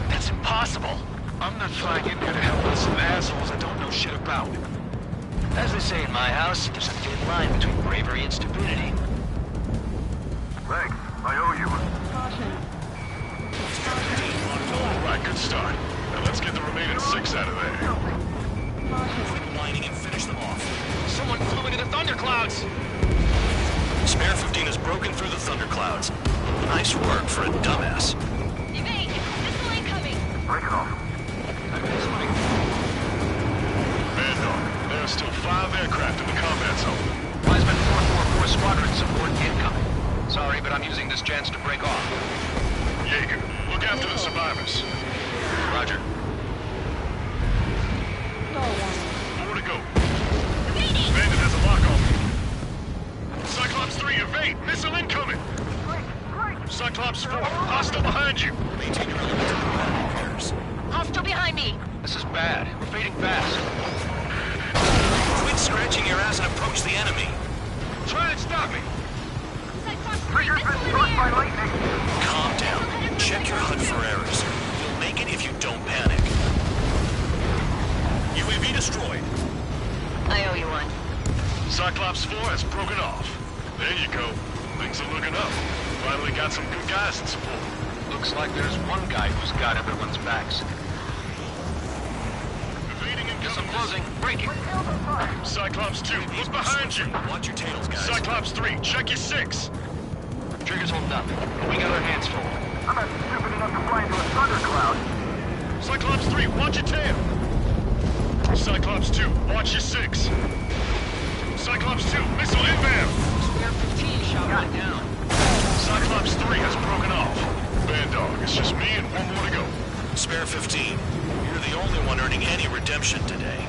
That's impossible. I'm not flying in here to help with some assholes I don't know shit about. As they say in my house, there's a thin line between bravery and stupidity. Thanks. I owe you one. Alright, good start. Now let's get the remaining 6 out of there. Quit whining and finish them off. Someone flew into the thunderclouds! Spare 15 has broken through the thunderclouds. Nice work for a dumbass. Evade! Missile incoming! Break it off. Bad dog, there are still 5 aircraft in the combat zone. Wiseman 444 Squadron support incoming. Sorry, but I'm using this chance to break off. Jaeger, look after the survivors. Roger. More to go. Bandit has a lock on me. Cyclops 3, evade! Missile incoming! Cyclops 4, hostile behind you! Maintain your elements. Hostile behind me! This is bad. We're fading fast. Quit scratching your ass and approach the enemy. Try and stop me! Trigger's been struck by lightning. Calm down. Check your HUD for errors. You'll make it if you don't panic. UAV destroyed. I owe you one. Cyclops 4 has broken off. There you go. Things are looking up. Finally got some good guys in support. Looks like there's one guy who's got everyone's backs. Evading and Yes, I'm closing. Breaking. Cyclops 2, look behind you! Watch your tails, guys. Cyclops 3, check your 6! Trigger's holding up. We got our hands full. I'm not stupid enough to fly into a thundercloud. Cyclops 3, watch your tail! Cyclops 2, watch your 6! Cyclops 2, missile inbound! Spare 15 shot right down. Cyclops 3 has broken off. Bad dog, it's just me and 1 more to go. Spare 15. You're the only one earning any redemption today.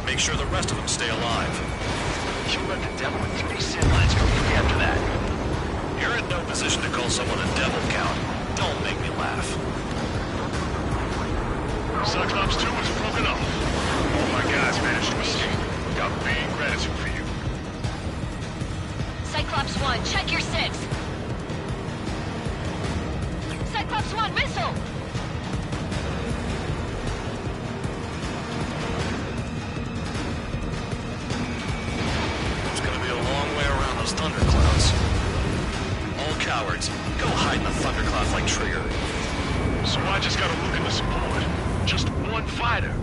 Make sure the rest of them stay alive. You let the devil with 3 sin lines go free after that. You're in no position to call someone a devil, Count. Don't make me laugh. Cyclops 2 has broken off. All my guys managed to escape. Got big gratitude for you. Cyclops 1, check your 6. Cyclops 1, missile! It's gonna be a long way around those thunderclouds. All cowards, go hide in the thunderclouds like Trigger. So I just gotta look into support. Just 1 fighter.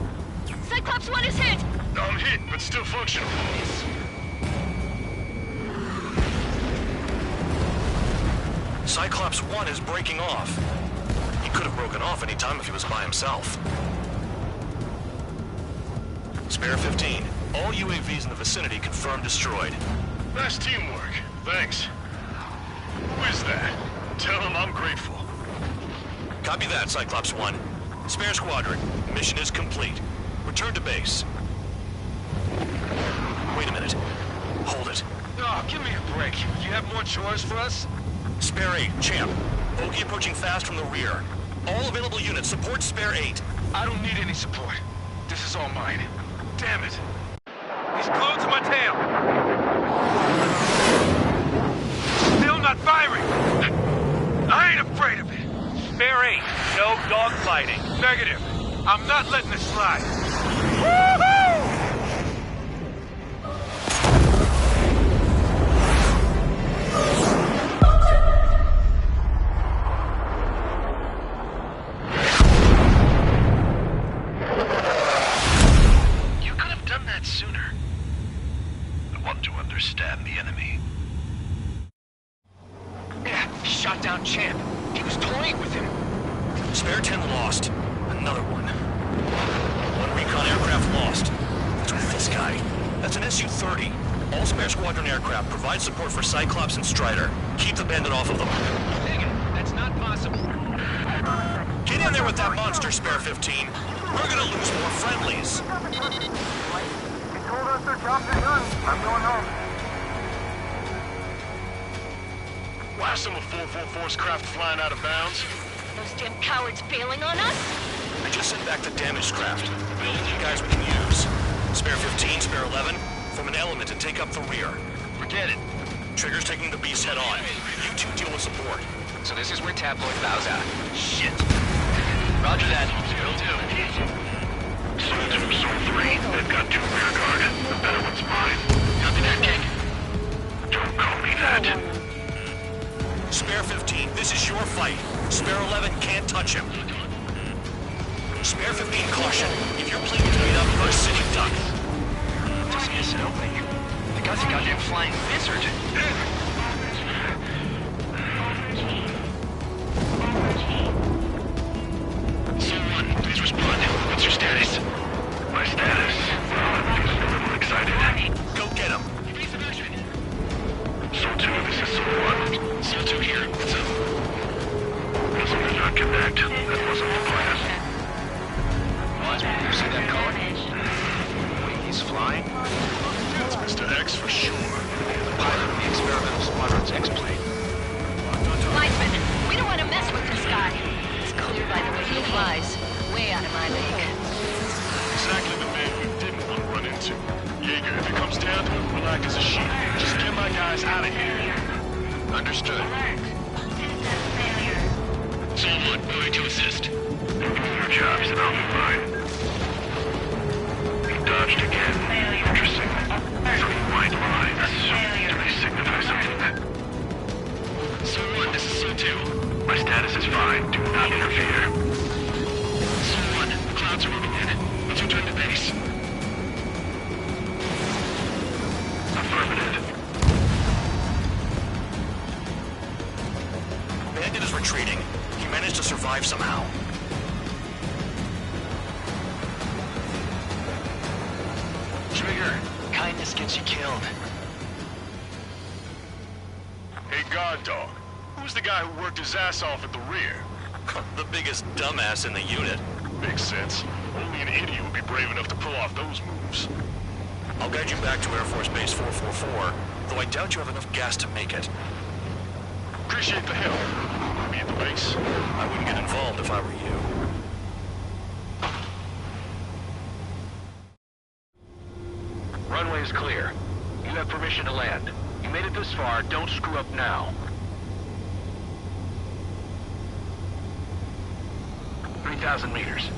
Cyclops 1 is hit! I'm hit, but still functional. Cyclops 1 is breaking off. He could have broken off any time if he was by himself. Spare 15. All UAVs in the vicinity confirmed destroyed. Nice teamwork. Thanks. Who is that? Tell him I'm grateful. Copy that, Cyclops 1. Spare squadron. Mission is complete. Return to base. Wait a minute. Hold it. Oh, give me a break. You have more chores for us? Spare 8, Champ. Bogey approaching fast from the rear. All available units support Spare 8. I don't need any support. This is all mine. Damn it. He's glued to my tail. Still not firing. I ain't afraid of it. Spare 8, no dogfighting. Negative. I'm not letting this slide. Woohoo! You could have done that sooner. I want to understand the enemy. Yeah, shot down Champ. He was toying with him. Spare 10 lost. Another one. 1 recon aircraft lost. What's with this guy? That's an Su-30. All Spare Squadron aircraft provide support for Cyclops and Strider. Keep the bandit off of them. Dang it, that's not possible. Get in there with that monster, Spare 15. We're gonna lose more friendlies. He told us their jobs are done. I'm going home. Why are some of 444's craft flying out of bounds? Those damn cowards bailing on us? I just sent back the damaged craft. The only guys we can use. Spare 15, Spare 11, form an element and take up the rear. Forget it. Trigger's taking the beast head on. You two deal with support. So this is where Tabloid bows out. Shit. Roger that. Will do. Sol 2, Sol 3. They've got 2 rear guard. The better one's mine. Copy that, King. Don't call me that. Spare 15, this is your fight. Spare 11 can't touch him. Spare 15, caution. If your plane is made up, you're a sitting duck. Just miss an opening. The guy's a goddamn flying lizard. Sol 1, please respond. What's your status? My status? Well, I'm feeling a little excited. Go get him. Sol 2, this is Sol 1. Sol 2 here. What's up? Guess we did not connect. That wasn't the plan. Wiseman, you see that car? Wait, he's flying? That's Mr. X for sure. The pilot of the experimental squadron's X-plane. Wiseman, we don't want to mess with this guy. It's clear by the way he flies. Way out of my league. Exactly the man we didn't want to run into. Jaeger, if it comes down to it, we're like as a sheep. Just get my guys out of here. Understood. Sol 1, moving to assist. Your job's and I'll do mine. He dodged again. Interesting. 3 white lines. Do they signify something? Sol 1, this is Sol 2. My status is fine. Do not interfere. Sol 1, the clouds are moving in. Let's return to base. Affirmative. Bandit is retreating. He managed to survive somehow. Trigger, kindness gets you killed. Hey, guard dog. Who's the guy who worked his ass off at the rear? The biggest dumbass in the unit. Makes sense. Only an idiot would be brave enough to pull off those moves. I'll guide you back to Air Force Base 444, though I doubt you have enough gas to make it. Appreciate the help. Be at the base. I wouldn't get involved if I were you. Runway is clear. You have permission to land. You made it this far, don't screw up now. 3,000 meters.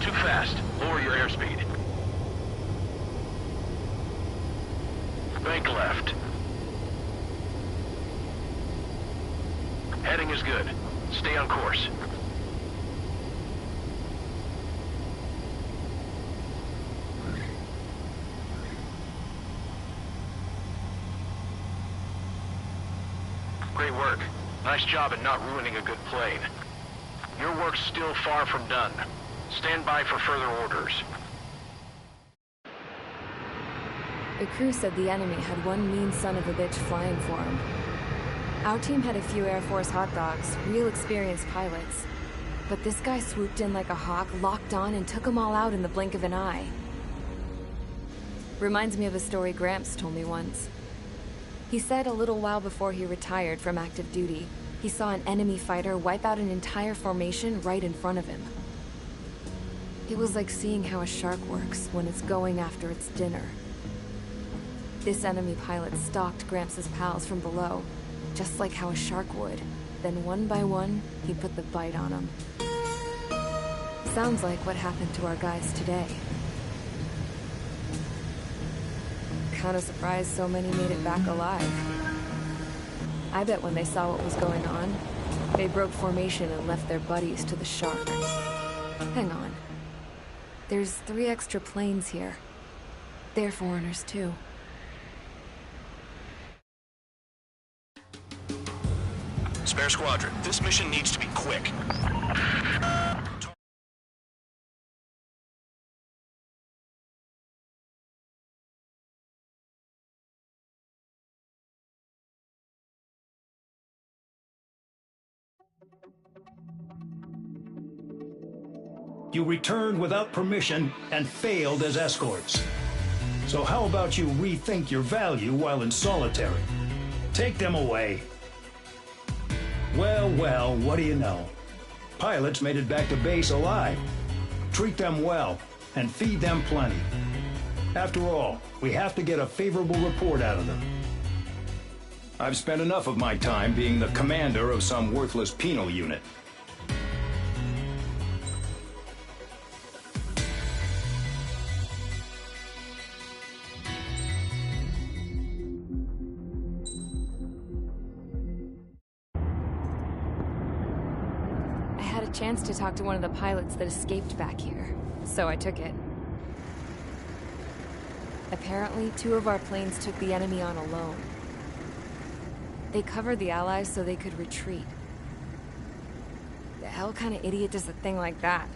Too fast. Lower your airspeed. Bank left. Heading is good. Stay on course. Great work. Nice job at not ruining a good plane. Your work's still far from done. Stand by for further orders. The crew said the enemy had one mean son of a bitch flying for him. Our team had a few Air Force hot dogs, real experienced pilots. But this guy swooped in like a hawk, locked on, and took them all out in the blink of an eye. Reminds me of a story Gramps told me once. He said a little while before he retired from active duty, he saw an enemy fighter wipe out an entire formation right in front of him. It was like seeing how a shark works when it's going after its dinner. This enemy pilot stalked Gramps' pals from below, just like how a shark would. Then one by one, he put the bite on them. Sounds like what happened to our guys today. Kinda surprised so many made it back alive. I bet when they saw what was going on, they broke formation and left their buddies to the shark. Hang on. There's 3 extra planes here. They're foreigners too. Spare Squadron, this mission needs to be quick. You returned without permission and failed as escorts. So how about you rethink your value while in solitary? Take them away. Well, well, what do you know? Pilots made it back to base alive. Treat them well and feed them plenty. After all, we have to get a favorable report out of them. I've spent enough of my time being the commander of some worthless penal unit. I had a chance to talk to one of the pilots that escaped back here, so I took it. Apparently, 2 of our planes took the enemy on alone. They covered the Allies so they could retreat. The hell kind of idiot does a thing like that?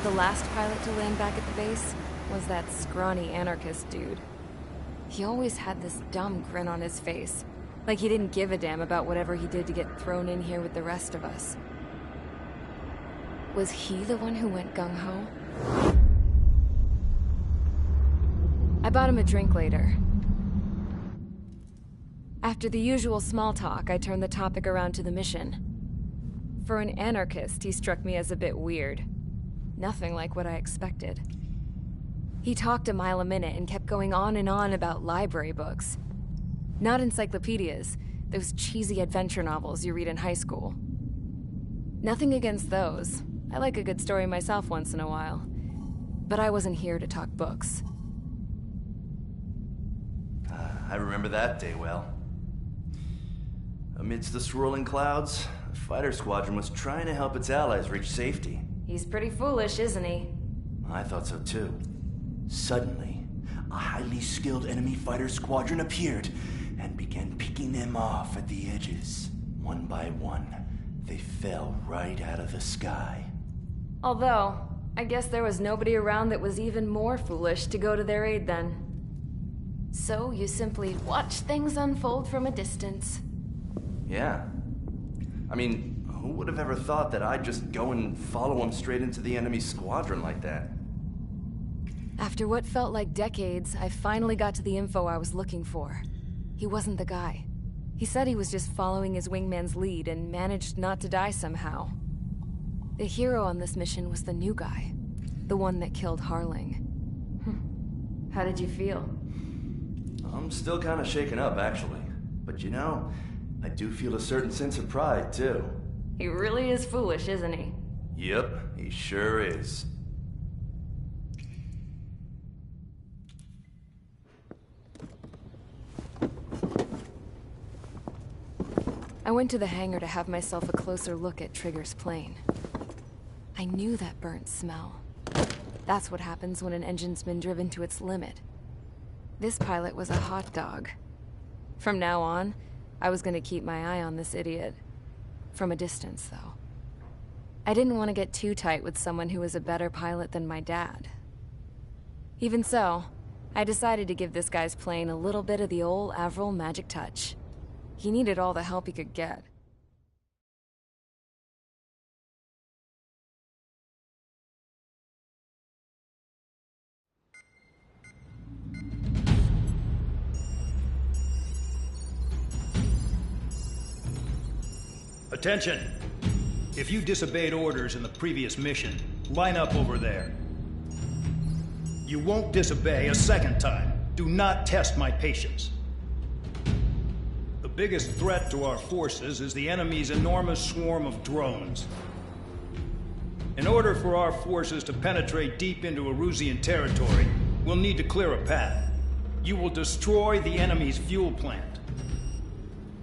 The last pilot to land back at the base was that scrawny anarchist dude. He always had this dumb grin on his face, like he didn't give a damn about whatever he did to get thrown in here with the rest of us. Was he the one who went gung-ho? I bought him a drink later. After the usual small talk, I turned the topic around to the mission. For an anarchist, he struck me as a bit weird. Nothing like what I expected. He talked a mile a minute and kept going on and on about library books. Not encyclopedias, those cheesy adventure novels you read in high school. Nothing against those. I like a good story myself once in a while. But I wasn't here to talk books. I remember that day well. Amidst the swirling clouds, a fighter squadron was trying to help its allies reach safety. He's pretty foolish, isn't he? I thought so too. Suddenly, a highly skilled enemy fighter squadron appeared and began picking them off at the edges. One by one, they fell right out of the sky. Although, I guess there was nobody around that was even more foolish to go to their aid then. So you simply watch things unfold from a distance. Yeah. I mean, who would have ever thought that I'd just go and follow him straight into the enemy squadron like that? After what felt like decades, I finally got to the info I was looking for. He wasn't the guy. He said he was just following his wingman's lead and managed not to die somehow. The hero on this mission was the new guy. The one that killed Harling. How did you feel? I'm still kind of shaken up, actually. But you know, I do feel a certain sense of pride, too. He really is foolish, isn't he? Yep, he sure is. I went to the hangar to have myself a closer look at Trigger's plane. I knew that burnt smell. That's what happens when an engine's been driven to its limit. This pilot was a hot dog. From now on, I was gonna keep my eye on this idiot. From a distance, though. I didn't want to get too tight with someone who was a better pilot than my dad. Even so, I decided to give this guy's plane a little bit of the old Avril magic touch. He needed all the help he could get. Attention! If you disobeyed orders in the previous mission, line up over there. You won't disobey a second time. Do not test my patience. The biggest threat to our forces is the enemy's enormous swarm of drones. In order for our forces to penetrate deep into Erusian territory, we'll need to clear a path. You will destroy the enemy's fuel plant.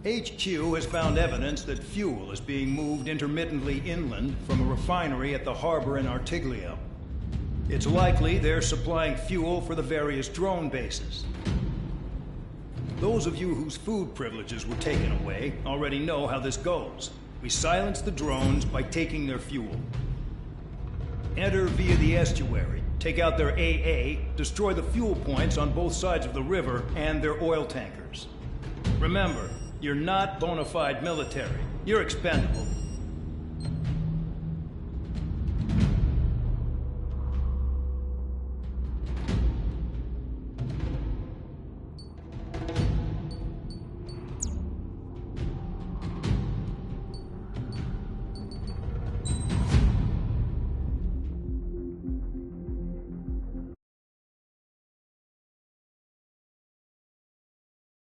HQ has found evidence that fuel is being moved intermittently inland from a refinery at the harbor in Artiglio. It's likely they're supplying fuel for the various drone bases. Those of you whose food privileges were taken away already know how this goes. We silence the drones by taking their fuel. Enter via the estuary, take out their AA, destroy the fuel points on both sides of the river and their oil tankers. Remember, you're not bona fide military. You're expendable.